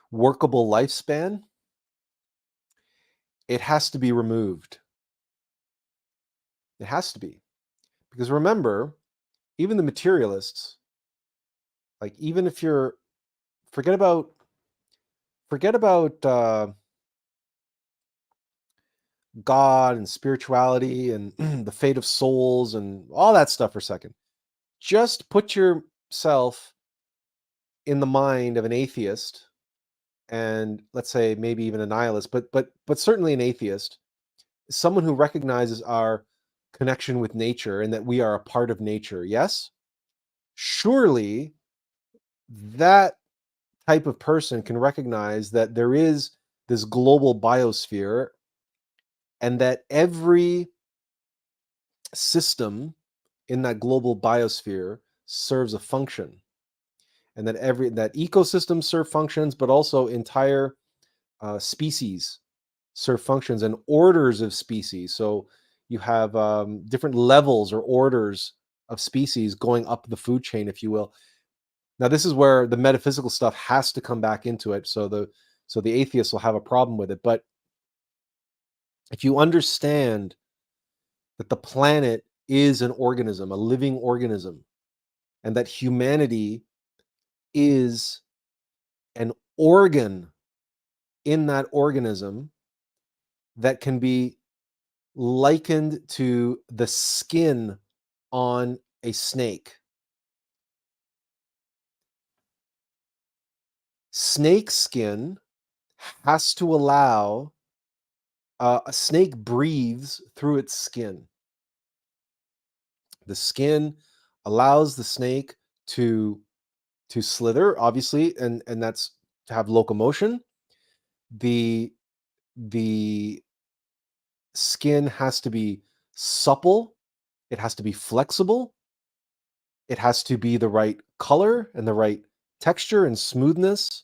[SPEAKER 1] workable lifespan, it has to be removed. It has to be. Because remember, even the materialists, like even if you're, forget about God and spirituality and the fate of souls and all that stuff for a second. Just put yourself in the mind of an atheist and let's say maybe even a nihilist, but certainly an atheist, someone who recognizes our connection with nature and that we are a part of nature, yes? Surely that type of person can recognize that there is this global biosphere and that every system in that global biosphere serves a function, and that ecosystems serve functions, but also entire species serve functions, and orders of species. So you have different levels or orders of species going up the food chain, if you will. Now, this is where the metaphysical stuff has to come back into it. So the atheists will have a problem with it. But if you understand that the planet is an organism, a living organism, and that humanity is an organ in that organism that can be likened to the skin on a snake. Snake skin has to allow a snake breathes through its skin. The skin allows the snake to slither, obviously, and that's to have locomotion. The skin has to be supple, it has to be flexible, it has to be the right color and the right texture and smoothness.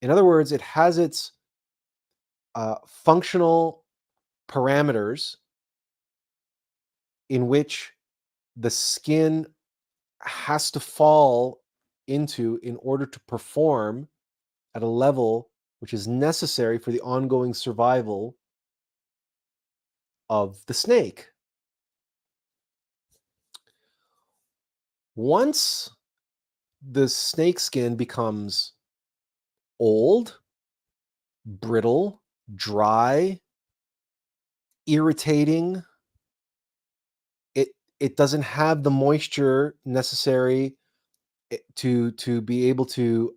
[SPEAKER 1] In other words, it has its functional parameters in which the skin has to fall into in order to perform at a level which is necessary for the ongoing survival of the snake. Once the snake skin becomes old, brittle, dry, irritating, it doesn't have the moisture necessary to be able to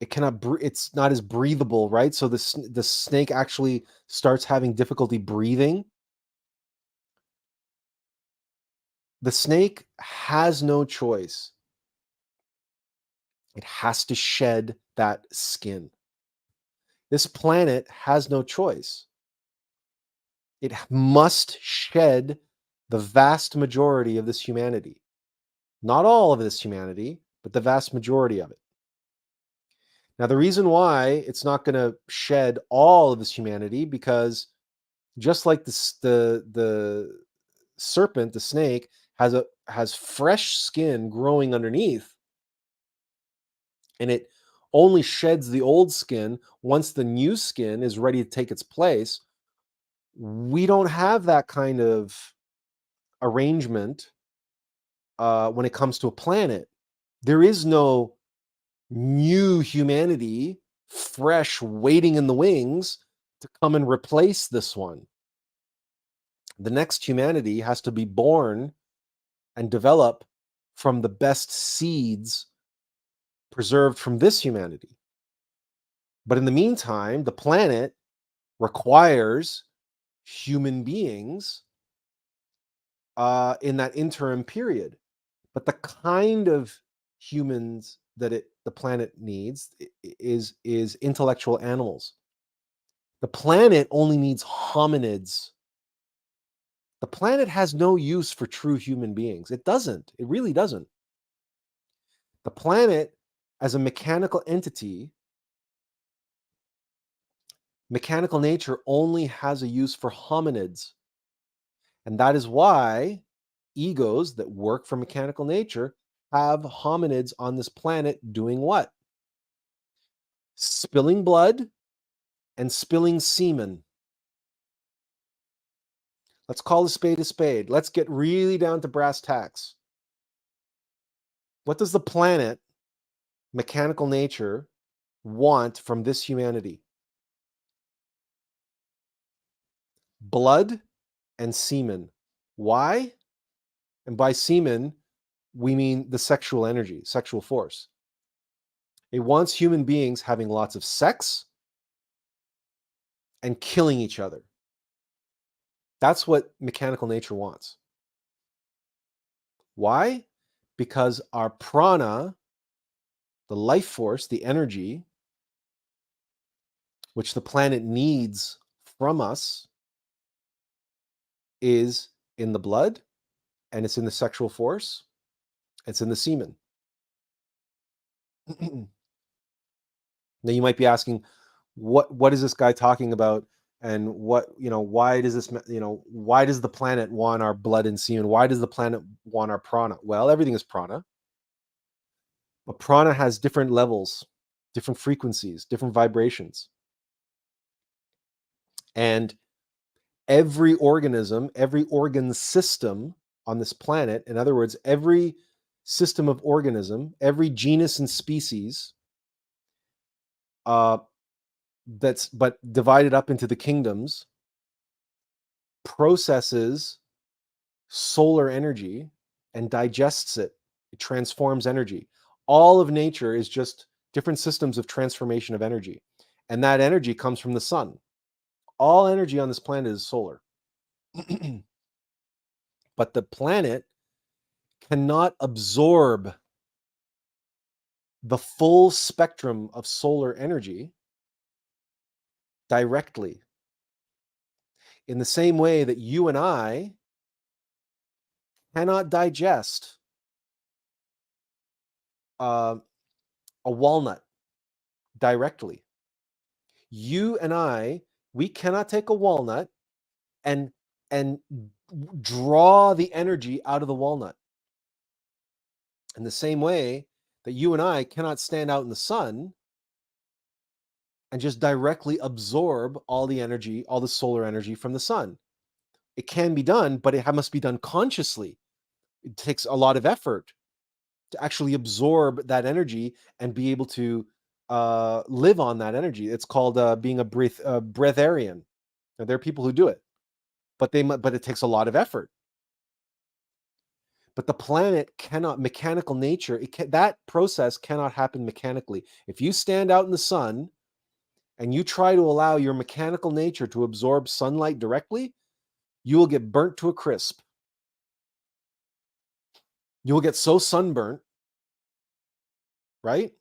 [SPEAKER 1] it's not as breathable, right? So the snake actually starts having difficulty breathing. The snake has no choice. It has to shed that skin. This planet has no choice. It must shed the vast majority of this humanity. Not all of this humanity, but the vast majority of it. Now, the reason why it's not going to shed all of this humanity, because just like the serpent, the snake, has fresh skin growing underneath, and it only sheds the old skin once the new skin is ready to take its place. We don't have that kind of arrangement when it comes to a planet. There is no new humanity, fresh, waiting in the wings to come and replace this one. The next humanity has to be born and develop from the best seeds preserved from this humanity. But in the meantime, the planet requires human beings in that interim period. But the kind of humans that the planet needs is intellectual animals. The planet only needs hominids. The planet has no use for true human beings. It doesn't. It really doesn't. The planet, as a mechanical entity, mechanical nature only has a use for hominids. And that is why egos that work for mechanical nature have hominids on this planet doing what? Spilling blood and spilling semen. Let's call a spade a spade. Let's get really down to brass tacks. What does the planet, mechanical nature, want from this humanity? Blood and semen. Why? And by semen, we mean the sexual energy, sexual force. It wants human beings having lots of sex and killing each other. That's what mechanical nature wants. Why? Because our prana, the life force, the energy, which the planet needs from us, is in the blood, and it's in the sexual force, it's in the semen. Now you might be asking, what is this guy talking about? And why does why does the planet want our blood and semen? Why does the planet want our prana? Well, everything is prana. But prana has different levels, different frequencies, different vibrations. And every organism, every organ system on this planet, in other words, every system of organism, every genus and species, that's but divided up into the kingdoms, processes solar energy and digests it. It transforms energy. All of nature is just different systems of transformation of energy. And that energy comes from the sun. All energy on this planet is solar. But the planet cannot absorb the full spectrum of solar energy directly. In the same way that you and I cannot digest a walnut directly. You and I, we cannot take a walnut and draw the energy out of the walnut. In the same way that you and I cannot stand out in the sun and just directly absorb all the energy, all the solar energy from the sun. It can be done, but it must be done consciously. It takes a lot of effort to actually absorb that energy and be able to live on that energy. It's called being a breatharian. Now, there are people who do it, but it takes a lot of effort. But the planet cannot, mechanical nature, that process cannot happen mechanically. If you stand out in the sun and you try to allow your mechanical nature to absorb sunlight directly, you will get burnt to a crisp. You will get so sunburnt, right?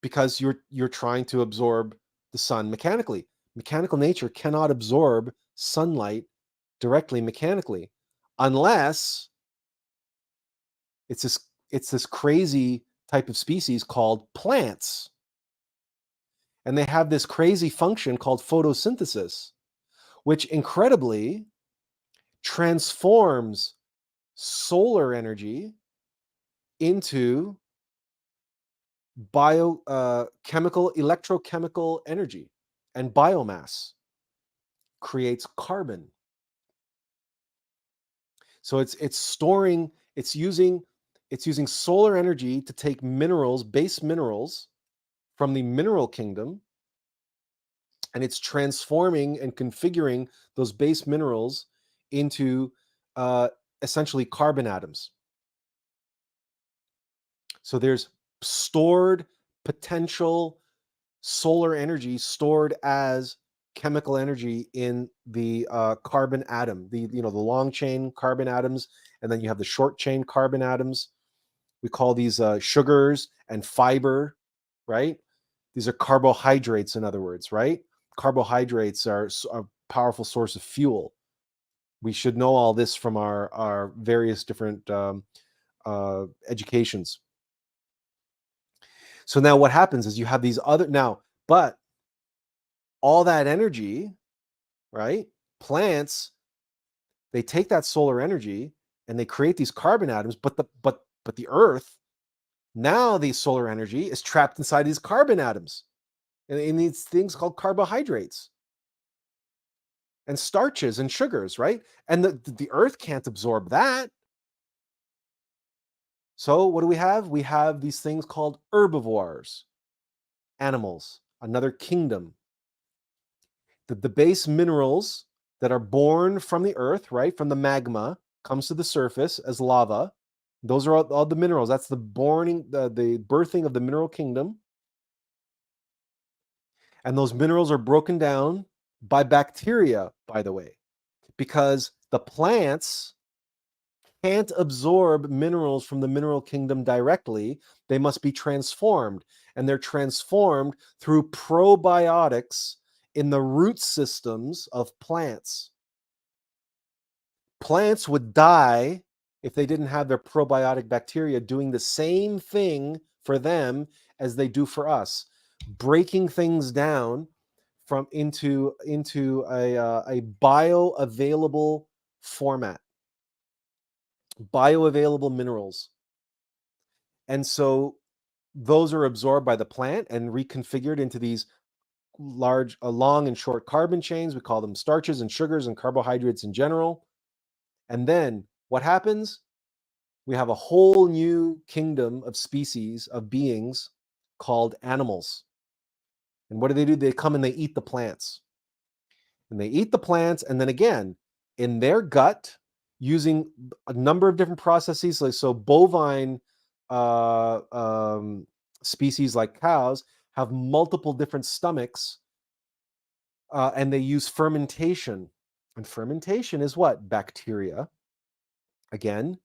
[SPEAKER 1] Because you're trying to absorb the sun mechanically. Mechanical nature cannot absorb sunlight directly mechanically unless it's this crazy type of species called plants. And they have this crazy function called photosynthesis, which incredibly transforms solar energy into electrochemical energy, and biomass creates carbon. So it's using solar energy to take minerals, base minerals from the mineral kingdom, and it's transforming and configuring those base minerals into essentially carbon atoms. So there's stored potential solar energy stored as chemical energy in the carbon atom, the long chain carbon atoms, and then you have the short chain carbon atoms. We call these sugars and fiber, right? These are carbohydrates, in other words, right? Carbohydrates are a powerful source of fuel. We should know all this from our various different educations. So now what happens is you have these other but all that energy, right? Plants, they take that solar energy and they create these carbon atoms, but the earth, now the solar energy is trapped inside these carbon atoms and in these things called carbohydrates and starches and sugars, right? And the earth can't absorb that. So what do we have? We have these things called herbivores, animals, another kingdom. The base minerals that are born from the earth, right, from the magma, comes to the surface as lava. Those are all the minerals. That's the birthing of the mineral kingdom. And those minerals are broken down by bacteria, by the way, because the plants can't absorb minerals from the mineral kingdom directly. They must be transformed. And they're transformed through probiotics in the root systems of plants. Plants would die if they didn't have their probiotic bacteria doing the same thing for them as they do for us, breaking things down from into a bioavailable format, bioavailable minerals. And so those are absorbed by the plant and reconfigured into these long and short carbon chains. We call them starches and sugars and carbohydrates in general. And then what happens? We have a whole new kingdom of species, of beings called animals. And what do? They come and they eat the plants. And they eat the plants, and then again, in their gut, using a number of different processes, like so bovine species like cows have multiple different stomachs, and they use fermentation. And fermentation is what? Bacteria, again.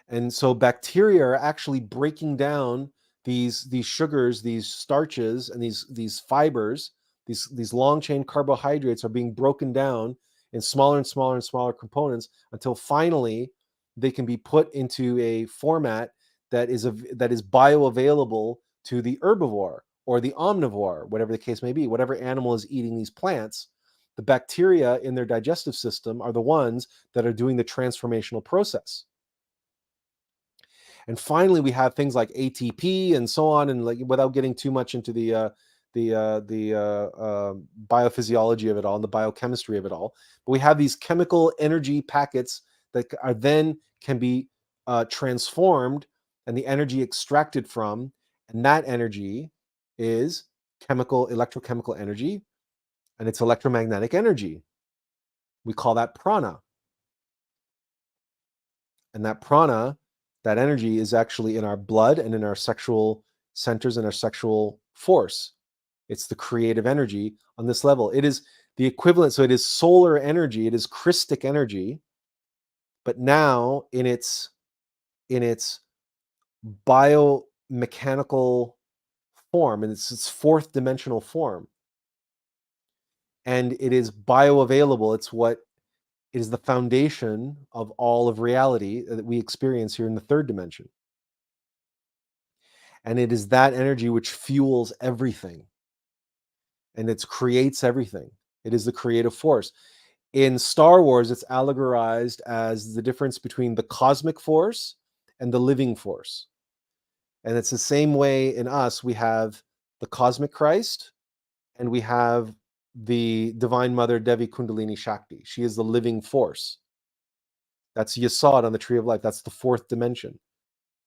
[SPEAKER 1] And so bacteria are actually breaking down these sugars, these starches, and these fibers. These long chain carbohydrates are being broken down in smaller and smaller and smaller components until finally they can be put into a format that is bioavailable to the herbivore or the omnivore, whatever the case may be, whatever animal is eating these plants. The bacteria in their digestive system are the ones that are doing the transformational process. And finally, we have things like ATP and so on, and like without getting too much into the biophysiology of it all and the biochemistry of it all, but we have these chemical energy packets that are then can be transformed and the energy extracted from, and that energy is electrochemical energy, and it's electromagnetic energy. We call that prana. And that prana, that energy, is actually in our blood and in our sexual centers and our sexual force. It's the creative energy on this level. It is the equivalent. So it is solar energy. It is Christic energy, but now in its biomechanical form, and its fourth dimensional form. And it is bioavailable. It is the foundation of all of reality that we experience here in the third dimension. And it is that energy which fuels everything. And it creates everything. It is the creative force. In Star Wars, it's allegorized as the difference between the cosmic force and the living force. And it's the same way in us. We have the cosmic Christ, and we have the Divine Mother Devi Kundalini Shakti. She is the living force. That's Yasod on the Tree of Life. That's the fourth dimension.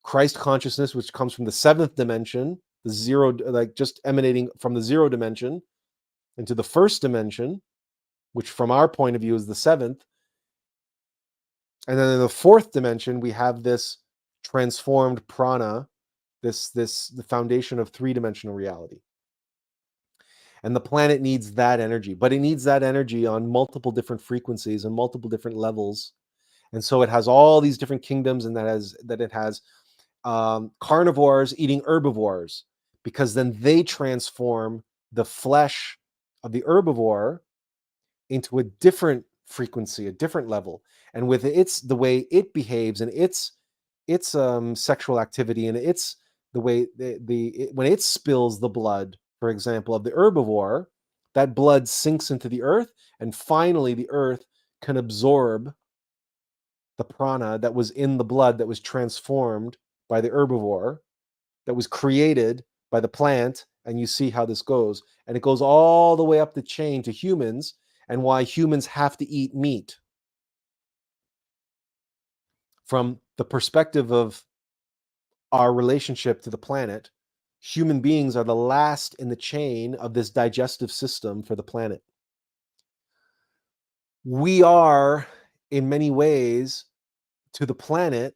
[SPEAKER 1] Christ consciousness, which comes from the seventh dimension, the zero, like just emanating from the zero dimension into the first dimension, which from our point of view is the seventh. And then in the fourth dimension, we have this transformed prana, the foundation of three-dimensional reality. And the planet needs that energy, but it needs that energy on multiple different frequencies and multiple different levels. And so it has all these different kingdoms, and it has carnivores eating herbivores, because then they transform the flesh of the herbivore into a different frequency, a different level. And with the way it behaves and its sexual activity, and its the way when it spills the blood, for example, of the herbivore, that blood sinks into the earth, and finally the earth can absorb the prana that was in the blood, that was transformed by the herbivore, that was created by the plant. And you see how this goes. And it goes all the way up the chain to humans, and why humans have to eat meat. From the perspective of our relationship to the planet, human beings are the last in the chain of this digestive system for the planet. We are, in many ways, to the planet,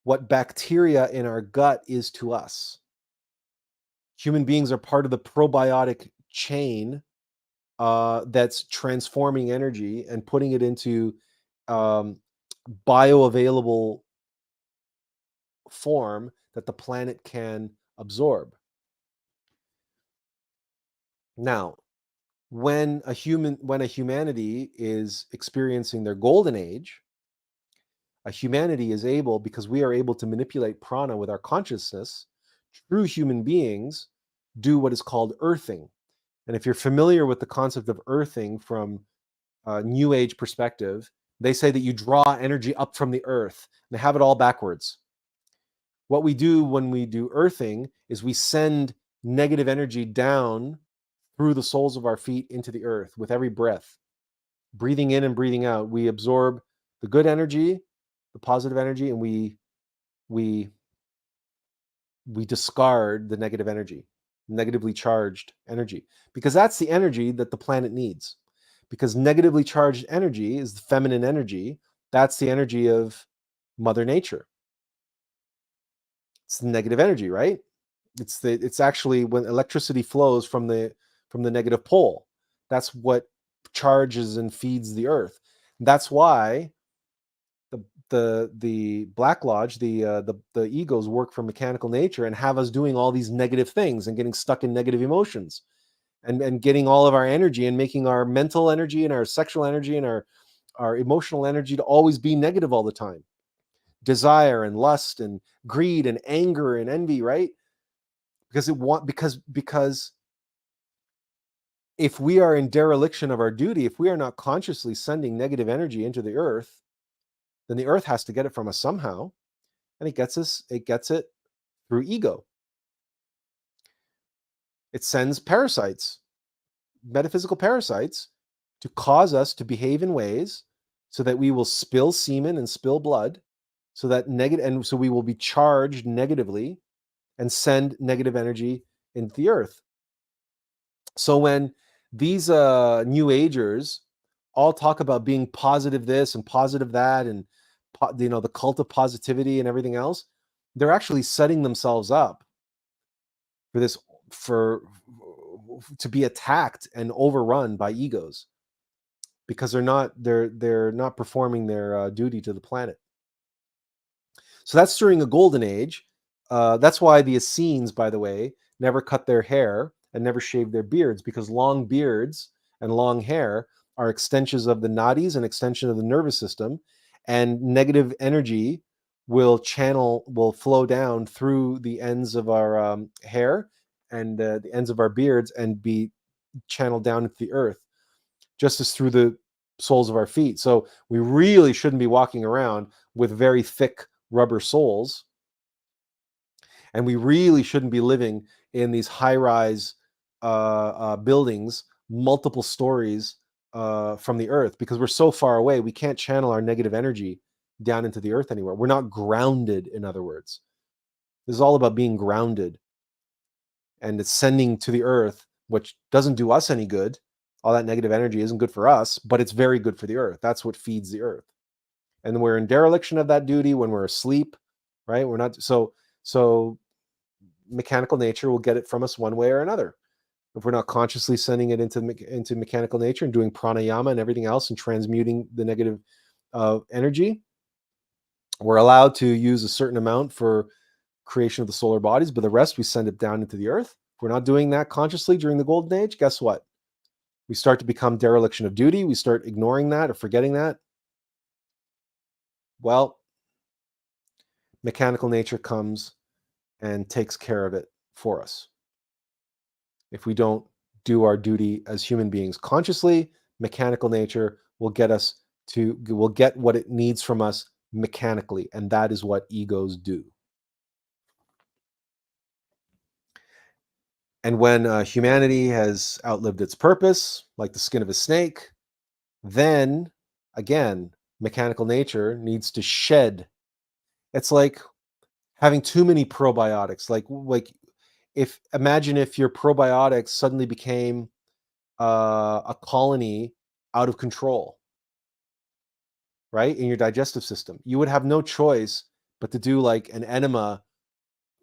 [SPEAKER 1] what bacteria in our gut is to us. Human beings are part of the probiotic chain that's transforming energy and putting it into um, bioavailable form that the planet can absorb. Now, when a humanity is experiencing their golden age, a humanity is able, because we are able to manipulate prana with our consciousness, true human beings do what is called earthing. And if you're familiar with the concept of earthing from a New Age perspective, they say that you draw energy up from the earth. They have it all backwards. What we do when we do earthing is we send negative energy down through the soles of our feet into the earth with every breath. Breathing in and breathing out, we absorb the good energy, the positive energy, and we discard the negative energy, negatively charged energy, because that's the energy that the planet needs. Because negatively charged energy is the feminine energy. That's the energy of Mother Nature. It's the negative energy, right? It's actually when electricity flows from the negative pole. That's what charges and feeds the earth. That's why the Black Lodge, the egos work for mechanical nature and have us doing all these negative things and getting stuck in negative emotions and getting all of our energy and making our mental energy and our sexual energy and our emotional energy to always be negative all the time. Desire and lust and greed and anger and envy, right? Because if we are in dereliction of our duty, if we are not consciously sending negative energy into the earth, then the earth has to get it from us somehow, and it gets it through ego. It sends parasites, metaphysical parasites, to cause us to behave in ways so that we will spill semen and spill blood, so that and so we will be charged negatively and send negative energy into the earth. So when these New Agers all talk about being positive this and positive that, and the cult of positivity and everything else, they're actually setting themselves up for this to be attacked and overrun by egos, because they're not performing their duty to the planet. So that's during the golden age. That's why the Essenes, by the way, never cut their hair and never shaved their beards, because long beards and long hair are extensions of the nadis and extension of the nervous system, and negative energy will flow down through the ends of our hair and the ends of our beards and be channeled down into the earth, just as through the soles of our feet. So we really shouldn't be walking around with very thick rubber soles, and we really shouldn't be living in these high-rise buildings, multiple stories from the earth, because we're so far away, we can't channel our negative energy down into the earth anywhere. We're not grounded, in other words. This is all about being grounded, and it's sending to the earth, which doesn't do us any good. All that negative energy isn't good for us, but it's very good for the earth. That's what feeds the earth. And we're in dereliction of that duty when we're asleep, right? We're not so mechanical nature will get it from us one way or another. If we're not consciously sending it into mechanical nature and doing pranayama and everything else and transmuting the negative energy, we're allowed to use a certain amount for creation of the solar bodies, but the rest we send it down into the earth. If we're not doing that consciously during the golden age, guess what? We start to become dereliction of duty. We start ignoring that or forgetting that. Well, mechanical nature comes and takes care of it for us. If we don't do our duty as human beings consciously, mechanical nature will get what it needs from us mechanically, and that is what egos do. And when humanity has outlived its purpose, like the skin of a snake, then again, mechanical nature needs to shed. It's like having too many probiotics. Like imagine if your probiotics suddenly became a colony out of control, right, in your digestive system. You would have no choice but to do like an enema,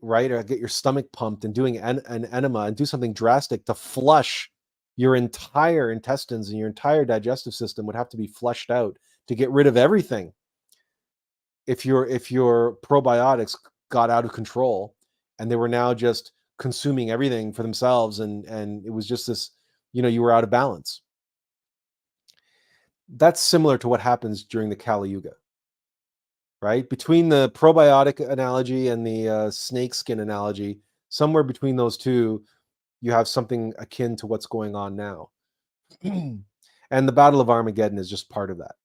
[SPEAKER 1] right, or get your stomach pumped and doing an enema and do something drastic to flush your entire intestines and your entire digestive system would have to be flushed out to get rid of everything. If your probiotics got out of control and they were now just consuming everything for themselves, and it was just this, you were out of balance. That's similar to what happens during the Kali Yuga, right? Between the probiotic analogy and the snake skin analogy, somewhere between those two, you have something akin to what's going on now. And the Battle of Armageddon is just part of that.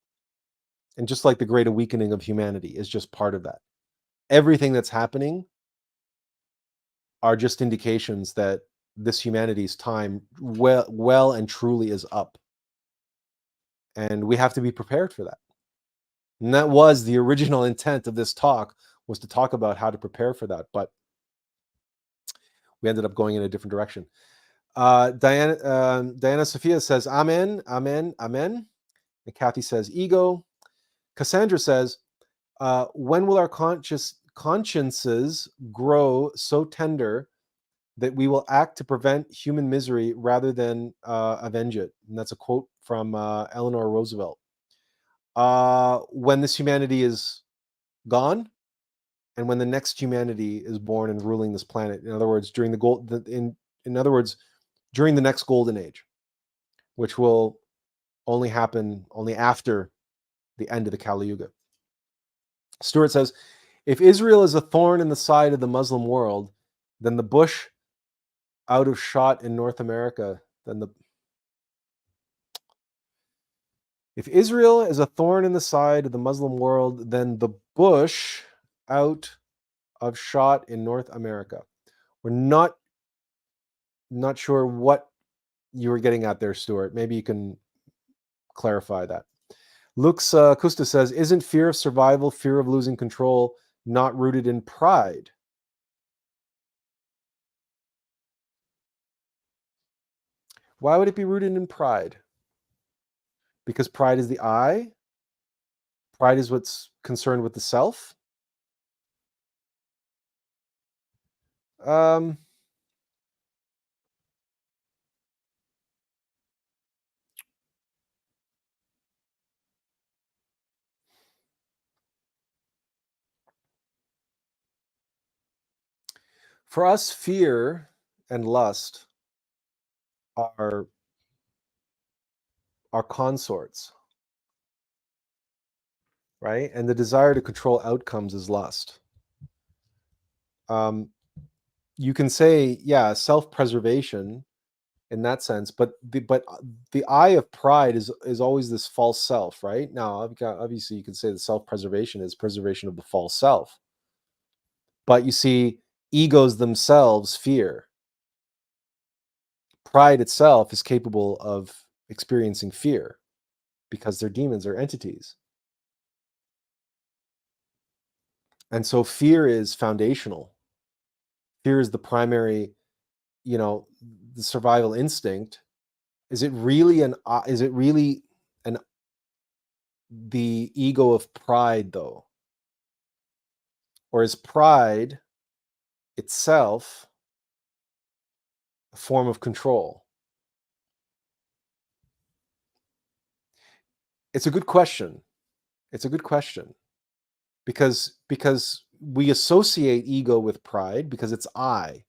[SPEAKER 1] And just like the Great Awakening of humanity is just part of that. Everything that's happening are just indications that this humanity's time well and truly is up. And we have to be prepared for that. And that was the original intent of this talk, was to talk about how to prepare for that. But we ended up going in a different direction. Diana Sophia says, Amen, Amen, Amen. And Kathy says, ego. Cassandra says, when will our consciences grow so tender that we will act to prevent human misery rather than avenge it? And that's a quote from Eleanor Roosevelt. When this humanity is gone, and when the next humanity is born and ruling this planet. In other words, during during the next golden age, which will only happen after the end of the Kali Yuga. Stuart says, if Israel is a thorn in the side of the Muslim world, then the bush out of shot in North America, if Israel is a thorn in the side of the Muslim world, then the bush out of shot in North America. We're not sure what you were getting at there, Stuart. Maybe you can clarify that. Lux Kusta says, isn't fear of survival, fear of losing control, not rooted in pride? Why would it be rooted in pride? Because pride is the I? Pride is what's concerned with the self? For us, fear and lust are consorts, right? And the desire to control outcomes is lust. You can say, yeah, self-preservation in that sense, but the eye of pride is always this false self, right? Now, obviously, you can say that self-preservation is preservation of the false self, but you see, egos themselves fear. Pride itself is capable of experiencing fear because they're demons or entities. And so fear is foundational. Fear is the primary, the survival instinct. Is it really the ego of pride, though? Or is pride itself a form of control? It's a good question. Because we associate ego with pride because it's I.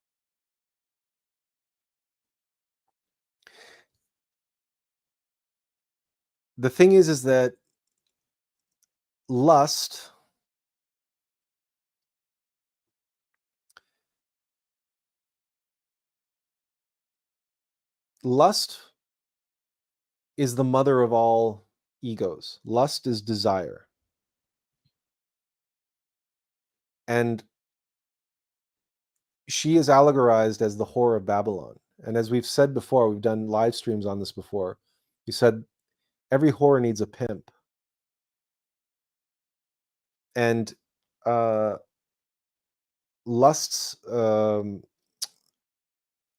[SPEAKER 1] The thing is that lust is the mother of all egos. Lust is desire. And she is allegorized as the whore of Babylon. And as we've said before, we've done live streams on this before. We said every whore needs a pimp. And lust's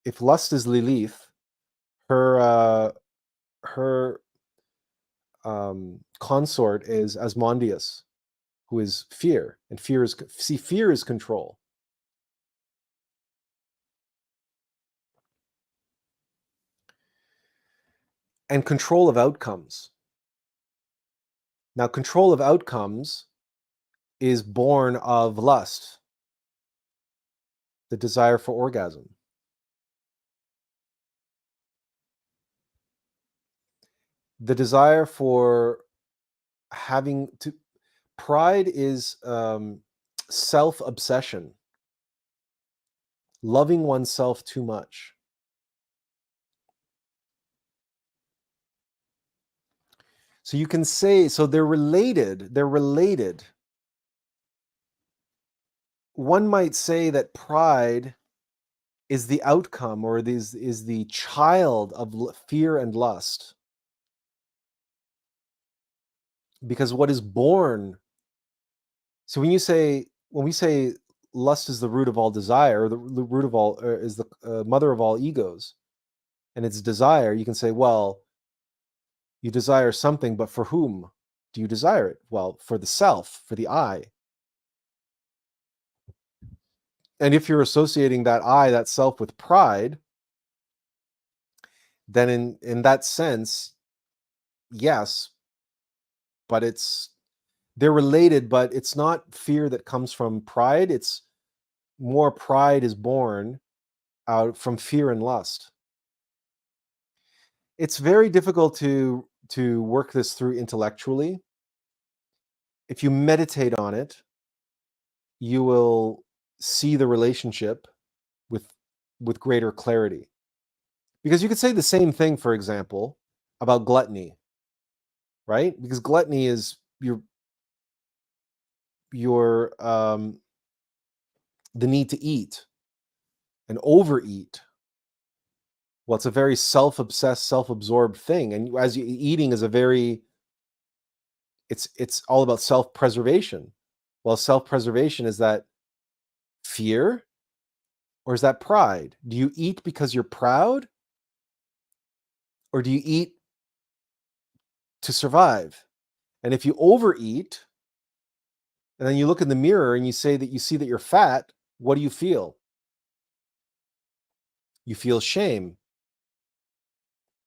[SPEAKER 1] if lust is Lilith, her consort is Asmodeus, who is fear, and fear is control. And control of outcomes. Now, control of outcomes is born of lust, the desire for orgasm. The desire for having to, pride is self-obsession, loving oneself too much. So you can say, so they're related. One might say that pride is the outcome, or is the child of fear and lust. Because what is born, so when we say lust is the root of all desire, or the root of all, is the mother of all egos, and it's desire, you can say, well, you desire something, but for whom do you desire it? Well, for the self, for the I. And if you're associating that I, that self, with pride, then in that sense, yes, but they're related, but it's not fear that comes from pride. It's more pride is born out from fear and lust. It's very difficult to work this through intellectually. If you meditate on it, you will see the relationship with greater clarity. Because you could say the same thing, for example, about gluttony, right? Because gluttony is your the need to eat and overeat. Well, it's a very self-obsessed, self-absorbed thing, and as eating is a very, it's all about self-preservation. Well, self-preservation, is that fear or is that pride? Do you eat because you're proud, or do you eat to survive? And if you overeat and then you look in the mirror and you see that you're fat, what do you feel? You feel shame.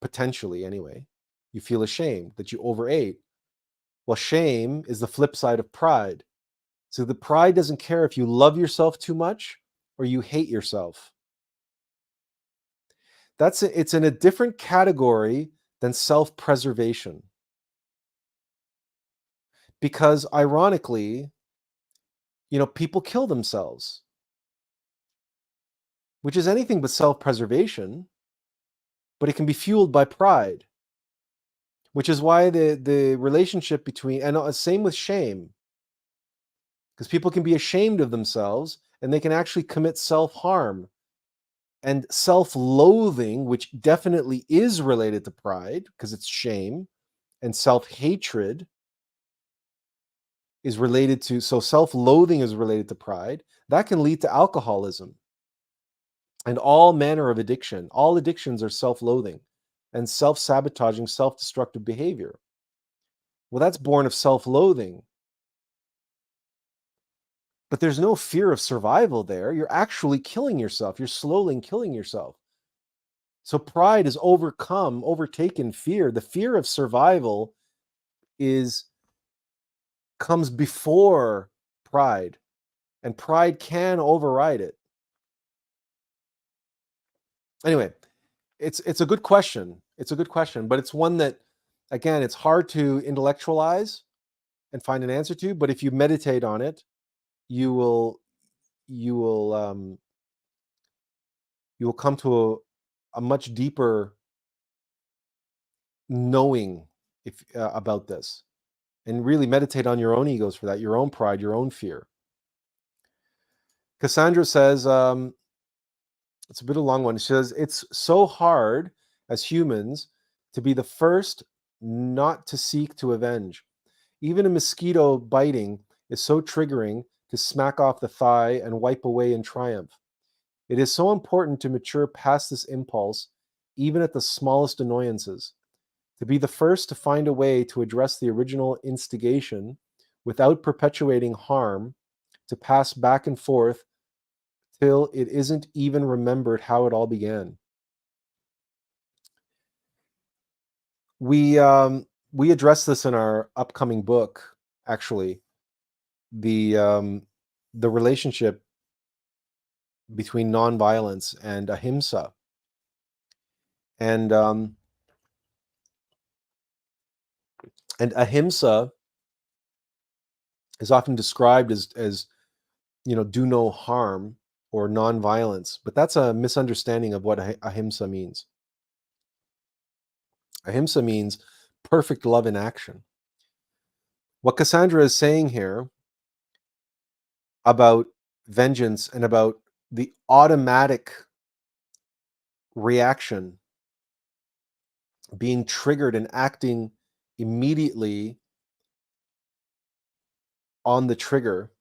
[SPEAKER 1] Potentially, anyway. You feel ashamed that you overate. Well, shame is the flip side of pride. So the pride doesn't care if you love yourself too much or you hate yourself. It's in a different category than self-preservation. Because ironically, people kill themselves, which is anything but self-preservation, but it can be fueled by pride, which is why the relationship between, and same with shame, because people can be ashamed of themselves and they can actually commit self-harm. And self-loathing, which definitely is related to pride because it's shame, and self-hatred is related to, so self-loathing is related to pride. That can lead to alcoholism and all manner of addiction. All addictions are self-loathing and self-sabotaging, self-destructive behavior. Well, that's born of self-loathing. But there's no fear of survival there. You're actually killing yourself. You're slowly killing yourself. So pride has overtaken fear. The fear of survival comes before pride, and pride can override it. Anyway, it's a good question. It's a good question, but it's one that, again, it's hard to intellectualize and find an answer to. But if you meditate on it, you will come to a much deeper knowing about this, and really meditate on your own egos for that, your own pride, your own fear. Cassandra says, it's a bit of a long one. She says, it's so hard as humans to be the first not to seek to avenge. Even a mosquito biting is so triggering to smack off the thigh and wipe away in triumph. It is so important to mature past this impulse, even at the smallest annoyances. To be the first to find a way to address the original instigation without perpetuating harm to pass back and forth till it isn't even remembered how it all began. We address this in our upcoming book, actually, the relationship between nonviolence and ahimsa. And ahimsa is often described as do no harm or nonviolence, but that's a misunderstanding of what ahimsa means. Ahimsa means perfect love in action. What Cassandra is saying here about vengeance and about the automatic reaction being triggered and acting immediately on the trigger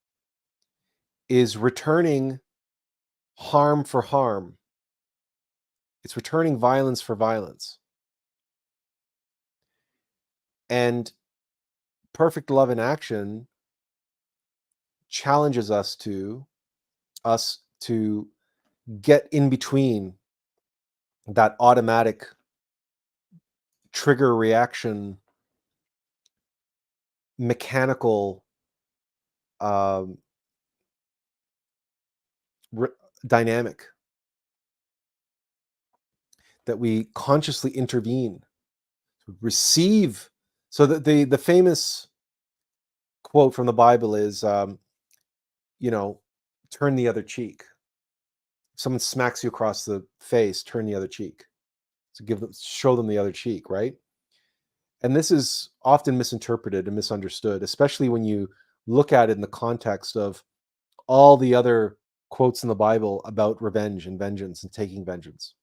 [SPEAKER 1] is returning harm for harm. It's returning violence for violence. And perfect love in action challenges us to get in between that automatic trigger reaction, mechanical dynamic, that we consciously intervene, receive. So that the famous quote from the Bible is, turn the other cheek. If someone smacks you across the face, turn the other cheek. So show them the other cheek, right? And this is often misinterpreted and misunderstood, especially when you look at it in the context of all the other quotes in the Bible about revenge and vengeance and taking vengeance.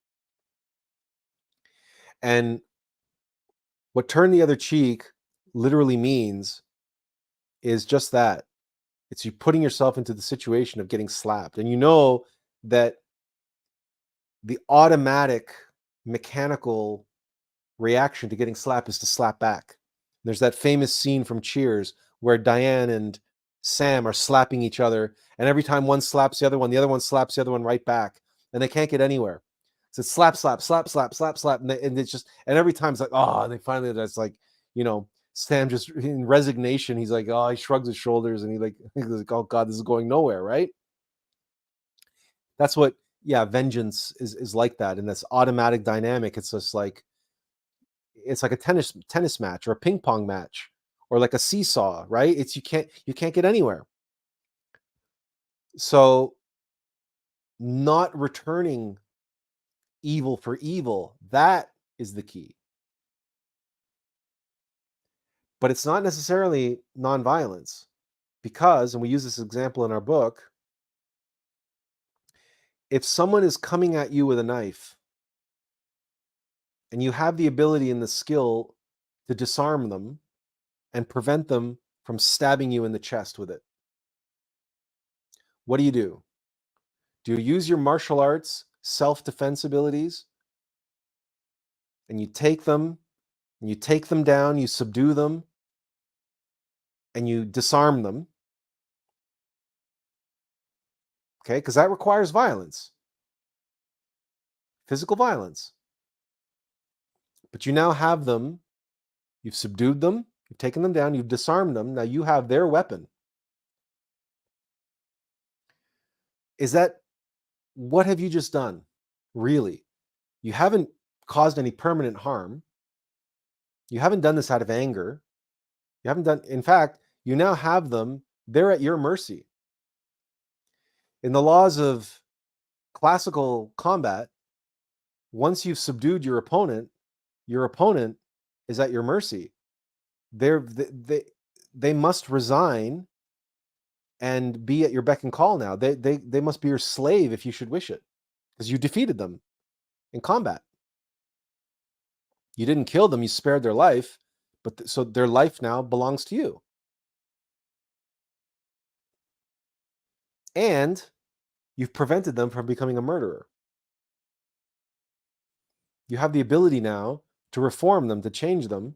[SPEAKER 1] And what turn the other cheek literally means is just that. It's you putting yourself into the situation of getting slapped. And you know that the automatic mechanical reaction to getting slapped is to slap back. There's that famous scene from Cheers where Diane and Sam are slapping each other, and every time one slaps the other one slaps the other one right back, and they can't get anywhere. So it's slap, slap, slap, slap, slap, slap, and it's just, and every time it's like, oh, and they finally, that's like, Sam just in resignation, he's like, oh, he shrugs his shoulders, and he's like, oh God, this is going nowhere, right? That's what, vengeance is like that, and this automatic dynamic. It's just like, it's like a tennis match or a ping pong match or like a seesaw, right? It's you can't get anywhere. So not returning evil for evil, that is the key. But it's not necessarily nonviolence, because, and we use this example in our book, if someone is coming at you with a knife and you have the ability and the skill to disarm them and prevent them from stabbing you in the chest with it, what do? Do you use your martial arts self-defense abilities and you take them down, you subdue them, and you disarm them? Okay, because that requires violence, physical violence. But you now have them, you've subdued them, you've taken them down, you've disarmed them, now you have their weapon. What have you just done? Really? You haven't caused any permanent harm. You haven't done this out of anger. In fact, you now have them, they're at your mercy. In the laws of classical combat, once you've subdued your opponent is at your mercy. They must resign and be at your beck and call now. They must be your slave if you should wish it, because you defeated them in combat. You didn't kill them, you spared their life, but so their life now belongs to you. And you've prevented them from becoming a murderer. You have the ability now to reform them, to change them,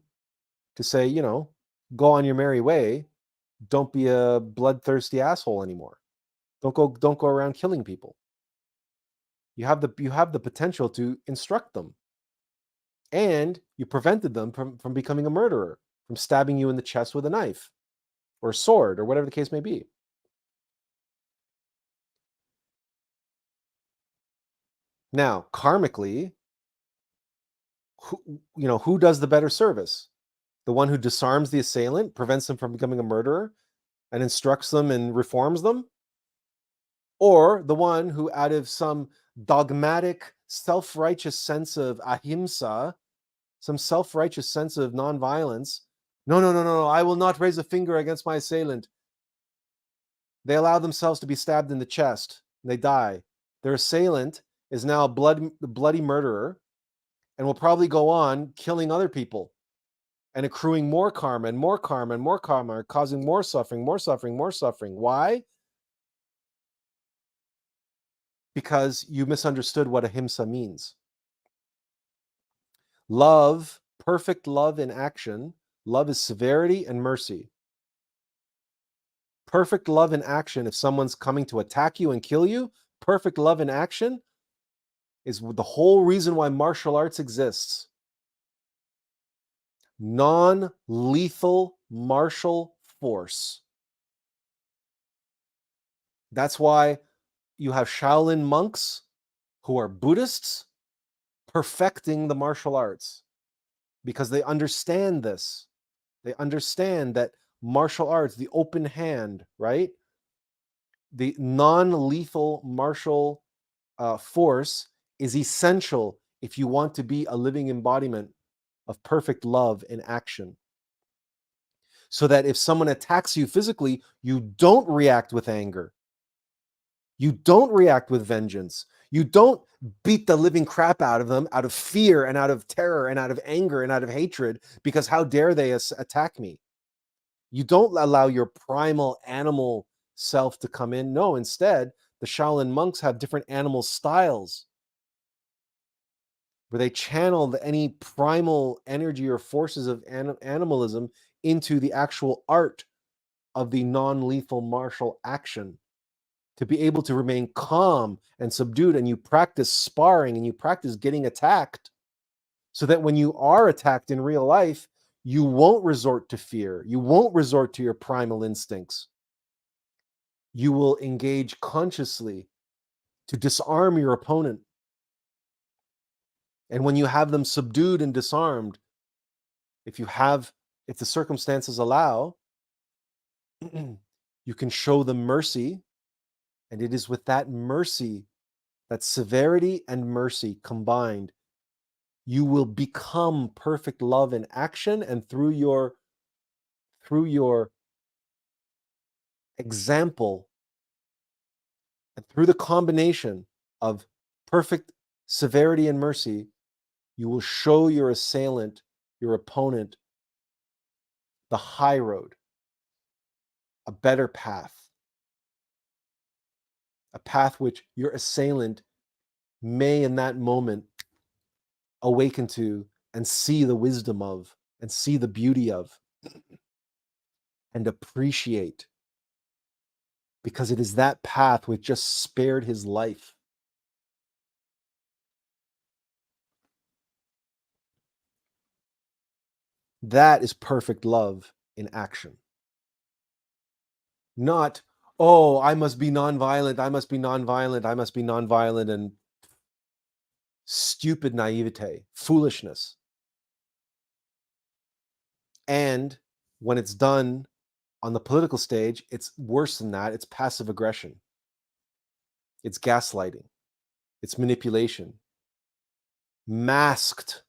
[SPEAKER 1] to say, go on your merry way, don't be a bloodthirsty asshole anymore. Don't go around killing people. You have the potential to instruct them. And you prevented them from becoming a murderer, from stabbing you in the chest with a knife or a sword or whatever the case may be. Now, karmically, who does the better service? The one who disarms the assailant, prevents them from becoming a murderer, and instructs them and reforms them? Or the one who, out of some dogmatic, self-righteous sense of ahimsa, some self-righteous sense of nonviolence, no, I will not raise a finger against my assailant. They allow themselves to be stabbed in the chest, and they die. Their assailant is now a bloody murderer and will probably go on killing other people and accruing more karma and more karma and more karma, causing more suffering, more suffering, more suffering. Why? Because you misunderstood what ahimsa means. Love, perfect love in action, love is severity and mercy. Perfect love in action, if someone's coming to attack you and kill you, perfect love in action is the whole reason why martial arts exists. Non-lethal martial force. That's why you have Shaolin monks who are Buddhists perfecting the martial arts, because they understand this. They understand that martial arts, the open hand, right? The non-lethal martial force is essential if you want to be a living embodiment of perfect love in action. So that if someone attacks you physically, you don't react with anger. You don't react with vengeance. You don't beat the living crap out of them out of fear and out of terror and out of anger and out of hatred, because how dare they attack me? You don't allow your primal animal self to come in. No, instead, the Shaolin monks have different animal styles where they channel any primal energy or forces of animalism into the actual art of the non-lethal martial action, to be able to remain calm and subdued. And you practice sparring and you practice getting attacked, so that when you are attacked in real life, you won't resort to fear. You won't resort to your primal instincts. You will engage consciously to disarm your opponent. And when you have them subdued and disarmed, if the circumstances allow, you can show them mercy. And it is with that mercy, that severity and mercy combined, you will become perfect love in action. And through your example, and through the combination of perfect severity and mercy, you will show your assailant, your opponent, the high road, a better path, a path which your assailant may in that moment awaken to and see the wisdom of, and see the beauty of, and appreciate, because it is that path which just spared his life. That is perfect love in action. Not, oh, I must be nonviolent, I must be nonviolent, I must be nonviolent, and stupid naivete, foolishness. And when it's done on the political stage, it's worse than that. It's passive aggression. It's gaslighting. It's manipulation. Masked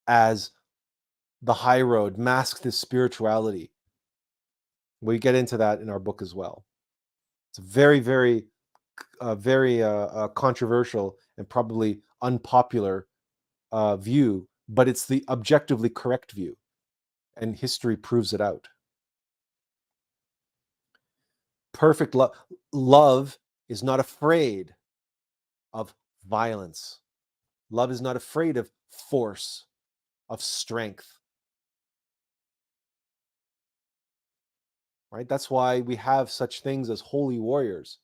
[SPEAKER 1] as the high road, masked as spirituality. We get into that in our book as well. It's a very, very, very controversial and probably unpopular view, but it's the objectively correct view, and history proves it out. Perfect love is not afraid of violence. Love is not afraid of force, of strength. right? That's why we have such things as holy warriors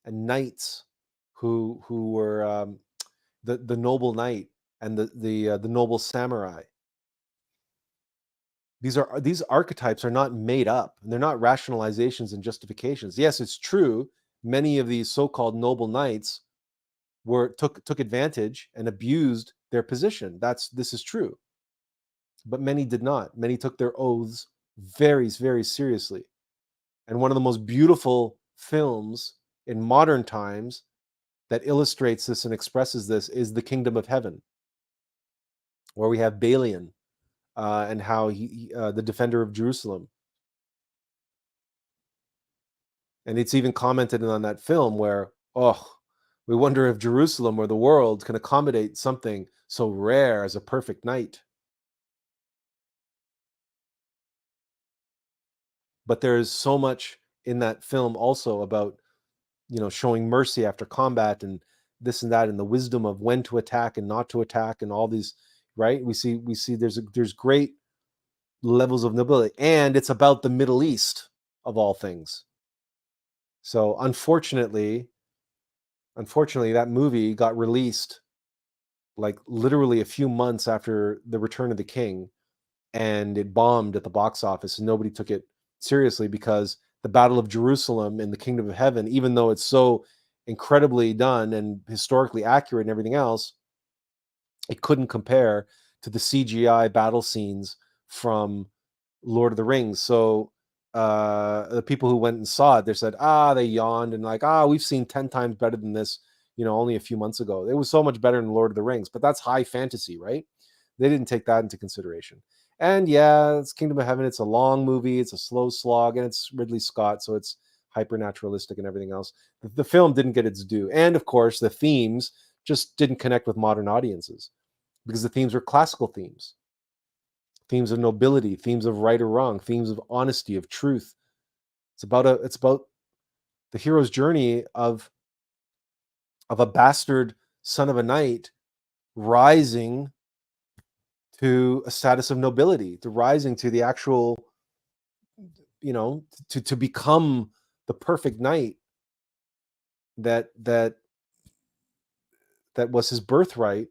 [SPEAKER 1] and knights who were the noble knight and the noble samurai. These archetypes are not made up, and they're not rationalizations and justifications. Yes, it's true. Many of these so-called noble knights took advantage and abused their position. This is true. But many did not. Many took their oaths very, very seriously. And one of the most beautiful films in modern times that illustrates this and expresses this is The Kingdom of Heaven, where we have Balian and how the defender of Jerusalem. And it's even commented on that film where, we wonder if Jerusalem or the world can accommodate something so rare as a perfect knight. But there is so much in that film also about, showing mercy after combat and this and that, and the wisdom of when to attack and not to attack, and all these, right? We see there's great levels of nobility, and it's about the Middle East of all things. So unfortunately, that movie got released like literally a few months after The Return of the King, and it bombed at the box office, and nobody took it seriously because the Battle of Jerusalem in The Kingdom of Heaven, even though it's so incredibly done and historically accurate and everything else, it couldn't compare to the CGI battle scenes from Lord of the Rings. So the people who went and saw it, they said, they yawned and like, we've seen 10 times better than this, only a few months ago. It was so much better than Lord of the Rings, but that's high fantasy, right? They didn't take that into consideration. And yeah, it's Kingdom of Heaven. It's a long movie. It's a slow slog, and it's Ridley Scott, so it's hyper naturalistic and everything else. The film didn't get its due. And of course, the themes just didn't connect with modern audiences because the themes were classical themes of nobility, themes of right or wrong, themes of honesty, of truth. It's about the hero's journey of a bastard son of a knight rising to a status of nobility, to rising to the actual, to become the perfect knight that was his birthright.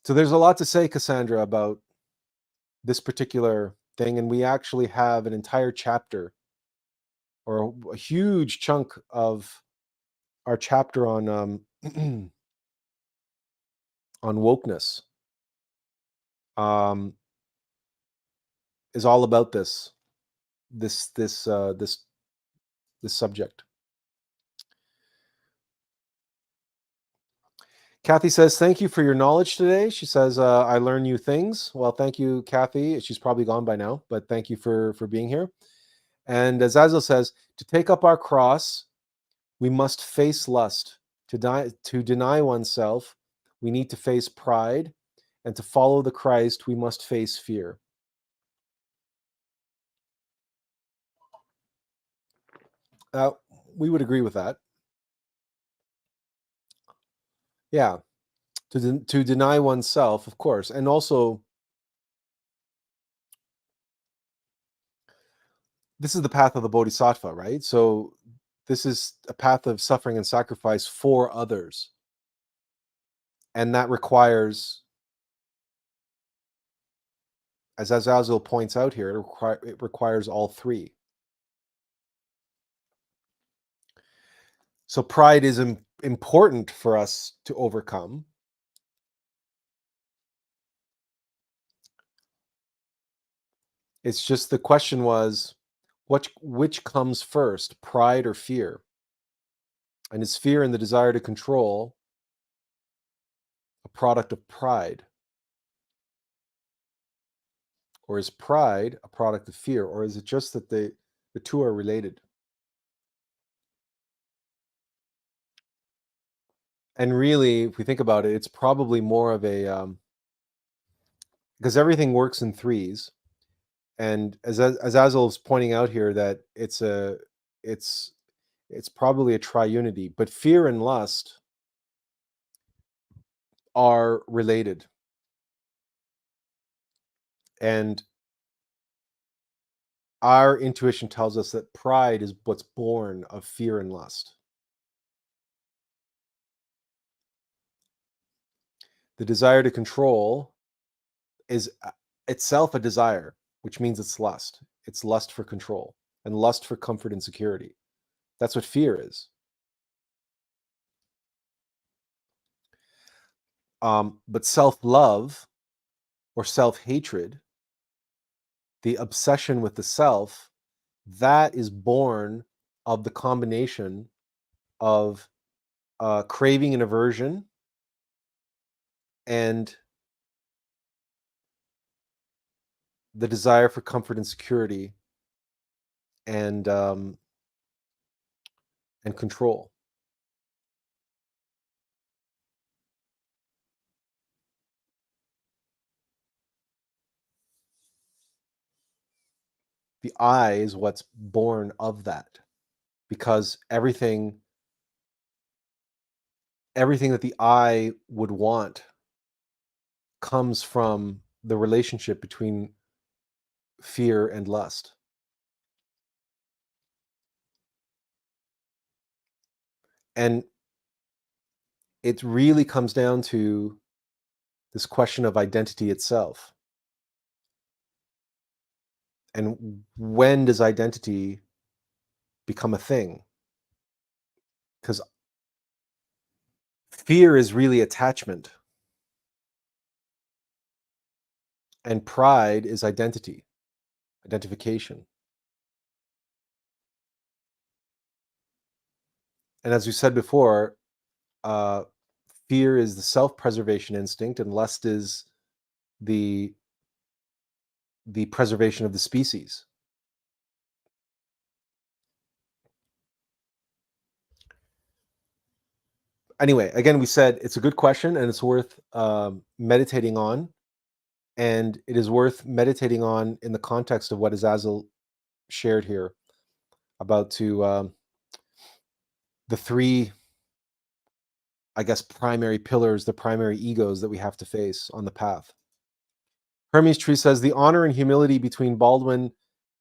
[SPEAKER 1] So there's a lot to say, Cassandra, about this particular thing, and we actually have an entire chapter or a huge chunk of our chapter on on wokeness is all about this subject. Kathy says, thank you for your knowledge today. She says, I learn new things. Well, thank you, Kathy. She's probably gone by now, but thank you for being here. And Azazel says, to take up our cross, we must face lust. To deny oneself, we need to face pride. And to follow the Christ, we must face fear. We would agree with that. Yeah. To deny oneself, of course. And also, this is the path of the Bodhisattva, right? So this is a path of suffering and sacrifice for others. And that requires, as Azazel points out here, it requires all three. So pride is important for us to overcome. It's just the question was, which comes first, pride or fear? And is fear and the desire to control a product of pride? Or is pride a product of fear? Or is it just that the two are related? And really, if we think about it, it's probably more of a, because everything works in threes. And as Azazel is pointing out here, that it's It's probably a triunity, but fear and lust are related. And our intuition tells us that pride is what's born of fear and lust. The desire to control is itself a desire, which means it's lust. It's lust for control and lust for comfort and security. That's what fear is. But self-love or self-hatred, the obsession with the self, that is born of the combination of craving and aversion and the desire for comfort and security and control. The I is what's born of that, because everything that the I would want comes from the relationship between fear and lust. And it really comes down to this question of identity itself. And when does identity become a thing? Because fear is really attachment, and pride is identification. And as we said before, uh, fear is the self-preservation instinct, and lust is the preservation of the species. Anyway, again, we said it's a good question and it's worth meditating on, and it is worth meditating on in the context of what Azazel shared here about the three, I guess, primary pillars, the primary egos that we have to face on the path. Hermes Tree says the honor and humility between Baldwin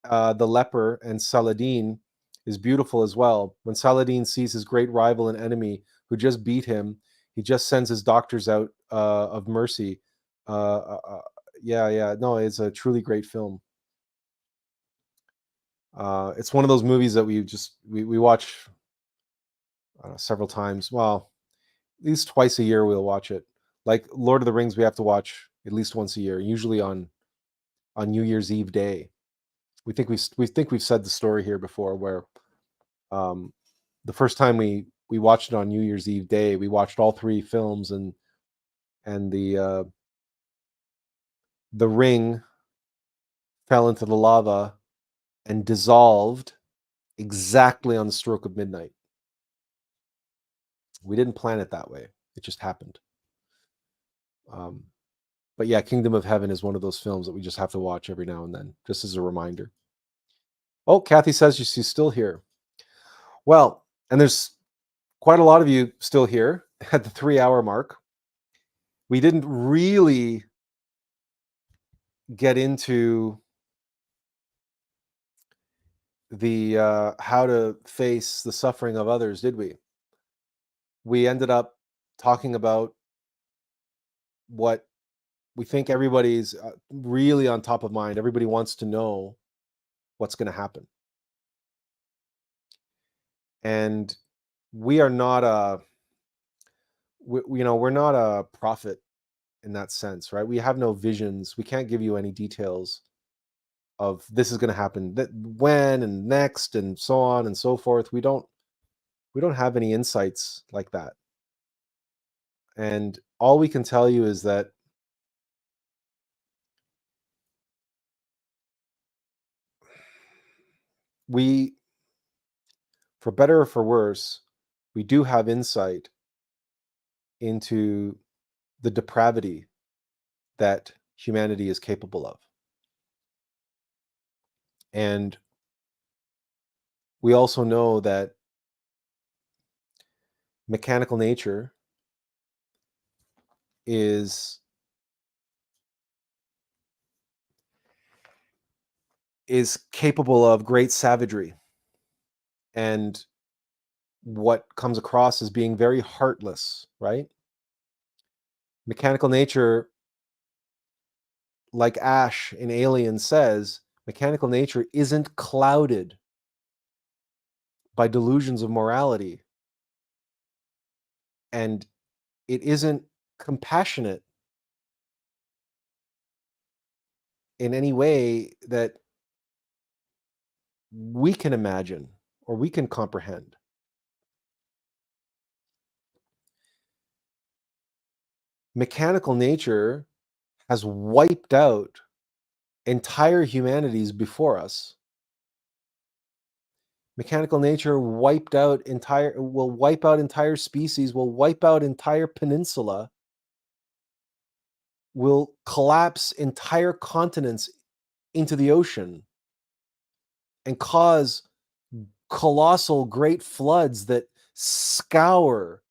[SPEAKER 1] the leper and Saladin is beautiful as well. When Saladin sees his great rival and enemy who just beat him, he just sends his doctors out of mercy. Yeah. No, it's a truly great film. It's one of those movies that we watch several times. Well, at least twice a year we'll watch it. Like Lord of the Rings, we have to watch at least once a year, usually on New Year's Eve day. We think we've said the story here before, where the first time we watched it on New Year's Eve day, we watched all three films, and the ring fell into the lava and dissolved exactly on the stroke of midnight. We didn't plan it that way; it just happened. But yeah, Kingdom of Heaven is one of those films that we just have to watch every now and then, just as a reminder. Oh, Kathy says she's still here. Well, and there's quite a lot of you still here at the 3-hour mark. We didn't really get into the how to face the suffering of others, did we? We ended up talking about what we think everybody's really on top of mind. Everybody wants to know what's going to happen. And we are not we're not a prophet in that sense, right? We have no visions. We can't give you any details of this is going to happen, that when and next and so on and so forth. We don't have any insights like that. And all we can tell you is that we, for better or for worse, we do have insight into the depravity that humanity is capable of. And we also know that Mechanical nature is capable of great savagery, and what comes across as being very heartless, right? Mechanical nature, like Ash in Alien says, mechanical nature isn't clouded by delusions of morality, and it isn't compassionate in any way that we can imagine or we can comprehend. Mechanical nature has wiped out entire humanities before us. Mechanical nature will wipe out entire species, will wipe out entire peninsula, will collapse entire continents into the ocean and cause colossal great floods that scour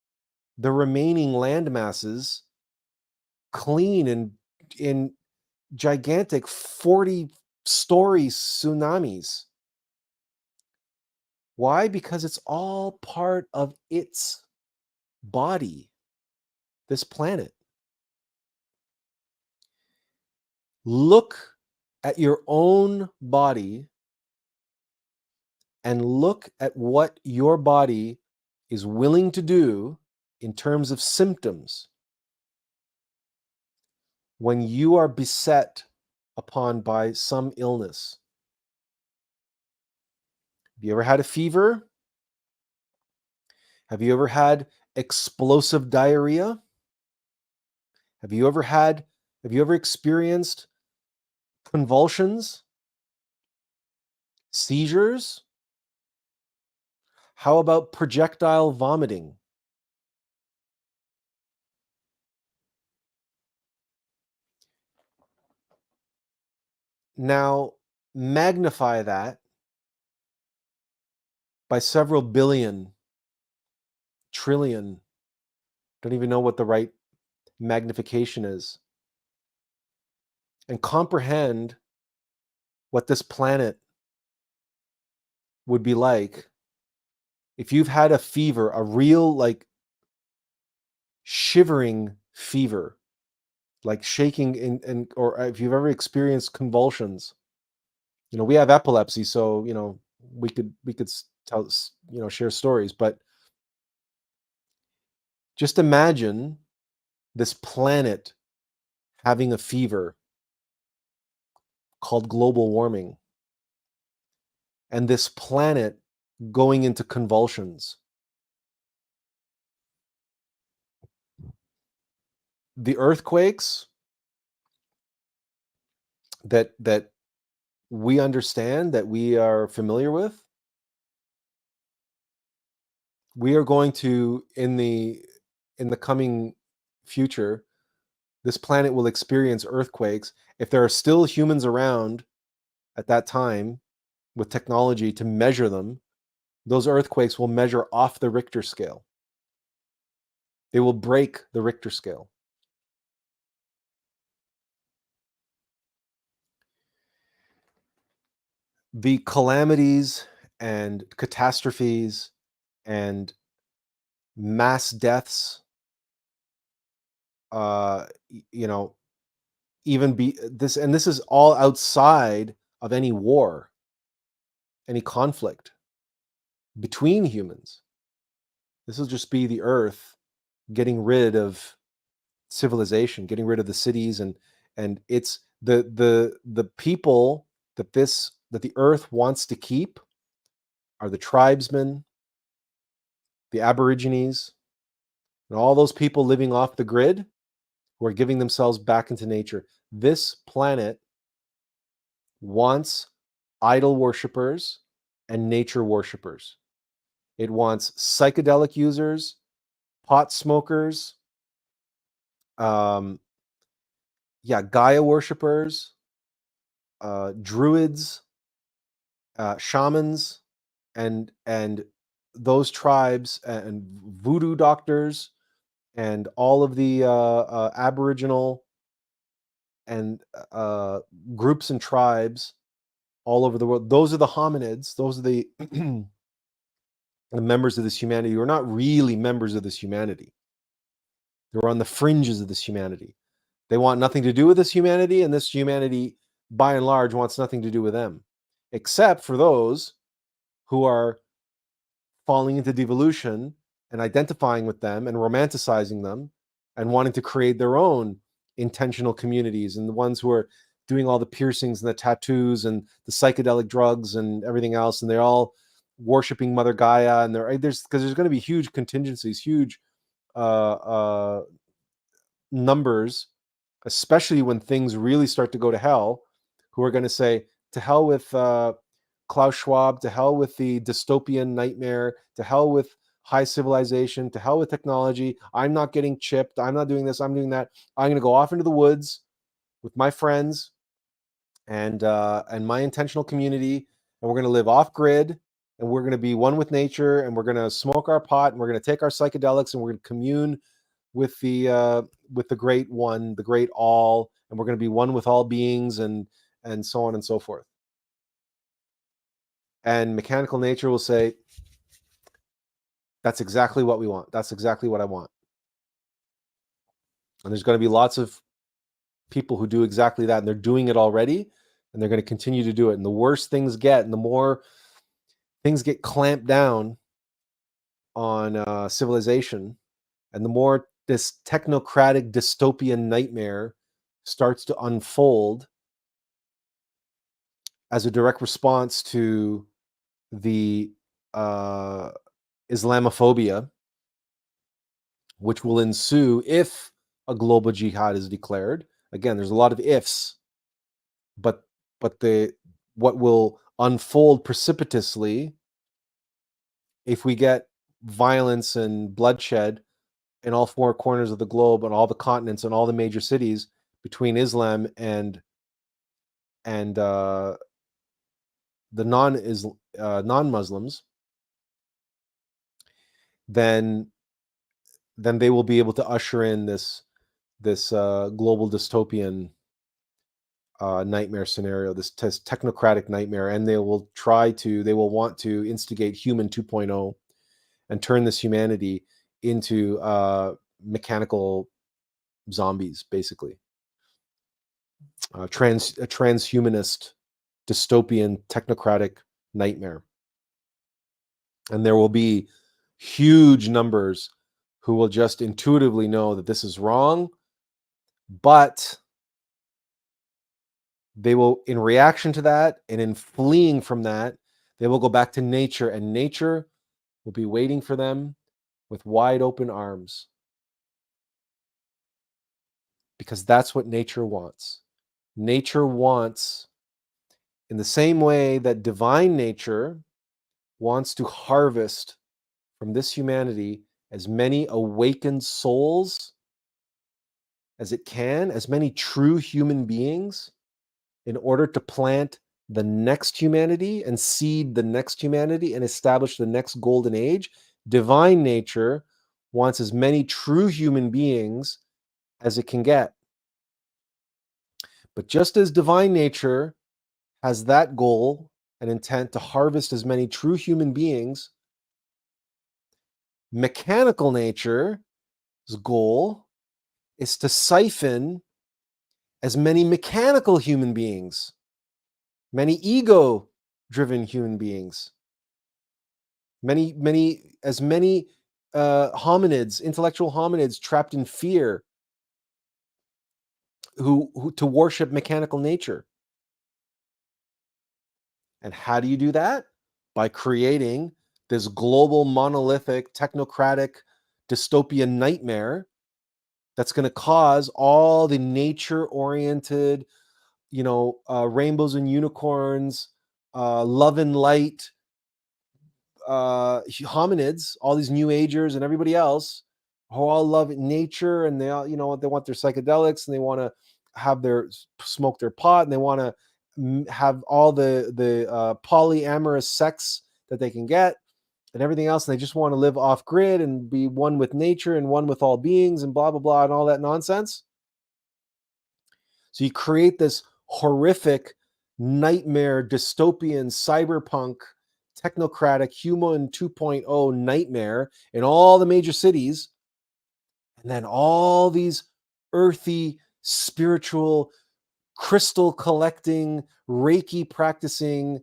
[SPEAKER 1] the remaining land masses clean in gigantic 40-story tsunamis. Why? Because it's all part of its body, this planet. Look at your own body and look at what your body is willing to do in terms of symptoms when you are beset upon by some illness. Have you ever had a fever? Have you ever had explosive diarrhea? Have you ever experienced convulsions, seizures? How about projectile vomiting? Now, magnify that by several billion, trillion, don't even know what the right magnification is, and comprehend what this planet would be like if you've had a fever, a real, like, shivering fever, like shaking or if you've ever experienced convulsions. We have epilepsy, so we could tell, share stories, but just imagine this planet having a fever called global warming, and this planet going into convulsions. The earthquakes that we understand, that we are familiar with, we are going to, in the coming future, this planet will experience earthquakes. If there are still humans around at that time with technology to measure them, those earthquakes will measure off the Richter scale. They will break the Richter scale. The calamities and catastrophes and mass deaths, even be this, and this is all outside of any war, any conflict between humans. This will just be the earth getting rid of civilization, getting rid of the cities, and it's the people that the earth wants to keep are the tribesmen, the aborigines, and all those people living off the grid who are giving themselves back into nature. This planet wants idol worshippers and nature worshippers. It wants psychedelic users, pot smokers, Gaia worshippers, druids, shamans, and those tribes and voodoo doctors and all of the Aboriginal and groups and tribes all over the world, those are the hominids, those are the the members of this humanity who are not really members of this humanity. They're on the fringes of this humanity. They want nothing to do with this humanity, and this humanity, by and large, wants nothing to do with them, except for those who are falling into devolution and identifying with them and romanticizing them and wanting to create their own intentional communities, and the ones who are doing all the piercings and the tattoos and the psychedelic drugs and everything else, and they're all worshiping Mother Gaia, and there's going to be huge contingencies, huge uh, uh, numbers, especially when things really start to go to hell, who are going to say, to hell with Klaus Schwab, to hell with the dystopian nightmare, to hell with high civilization, to hell with technology. I'm not getting chipped. I'm not doing this. I'm doing that. I'm going to go off into the woods with my friends and my intentional community, and we're going to live off grid, and we're going to be one with nature, and we're going to smoke our pot, and we're going to take our psychedelics, and we're going to commune with the great one, the great all, and we're going to be one with all beings, and so on and so forth. And mechanical nature will say, that's exactly what we want. That's exactly what I want. And there's going to be lots of people who do exactly that, and they're doing it already, and they're going to continue to do it. And the worse things get, and the more things get clamped down on civilization, and the more this technocratic dystopian nightmare starts to unfold as a direct response to the Islamophobia, which will ensue if a global jihad is declared. Again, there's a lot of ifs, but what will unfold precipitously if we get violence and bloodshed in all four corners of the globe, on all the continents, and all the major cities, between Islam and the non-Muslims, then they will be able to usher in this global dystopian nightmare scenario, this technocratic nightmare, and they will want to instigate human 2.0 and turn this humanity into mechanical zombies, basically. A transhumanist, dystopian, technocratic nightmare. And there will be huge numbers who will just intuitively know that this is wrong, but they will, in reaction to that and in fleeing from that, they will go back to nature, and nature will be waiting for them with wide open arms, because that's what nature wants. Nature wants, in the same way that divine nature wants to harvest from this humanity as many awakened souls as it can, as many true human beings, in order to plant the next humanity and seed the next humanity and establish the next golden age. Divine nature wants as many true human beings as it can get. But just as divine nature has that goal and intent to harvest as many true human beings, mechanical nature's goal is to siphon as many mechanical human beings, many ego-driven human beings, many hominids, intellectual hominids trapped in fear, who to worship mechanical nature. And how do you do that? By creating this global, monolithic, technocratic, dystopian nightmare that's going to cause all the nature-oriented, rainbows and unicorns, love and light hominids, all these new agers and everybody else, who all love nature, and they all, they want their psychedelics, and they want to have smoke their pot, and they want to have all the polyamorous sex that they can get, and everything else, and they just want to live off grid and be one with nature and one with all beings and blah, blah, blah, and all that nonsense. So you create this horrific nightmare, dystopian, cyberpunk, technocratic, human 2.0 nightmare in all the major cities. And then all these earthy, spiritual, crystal collecting, Reiki practicing,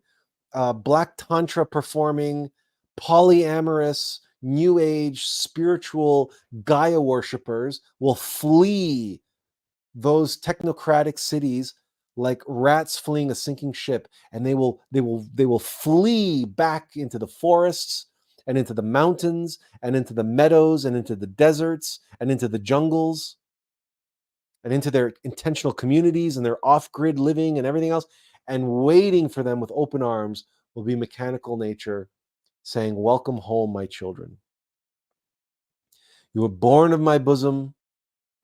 [SPEAKER 1] Black Tantra performing, polyamorous, New Age, spiritual Gaia worshippers will flee those technocratic cities like rats fleeing a sinking ship, and they will flee back into the forests and into the mountains and into the meadows and into the deserts and into the jungles and into their intentional communities and their off-grid living and everything else. And waiting for them with open arms will be mechanical nature saying, "Welcome home, my children. You were born of my bosom,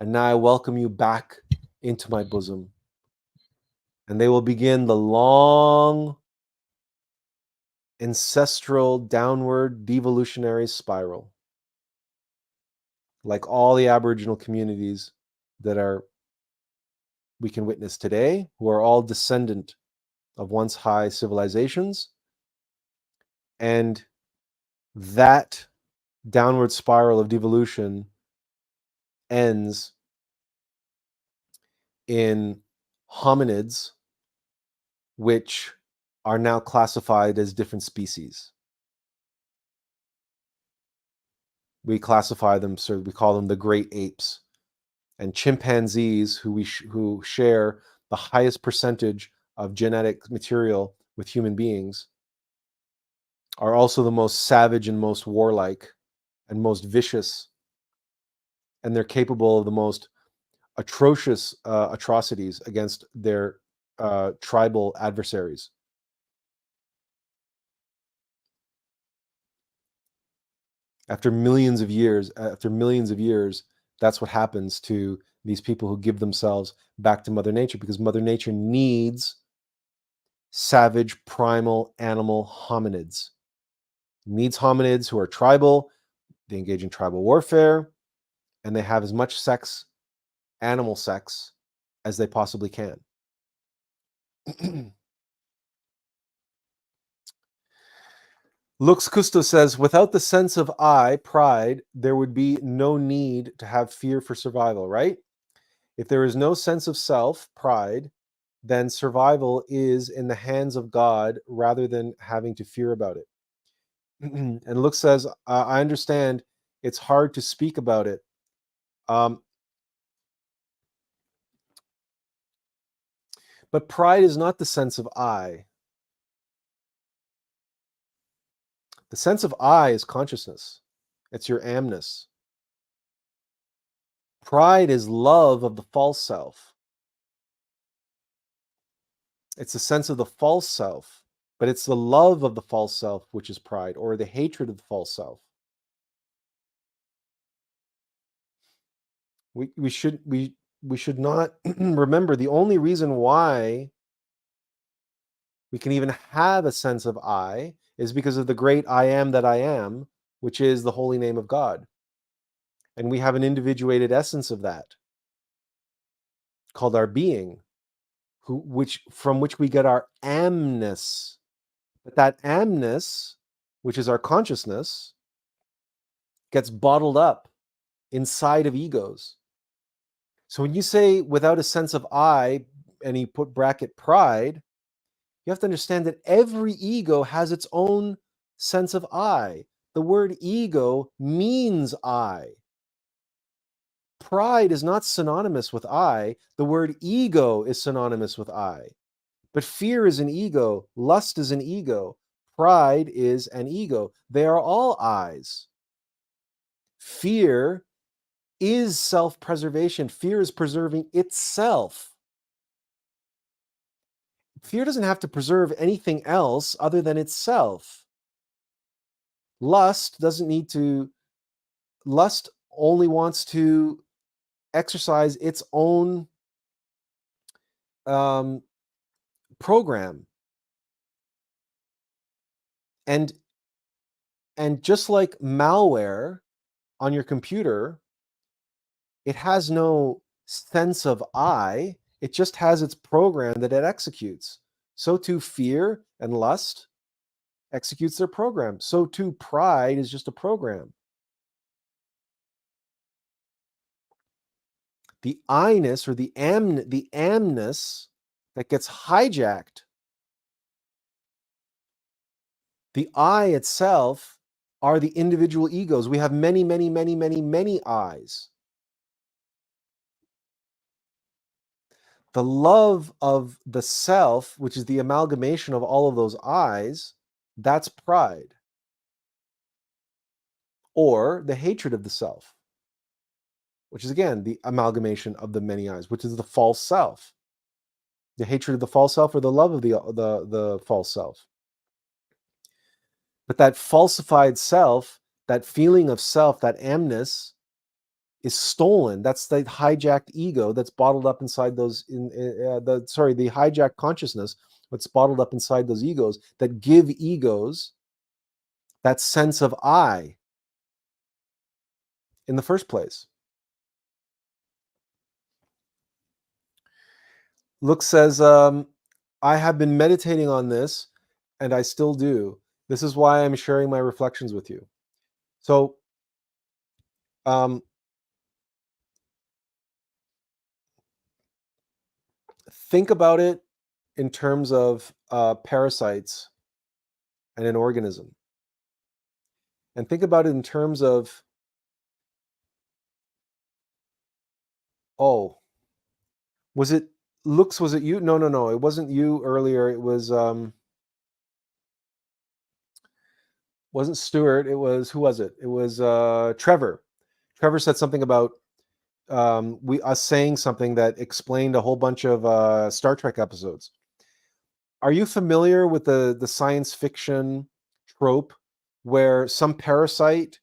[SPEAKER 1] and now I welcome you back into my bosom." And they will begin the long ancestral downward devolutionary spiral, like all the Aboriginal communities that we can witness today, who are all descendant of once high civilizations. And that downward spiral of devolution ends in hominids, which are now classified as different species. We classify them, so we call them the great apes. And chimpanzees, who share the highest percentage of genetic material with human beings, are also the most savage and most warlike and most vicious, and they're capable of the most atrocious atrocities against their tribal adversaries. After millions of years, that's what happens to these people who give themselves back to Mother Nature, because Mother Nature needs savage, primal, animal hominids. It needs hominids who are tribal, they engage in tribal warfare, and they have as much sex, animal sex, as they possibly can. Lux Custo says, without the sense of I, pride, there would be no need to have fear for survival, right? If there is no sense of self, pride, then survival is in the hands of God rather than having to fear about it. And Lux says, I understand it's hard to speak about it. But pride is not the sense of I. The sense of I is consciousness. It's your amness. Pride is love of the false self. It's a sense of the false self, but it's the love of the false self which is pride, or the hatred of the false self. We should not remember the only reason why we can even have a sense of I is because of the great I am that I am, which is the holy name of God. And we have an individuated essence of that called our being, from which we get our amness. But that amness, which is our consciousness, gets bottled up inside of egos. So when you say without a sense of I, and you put bracket pride, you have to understand that every ego has its own sense of I. The word ego means I. Pride is not synonymous with I. The word ego is synonymous with I. But fear is an ego. Lust is an ego. Pride is an ego. They are all I's. Fear is self-preservation. Fear is preserving itself. Fear doesn't have to preserve anything else other than itself. Lust only wants to exercise its own program. And And just like malware on your computer, it has no sense of I, it just has its program that it executes. So too fear and lust executes their program. So too pride is just a program. The I-ness or the amness that gets hijacked, the I itself are the individual egos. We have many, many, many, many, many I's. The love of the self, which is the amalgamation of all of those I's, that's pride. Or the hatred of the self, which is again the amalgamation of the many I's, which is the false self. The hatred of the false self or the love of the false self. But that falsified self, that feeling of self, that amness, is stolen. That's the hijacked ego that's bottled up inside those the hijacked consciousness that's bottled up inside those egos that give egos that sense of I in the first place. Look says, I have been meditating on this and I still do. This is why I'm sharing my reflections with you. So, think about it in terms of parasites and an organism. And think about it in terms of, oh, was it Looks, was it you? No, it wasn't you earlier. It was wasn't Stuart. It was, who was it? It was Trevor. Trevor said something about us saying something that explained a whole bunch of Star Trek episodes. Are you familiar with the science fiction trope where some parasite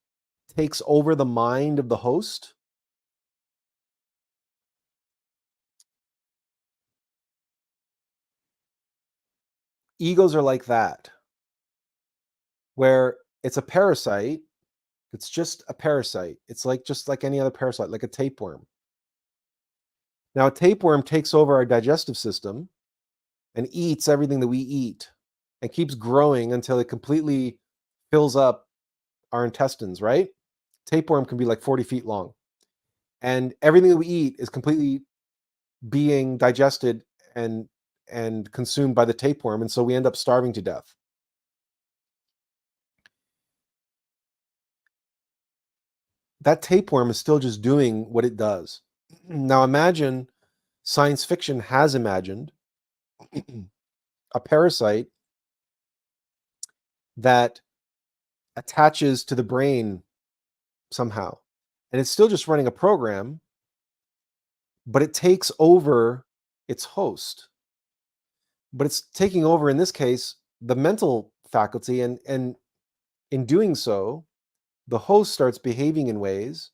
[SPEAKER 1] takes over the mind of the host? Egos are like that, where it's a parasite. It's just a parasite. It's like just like any other parasite, like a tapeworm. Now, a tapeworm takes over our digestive system and eats everything that we eat and keeps growing until it completely fills up our intestines, right? Tapeworm can be like 40 feet long. And everything that we eat is completely being digested and consumed by the tapeworm. And so we end up starving to death. That tapeworm is still just doing what it does. Now imagine science fiction has imagined a parasite that attaches to the brain somehow. And it's still just running a program, but it takes over its host. But it's taking over, in this case, the mental faculty. And in doing so, the host starts behaving in ways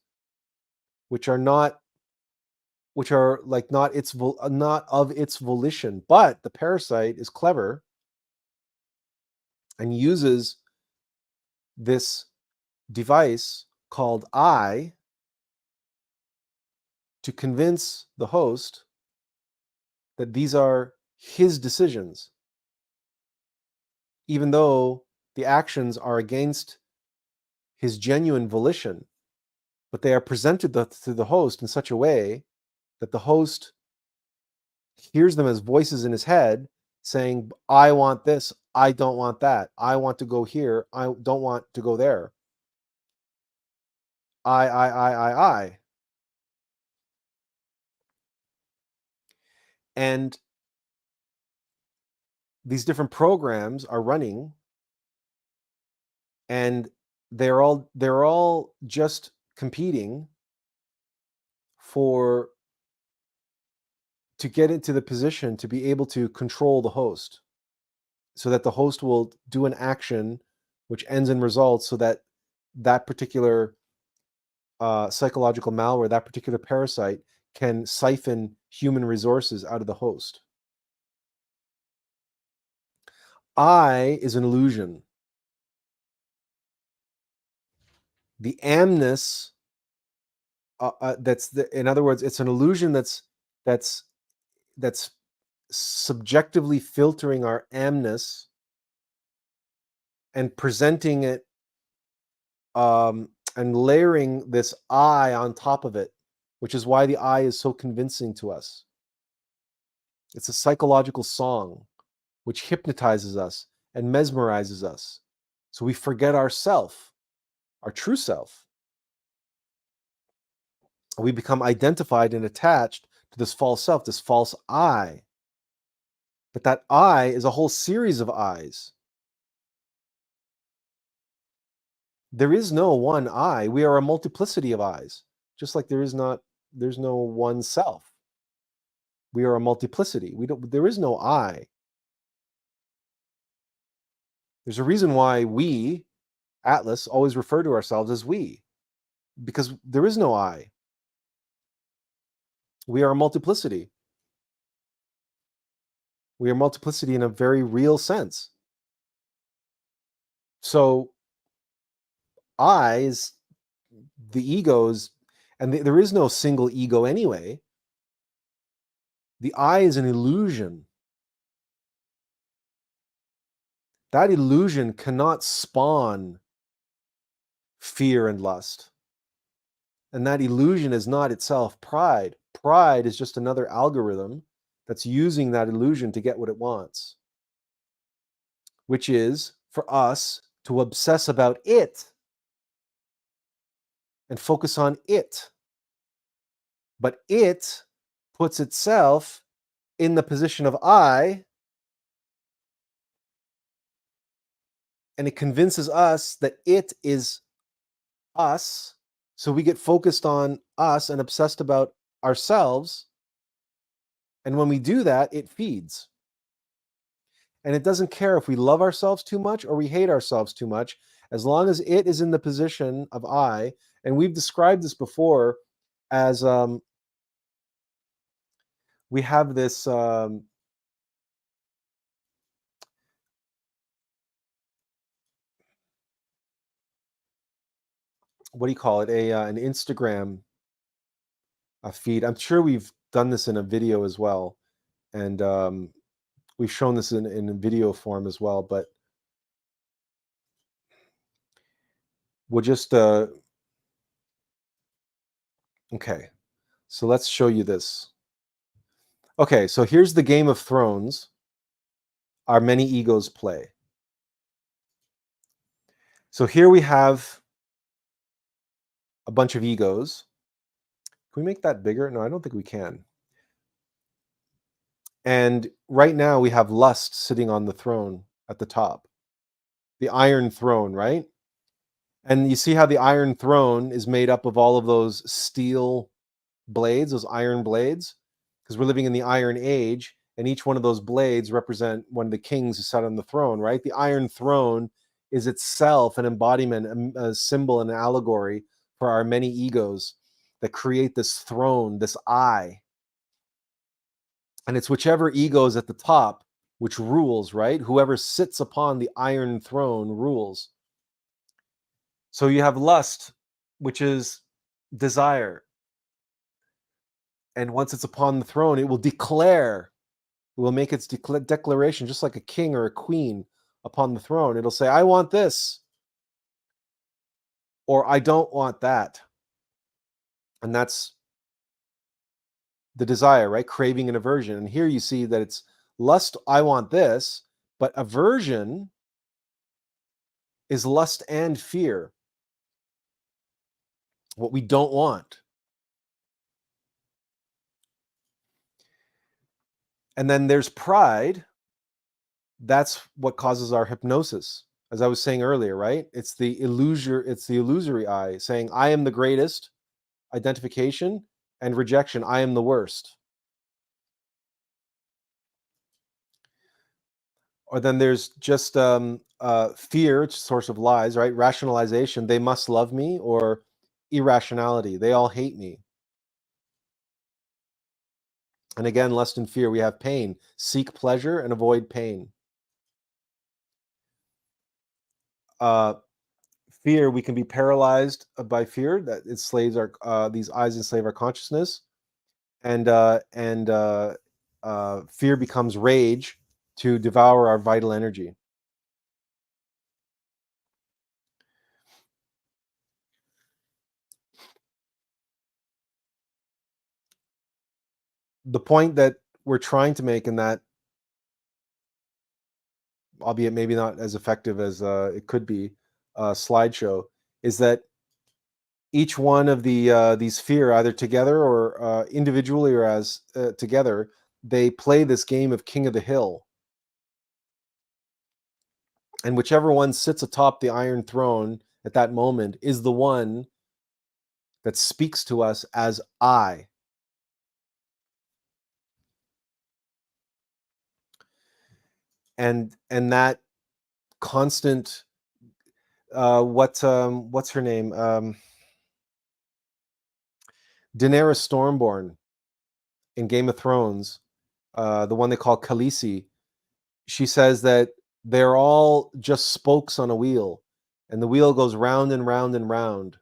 [SPEAKER 1] which are not not of its volition. But the parasite is clever and uses this device called I to convince the host that these are his decisions, even though the actions are against his genuine volition, but they are presented to the host in such a way that the host hears them as voices in his head saying, I want this, I don't want that, I want to go here, I don't want to go there. I. And these different programs are running, and they're all just competing to get into the position to be able to control the host, so that the host will do an action which ends in results, so that that particular psychological malware, that particular parasite, can siphon human resources out of the host. I is an illusion. the amness, in other words, it's an illusion that's subjectively filtering our amness and presenting it, and layering this I on top of it, which is why the I is so convincing to us. It's a psychological song which hypnotizes us and mesmerizes us. So we forget ourself, our true self. We become identified and attached to this false self, this false I. But that I is a whole series of I's. There is no one I. We are a multiplicity of I's, just like there's no one self. We are a multiplicity. There is no I. There's a reason why we, Attlas, always refer to ourselves as we, because there is no I. We are a multiplicity. We are multiplicity in a very real sense. So I is the egos, and there is no single ego anyway. The I is an illusion. That illusion cannot spawn fear and lust. And that illusion is not itself pride. Pride is just another algorithm that's using that illusion to get what it wants, which is for us to obsess about it and focus on it. But it puts itself in the position of I, and it convinces us that it is us. So we get focused on us and obsessed about ourselves. And when we do that, it feeds. And it doesn't care if we love ourselves too much or we hate ourselves too much, as long as it is in the position of I. And we've described this before as we have this what do you call it? An Instagram feed. I'm sure we've done this in a video as well, and we've shown this in video form as well. But we'll just okay. So let's show you this. Okay, so here's the Game of Thrones our many egos play. So here we have a bunch of egos. Can we make that bigger? No, I don't think we can. And right now we have lust sitting on the throne at the top, the Iron Throne, right? And you see how the Iron Throne is made up of all of those steel blades, those iron blades, because we're living in the Iron Age, and each one of those blades represent one of the kings who sat on the throne, right? The Iron Throne is itself an embodiment, a symbol, an allegory for our many egos that create this throne, this I. And it's whichever ego is at the top which rules, right? Whoever sits upon the Iron Throne rules. So you have lust, which is desire. And once it's upon the throne, it will declare, it will make its declaration, just like a king or a queen upon the throne. It'll say, I want this, or I don't want that. And that's the desire, right? Craving and aversion. And here you see that it's lust, I want this, but aversion is lust and fear, what we don't want. And then there's pride. That's what causes our hypnosis. As I was saying earlier, right? It's the illusory I saying, I am the greatest, identification, and rejection, I am the worst. Or then there's just fear, it's a source of lies, right? Rationalization, they must love me, or irrationality, they all hate me. And again, lust and fear, we have pain. Seek pleasure and avoid pain. Fear fear, we can be paralyzed by fear that enslaves our these eyes enslave our consciousness, and fear becomes rage to devour our vital energy. The point that we're trying to make in that, albeit maybe not as effective as it could be, slideshow, is that each one of these fear, either together or individually or as together, they play this game of king of the hill, and whichever one sits atop the iron throne at that moment is the one that speaks to us as I. And that constant what's her name, Daenerys Stormborn in Game of Thrones, the one they call Khaleesi. She says that they're all just spokes on a wheel, and the wheel goes round and round and round,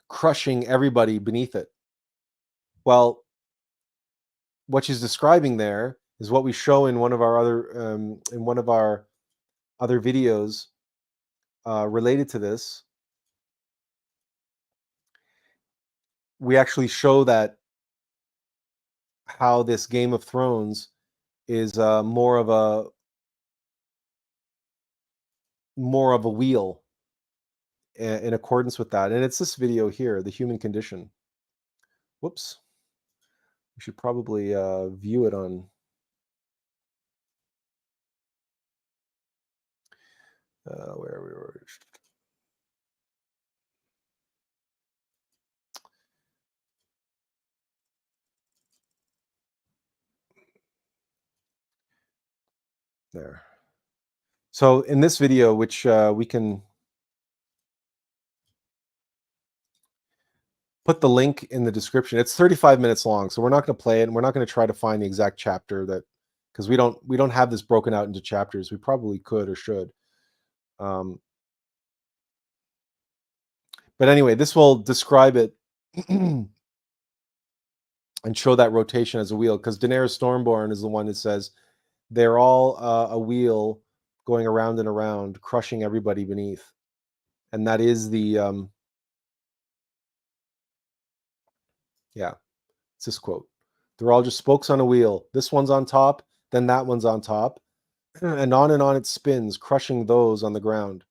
[SPEAKER 1] crushing everybody beneath it. Well, what she's describing there is what we show in one of our other videos related to this. We actually show that how this Game of Thrones is more of a wheel in accordance with that, and it's this video here, the human condition. Whoops, we should probably view it on. Where we were. There. So in this video, which we can put the link in the description. It's 35 minutes long, so we're not going to play it, and we're not going to try to find the exact chapter that, because we don't have this broken out into chapters. We probably could or should. But anyway, this will describe it and show that rotation as a wheel, because Daenerys Stormborn is the one that says they're all a wheel going around and around, crushing everybody beneath. And that is the, yeah, it's this quote. They're all just spokes on a wheel. This one's on top, then that one's on top, and on it spins, crushing those on the ground.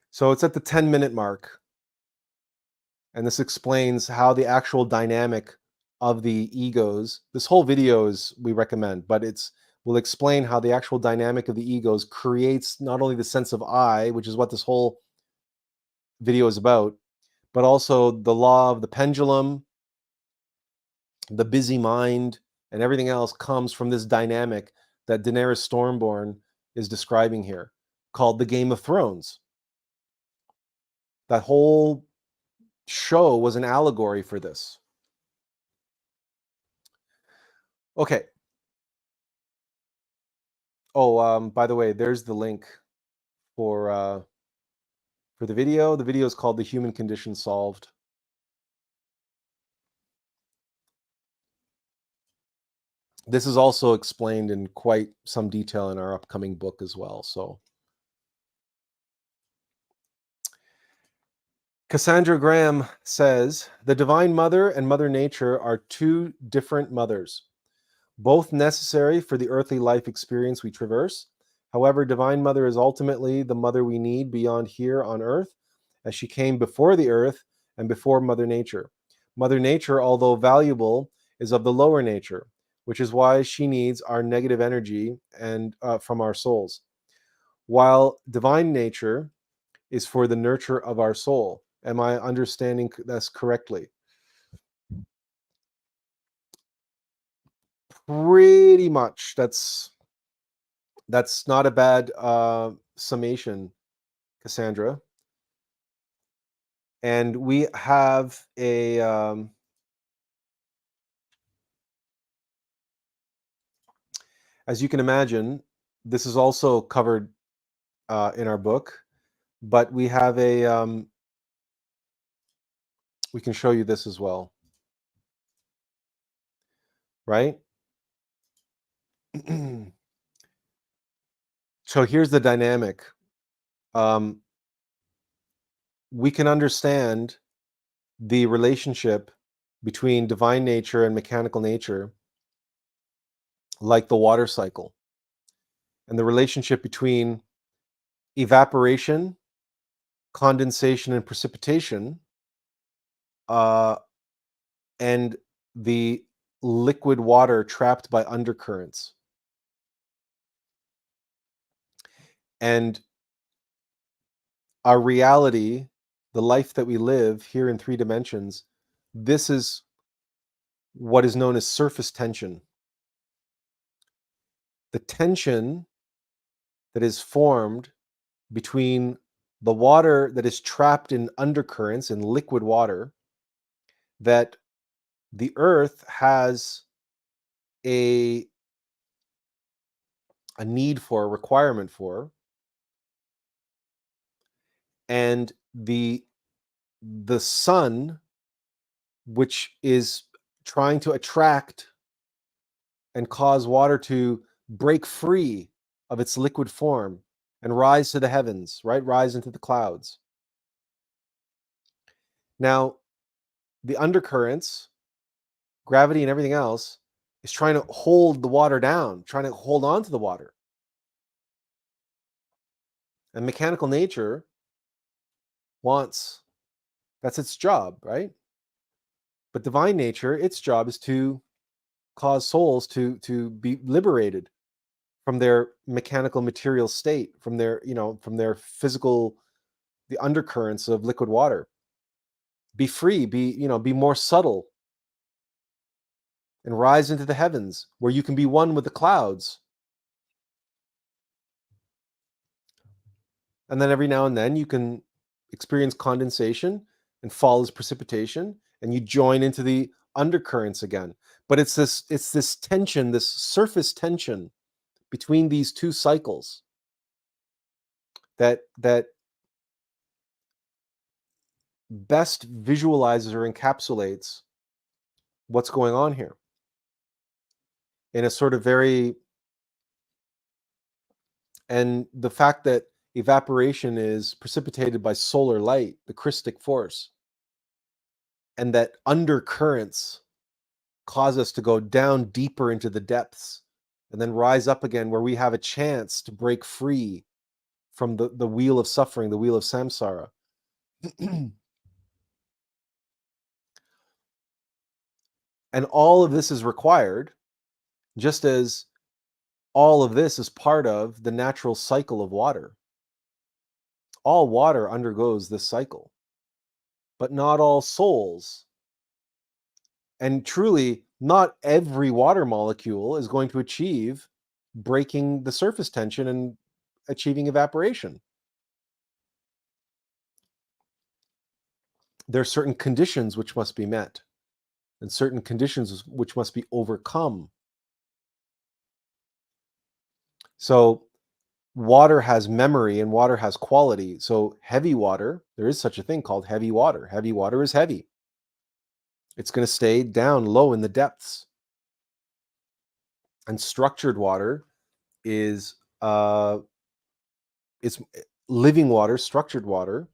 [SPEAKER 1] So it's at the 10-minute mark. And this explains how the actual dynamic of the egos, this whole video is, we recommend, but will explain how the actual dynamic of the egos creates not only the sense of I, which is what this whole video is about, but also the law of the pendulum, the busy mind, and everything else comes from this dynamic that Daenerys Stormborn is describing here, called the Game of Thrones. That whole show was an allegory for this. Okay. Oh, by the way, there's the link for the video. The video is called "The Human Condition Solved." This is also explained in quite some detail in our upcoming book as well. So, Cassandra Graham says, the Divine Mother and Mother Nature are two different mothers, both necessary for the earthly life experience we traverse. However, Divine Mother is ultimately the mother we need beyond here on earth, as she came before the earth and before Mother Nature. Mother Nature, although valuable, is of the lower nature, which is why she needs our negative energy and from our souls, while Divine Nature is for the nurture of our soul. Am I understanding this correctly? Pretty much. That's not a bad summation, Cassandra. And we have a As you can imagine, this is also covered in our book, but we have we can show you this as well, right? So here's the dynamic. Um, we can understand the relationship between divine nature and mechanical nature, like the water cycle, and the relationship between evaporation, condensation, and precipitation, uh, and the liquid water trapped by undercurrents. And our reality, the life that we live here in 3 dimensions, this is what is known as surface tension. The tension that is formed between the water that is trapped in undercurrents, in liquid water, that the earth has a need for, a requirement for, and the sun, which is trying to attract and cause water to break free of its liquid form and rise to the heavens, right? Rise into the clouds. Now, the undercurrents, gravity and everything else, is trying to hold the water down, trying to hold on to the water. And mechanical nature wants, that's its job, right? But divine nature, its job is to cause souls to be liberated from their mechanical material state, from their, from their physical, the undercurrents of liquid water. Be free, be more subtle, and rise into the heavens where you can be one with the clouds. And then every now and then you can experience condensation and fall as precipitation, and you join into the undercurrents again. But it's this tension, this surface tension between these two cycles that best visualizes or encapsulates what's going on here in a sort of very, and the fact that evaporation is precipitated by solar light, the Christic force, and that undercurrents cause us to go down deeper into the depths and then rise up again, where we have a chance to break free from the wheel of suffering, the wheel of samsara. And all of this is required, just as all of this is part of the natural cycle of water. All water undergoes this cycle, but not all souls. And truly, not every water molecule is going to achieve breaking the surface tension and achieving evaporation. There are certain conditions which must be met, and certain conditions which must be overcome. So water has memory and water has quality. So heavy water, there is such a thing called heavy water. Heavy water is heavy. It's going to stay down low in the depths. And structured water is it's living water. Structured water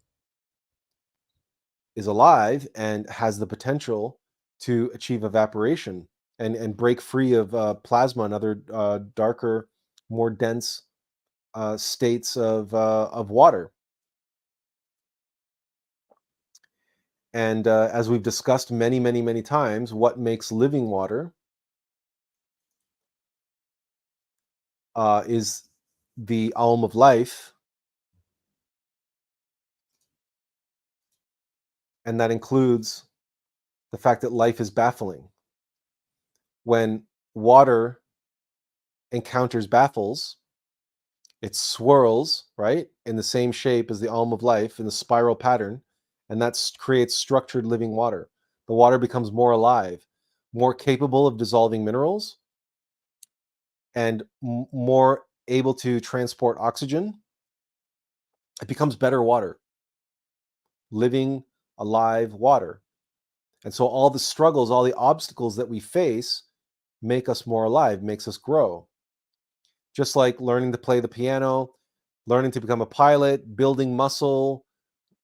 [SPEAKER 1] is alive and has the potential to achieve evaporation and break free of plasma and other darker, more dense states of water. And as we've discussed many, many, many times, what makes living water is the alm of life, and that includes the fact that life is baffling. When water encounters baffles, it swirls, right, in the same shape as the alm of life in the spiral pattern, and that creates structured living water. The water becomes more alive, more capable of dissolving minerals, and more able to transport oxygen, it becomes better water, living, alive water. And so all the struggles, all the obstacles that we face make us more alive, makes us grow. Just like learning to play the piano, learning to become a pilot, building muscle,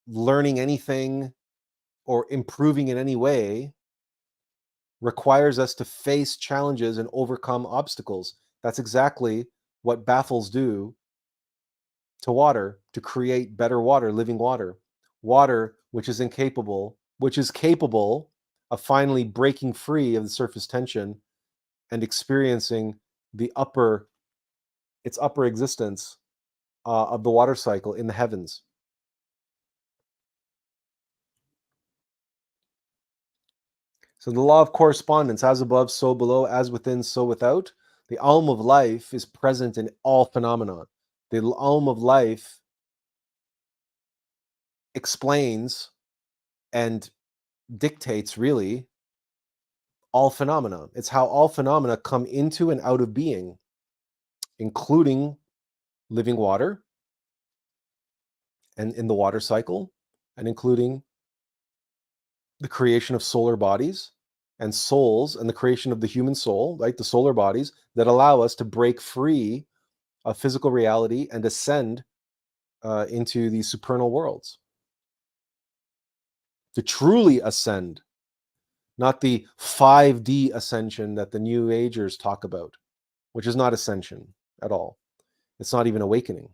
[SPEAKER 1] learning anything, or improving in any way requires us to face challenges and overcome obstacles. That's exactly what baffles do to water to create better water, living water. Water which is capable of finally breaking free of the surface tension and experiencing its upper existence of the water cycle in the heavens. So the law of correspondence, as above, so below, as within, so without. The alm of life is present in all phenomena. The alm of life explains and dictates really all phenomena. It's how all phenomena come into and out of being, including living water and in the water cycle, and including the creation of solar bodies and souls and the creation of the human soul, right? The solar bodies that allow us to break free of physical reality and ascend into these supernal worlds. To truly ascend, not the 5D ascension that the New Agers talk about, which is not ascension at all. It's not even awakening.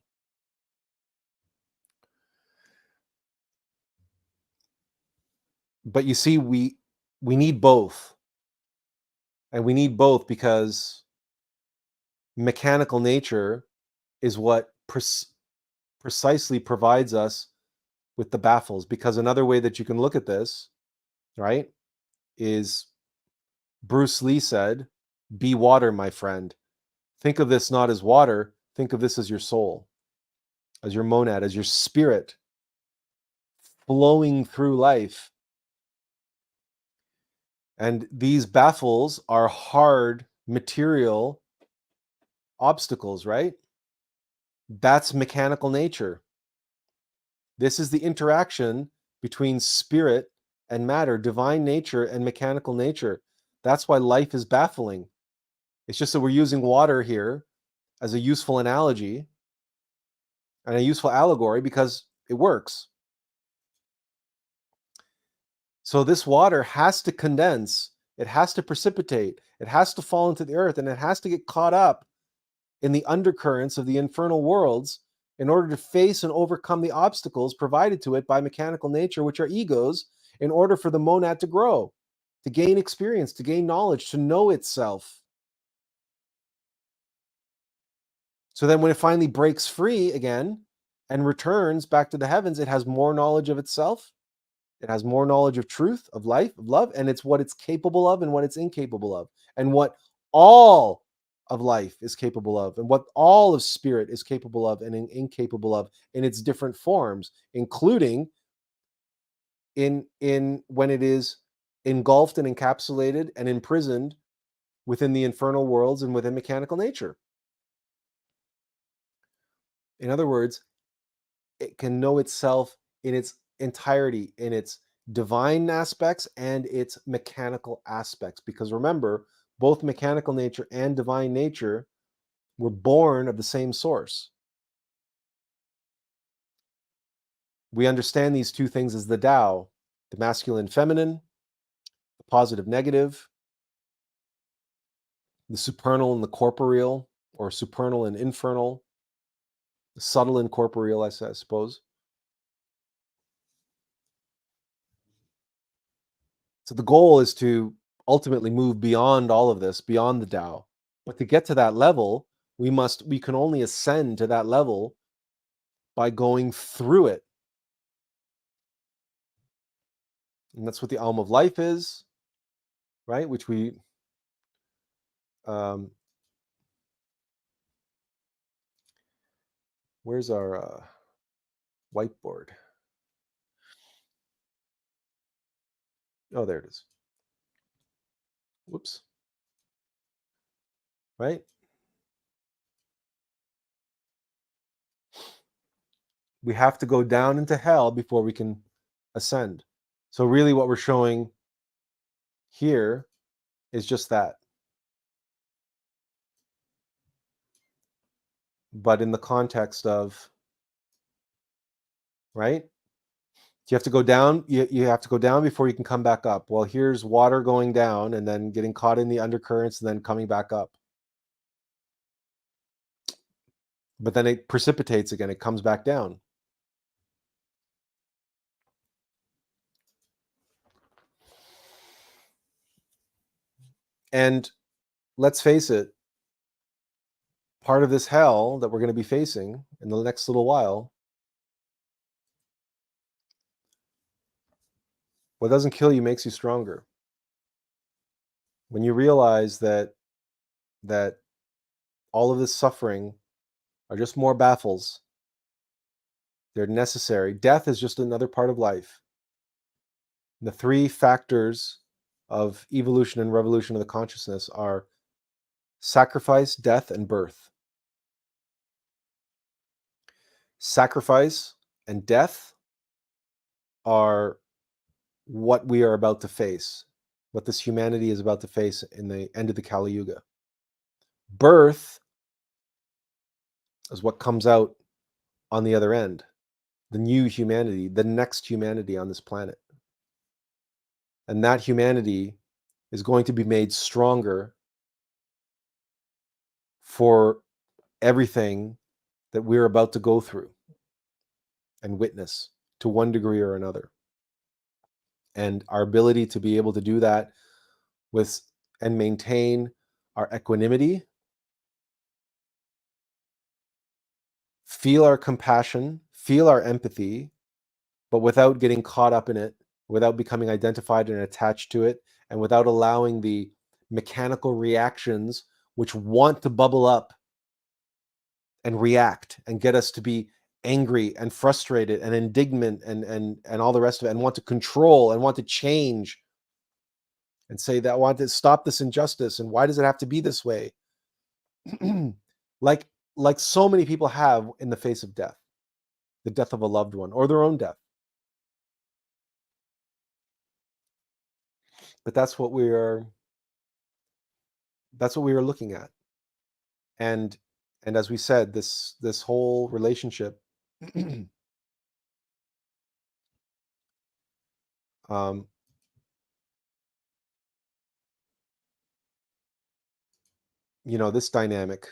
[SPEAKER 1] But you see, we need both. And we need both because mechanical nature is what precisely provides us with the baffles. Because another way that you can look at this, right, is Bruce Lee said, "Be water, my friend." Think of this not as water, think of this as your soul, as your monad, as your spirit flowing through life. And these baffles are hard material obstacles, right? That's mechanical nature. This is the interaction between spirit and matter, divine nature and mechanical nature. That's why life is baffling. It's just that we're using water here as a useful analogy and a useful allegory because it works. So this water has to condense, it has to precipitate, it has to fall into the earth, and it has to get caught up in the undercurrents of the infernal worlds in order to face and overcome the obstacles provided to it by mechanical nature, which are egos, in order for the monad to grow, to gain experience, to gain knowledge, to know itself. So then when it finally breaks free again and returns back to the heavens, it has more knowledge of itself. It has more knowledge of truth, of life, of love, and it's what it's capable of and what it's incapable of, and what all of life is capable of, and what all of spirit is capable of and incapable of in its different forms, including in when it is engulfed and encapsulated and imprisoned within the infernal worlds and within mechanical nature. In other words, it can know itself in its entirety, in its divine aspects and its mechanical aspects. Because remember, both mechanical nature and divine nature were born of the same source. We understand these two things as the Tao, the masculine, feminine, the positive, negative, the supernal and the corporeal, or supernal and infernal, the subtle and corporeal, I suppose. So the goal is to ultimately move beyond all of this, beyond the Tao. But to get to that level, we can only ascend to that level by going through it. And that's what the Alm of Life is, right? Which we where's our whiteboard? Oh, there it is. Whoops. Right? We have to go down into hell before we can ascend. So really what we're showing here is just that. But in the context of, right? You have to go down, you have to go down before you can come back up. Well, here's water going down and then getting caught in the undercurrents and then coming back up. But then it precipitates again, it comes back down. And let's face it, part of this hell that we're going to be facing in the next little while, what doesn't kill you makes you stronger. When you realize that all of this suffering are just more baffles, they're necessary. Death is just another part of life. The three factors of evolution and revolution of the consciousness are sacrifice, death, and birth. Sacrifice and death are what we are about to face, what this humanity is about to face in the end of the Kali Yuga. Birth is what comes out on the other end, the new humanity, the next humanity on this planet. And that humanity is going to be made stronger for everything that we're about to go through and witness to one degree or another. And our ability to be able to do that with and maintain our equanimity, feel our compassion, feel our empathy, but without getting caught up in it, without becoming identified and attached to it, and without allowing the mechanical reactions which want to bubble up and react and get us to be angry and frustrated and indignant and all the rest of it, and want to control and want to change and say that I want to stop this injustice and why does it have to be this way? like so many people have in the face of death, the death of a loved one or their own death. But that's what we are looking at. And as we said, this whole relationship this dynamic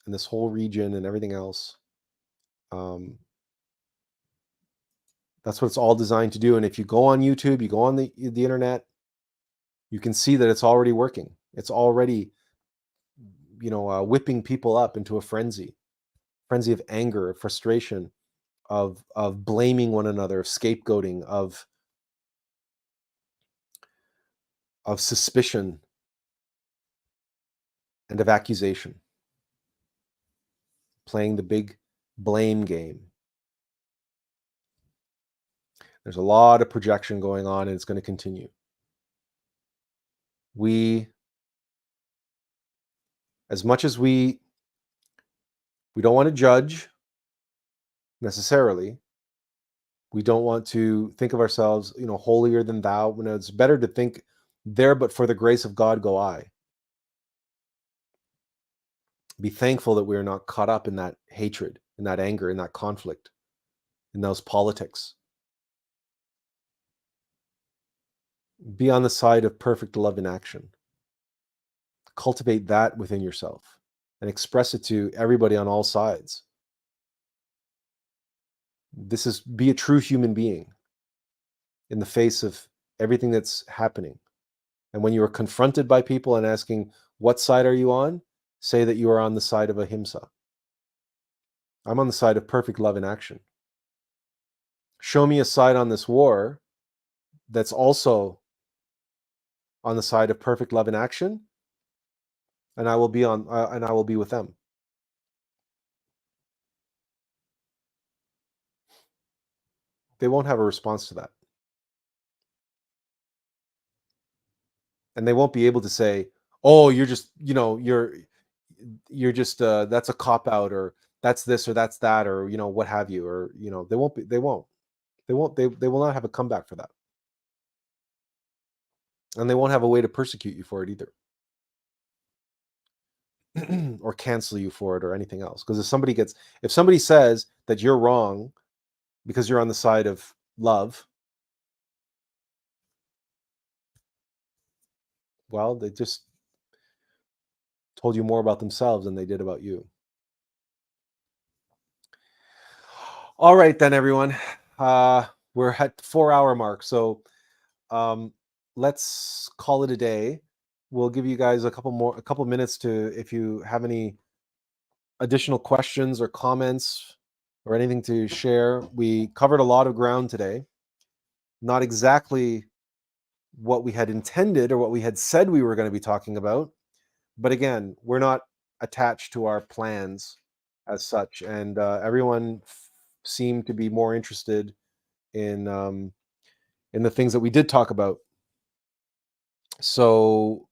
[SPEAKER 1] and this whole region and everything else, that's what it's all designed to do. And if you go on YouTube, you go on the internet, you can see that it's already working. It's already, whipping people up into a frenzy of anger, of frustration, of blaming one another, of scapegoating, of suspicion, and of accusation. Playing the big blame game. There's a lot of projection going on, and it's going to continue. As much as we don't want to judge necessarily, we don't want to think of ourselves, holier than thou. It's better to think, there but for the grace of God go I. Be thankful that we are not caught up in that hatred, in that anger, in that conflict, in those politics. Be on the side of perfect love in action. Cultivate that within yourself and express it to everybody on all sides. Be a true human being in the face of everything that's happening. And when you are confronted by people and asking, what side are you on? Say that you are on the side of ahimsa. I'm on the side of perfect love in action. Show me a side on this war that's also on the side of perfect love in action, and I will be with them. They won't have a response to that. And they won't be able to say, oh, you're just, you're just, that's a cop out, or that's this or that's that, or what have you, or they will not have a comeback for that, and they won't have a way to persecute you for it either. Or cancel you for it or anything else, because if somebody says that you're wrong because you're on the side of love, well, they just told you more about themselves than they did about you. All right then, everyone. We're at the 4-hour mark, so um, let's call it a day. We'll give you guys a couple minutes to, if you have any additional questions or comments or anything to share. We covered a lot of ground today. Not exactly what we had intended or what we had said we were going to be talking about, but again, we're not attached to our plans as such, and everyone seemed to be more interested in the things that we did talk about. So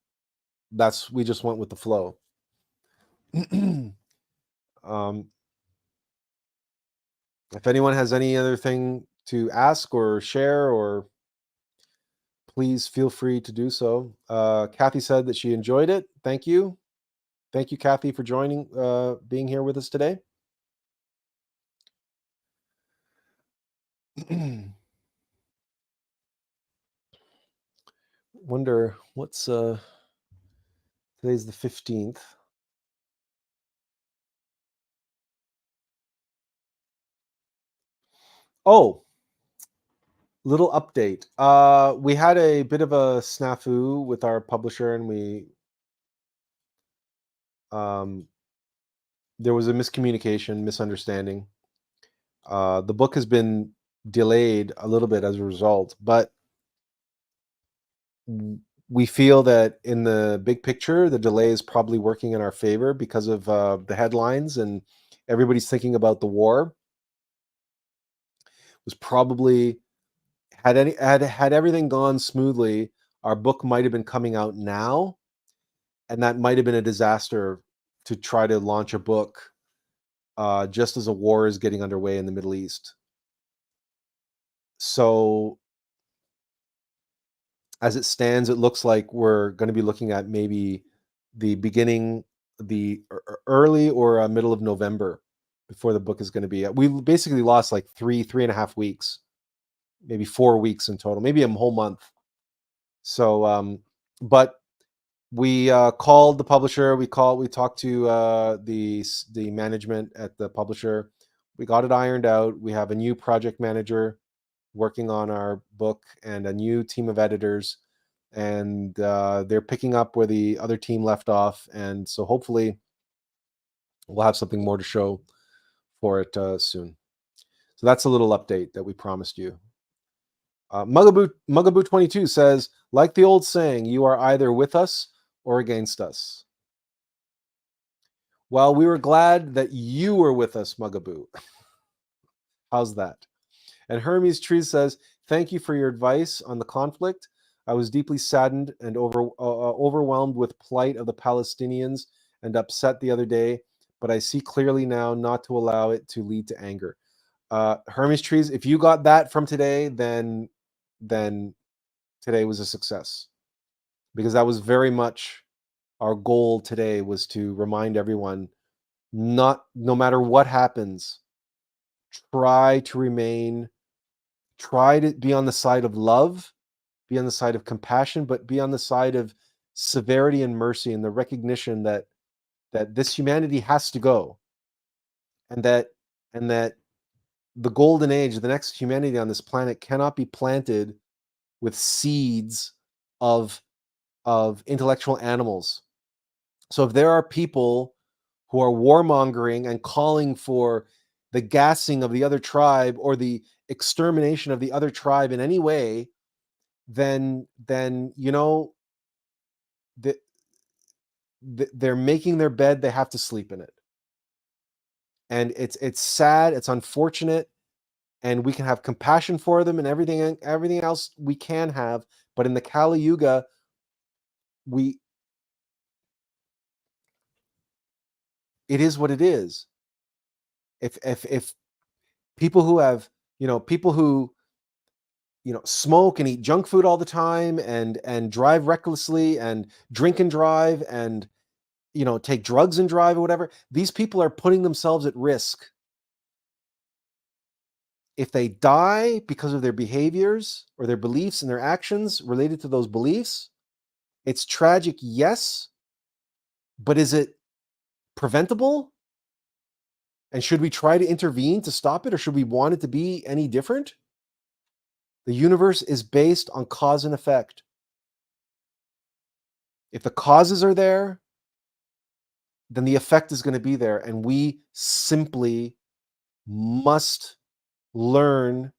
[SPEAKER 1] we just went with the flow. um, if anyone has any other thing to ask or share, or please feel free to do so. Kathy said that she enjoyed it. Thank you, Kathy, for being here with us today. Wonder what's today's the 15th. Oh, little update. We had a bit of a snafu with our publisher, and there was a misunderstanding. The book has been delayed a little bit as a result, but we feel that in the big picture, the delay is probably working in our favor because of the headlines, and everybody's thinking about the war. Was probably had everything gone smoothly, our book might have been coming out now, and that might have been a disaster to try to launch a book just as a war is getting underway in the Middle East. So as it stands, it looks like we're going to be looking at maybe the early or middle of November before the book is going to be. We basically lost like 3.5 weeks, maybe 4 weeks in total, maybe a whole month. So, but we called the publisher. We talked to the management at the publisher. We got it ironed out. We have a new project manager working on our book and a new team of editors, and they're picking up where the other team left off, and so hopefully we'll have something more to show for it soon. So that's a little update that we promised you. Mugaboo 22 says, like the old saying, you are either with us or against us. Well, we were glad that you were with us, Mugaboo. How's that? And Hermes Tree says, thank you for your advice on the conflict. I was deeply saddened and overwhelmed with plight of the Palestinians and upset the other day, but I see clearly now not to allow it to lead to anger. Hermes Trees, if you got that from today, then today was a success, because that was very much our goal today, was to remind everyone, no matter what happens, try to be on the side of love, be on the side of compassion, but be on the side of severity and mercy, and the recognition that this humanity has to go, and that the golden age, the next humanity on this planet, cannot be planted with seeds of intellectual animals. So if there are people who are warmongering and calling for the gassing of the other tribe or the extermination of the other tribe in any way, then they're making their bed, they have to sleep in it. And it's sad, it's unfortunate, and we can have compassion for them and everything else we can have, but in the Kali Yuga, it is what it is. If people who have, people who, smoke and eat junk food all the time and drive recklessly and drink and drive and, take drugs and drive or whatever, these people are putting themselves at risk. If they die because of their behaviors or their beliefs and their actions related to those beliefs, it's tragic, yes, but is it preventable? And should we try to intervene to stop it, or should we want it to be any different? The universe is based on cause and effect. If the causes are there, then the effect is going to be there, and we simply must learn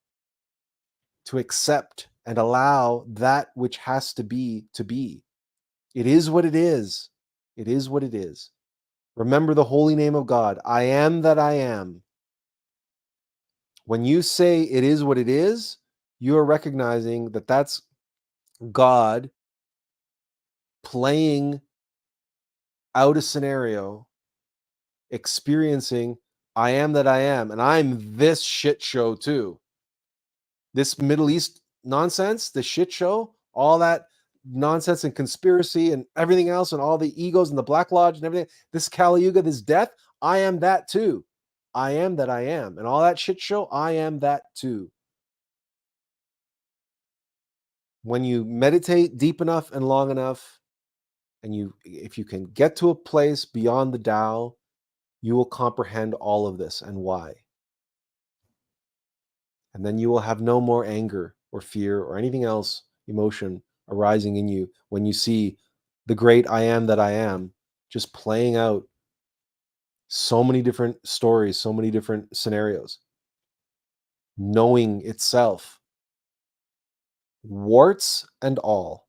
[SPEAKER 1] to accept and allow that which has to be to be. It is what it is. It is what it is. Remember the holy name of God. I am that I am. When you say it is what it is, you are recognizing that that's God playing out a scenario, experiencing I am that I am, and I'm this shit show too. This Middle East nonsense, the shit show, all that nonsense and conspiracy and everything else, and all the egos and the Black Lodge and everything, this Kali Yuga, this death, I am that too. I am that I am. And all that shit show, I am that too. When you meditate deep enough and long enough, and if you can get to a place beyond the Tao, you will comprehend all of this and why. And then you will have no more anger or fear or anything else, emotion arising in you when you see the great I am that I am just playing out so many different stories, so many different scenarios, knowing itself, warts and all.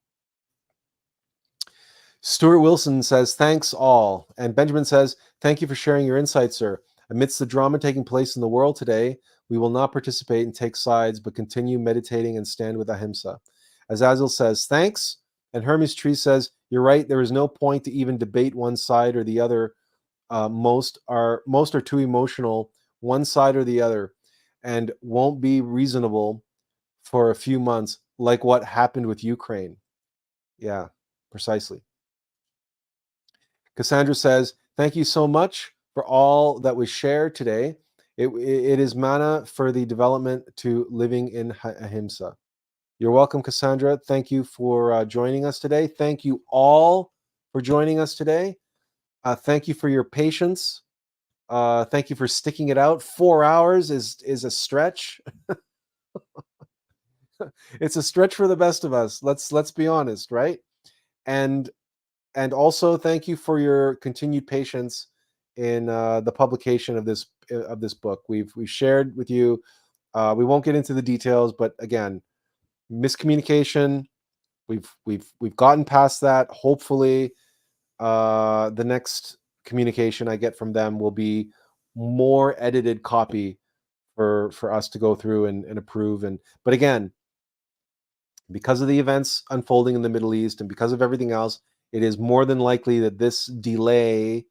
[SPEAKER 1] Stuart Wilson says, thanks all. And Benjamin says, thank you for sharing your insights, sir. Amidst the drama taking place in the world today, we will not participate and take sides, but continue meditating and stand with ahimsa. Azazel says, thanks. And Hermes Tree says, you're right. There is no point to even debate one side or the other. Most are too emotional, one side or the other, and won't be reasonable for a few months, like what happened with Ukraine. Yeah, precisely. Cassandra says, thank you so much for all that was shared today. It is mana for the development to living in ahimsa. You're welcome, Cassandra. Thank you for joining us today. Thank you all for joining us today. Thank you for your patience. Thank you for sticking it out. 4 hours is a stretch. It's a stretch for the best of us. Let's be honest, right? And also thank you for your continued patience in the publication of this book. We've shared with you. We won't get into the details, but again, miscommunication. We've gotten past that. Hopefully, the next communication I get from them will be more edited copy for us to go through and approve. But again, because of the events unfolding in the Middle East and because of everything else, it is more than likely that this delay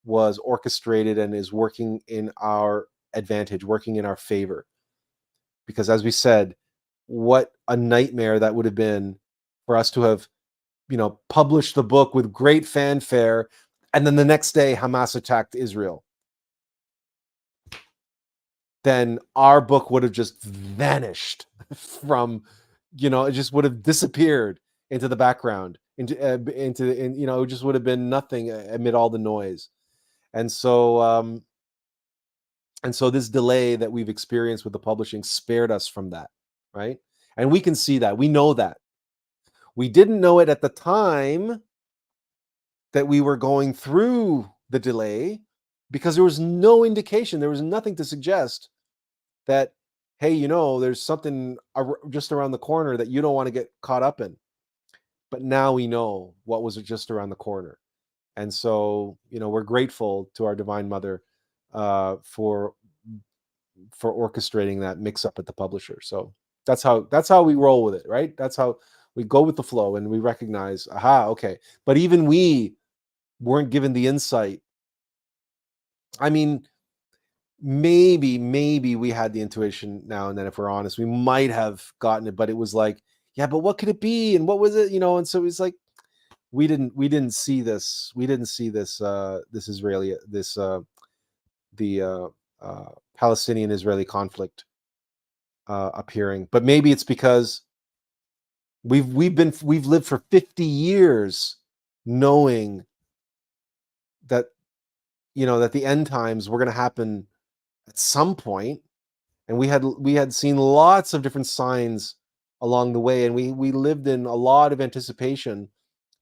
[SPEAKER 1] was orchestrated and is working in our advantage, working in our favor. Because as we said, what a nightmare that would have been for us to have, published the book with great fanfare, and then the next day Hamas attacked Israel. Then our book would have just vanished from, it just would have disappeared into the background, it just would have been nothing amid all the noise. And so this delay that we've experienced with the publishing spared us from that, right? And we can see that. We know that. We didn't know it at the time that we were going through the delay, because there was no indication, there was nothing to suggest that, hey, there's something just around the corner that you don't want to get caught up in. But now we know what was just around the corner. And so, we're grateful to our Divine Mother for orchestrating that mix up at the publisher. So that's how we roll with it, right? That's how we go with the flow, and we recognize, aha, okay. But even we weren't given the insight. I mean, maybe we had the intuition now and then. If we're honest, we might have gotten it, but it was like, yeah, but what could it be? And what was it? And so it's like we didn't see this. We didn't see this this Israeli this the Palestinian Israeli conflict appearing. But maybe it's because we've lived for 50 years knowing that that the end times were going to happen at some point, and we had seen lots of different signs along the way, and we lived in a lot of anticipation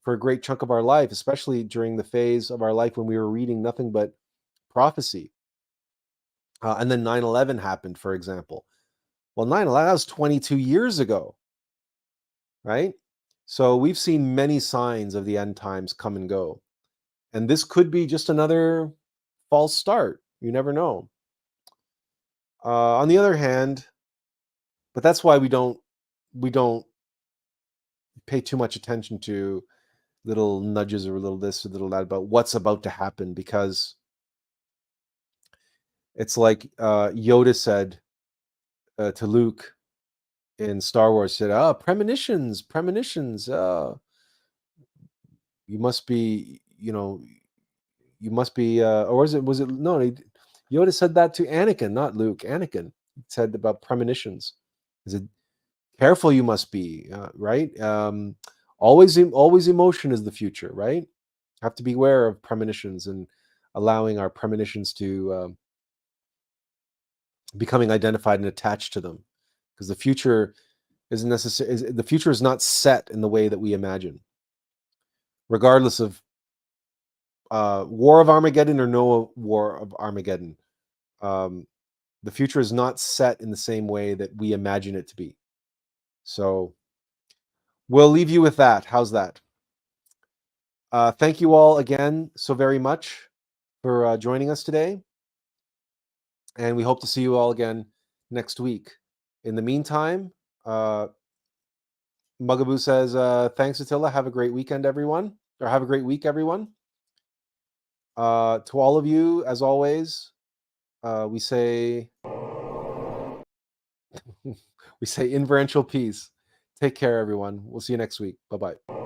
[SPEAKER 1] for a great chunk of our life, especially during the phase of our life when we were reading nothing but prophecy. And then 9/11 happened, for example. Well, 9/11, that was 22 years ago, right? So we've seen many signs of the end times come and go. And this could be just another false start. You never know. On the other hand, but that's why we don't pay too much attention to little nudges or little this or little that about what's about to happen, because it's like Yoda said to Luke in Star Wars, said, premonitions. You must be, or was it, no, Yoda said that to Anakin, not Luke. Anakin said about premonitions. He said, careful you must be, right? Always emotion is the future, right? Have to be aware of premonitions and allowing our premonitions to becoming identified and attached to them, because the future isn't necessary. The future is not set in the way that we imagine, regardless of War of Armageddon or no War of Armageddon. The future is not set in the same way that we imagine it to be. So we'll leave you with that. How's that? Thank you all again so very much for joining us today. And we hope to see you all again next week. In the meantime, Mugaboo says, thanks, Attila. Have a great weekend, everyone. Or have a great week, everyone. To all of you, as always, we say inferential peace. Take care, everyone. We'll see you next week. Bye-bye.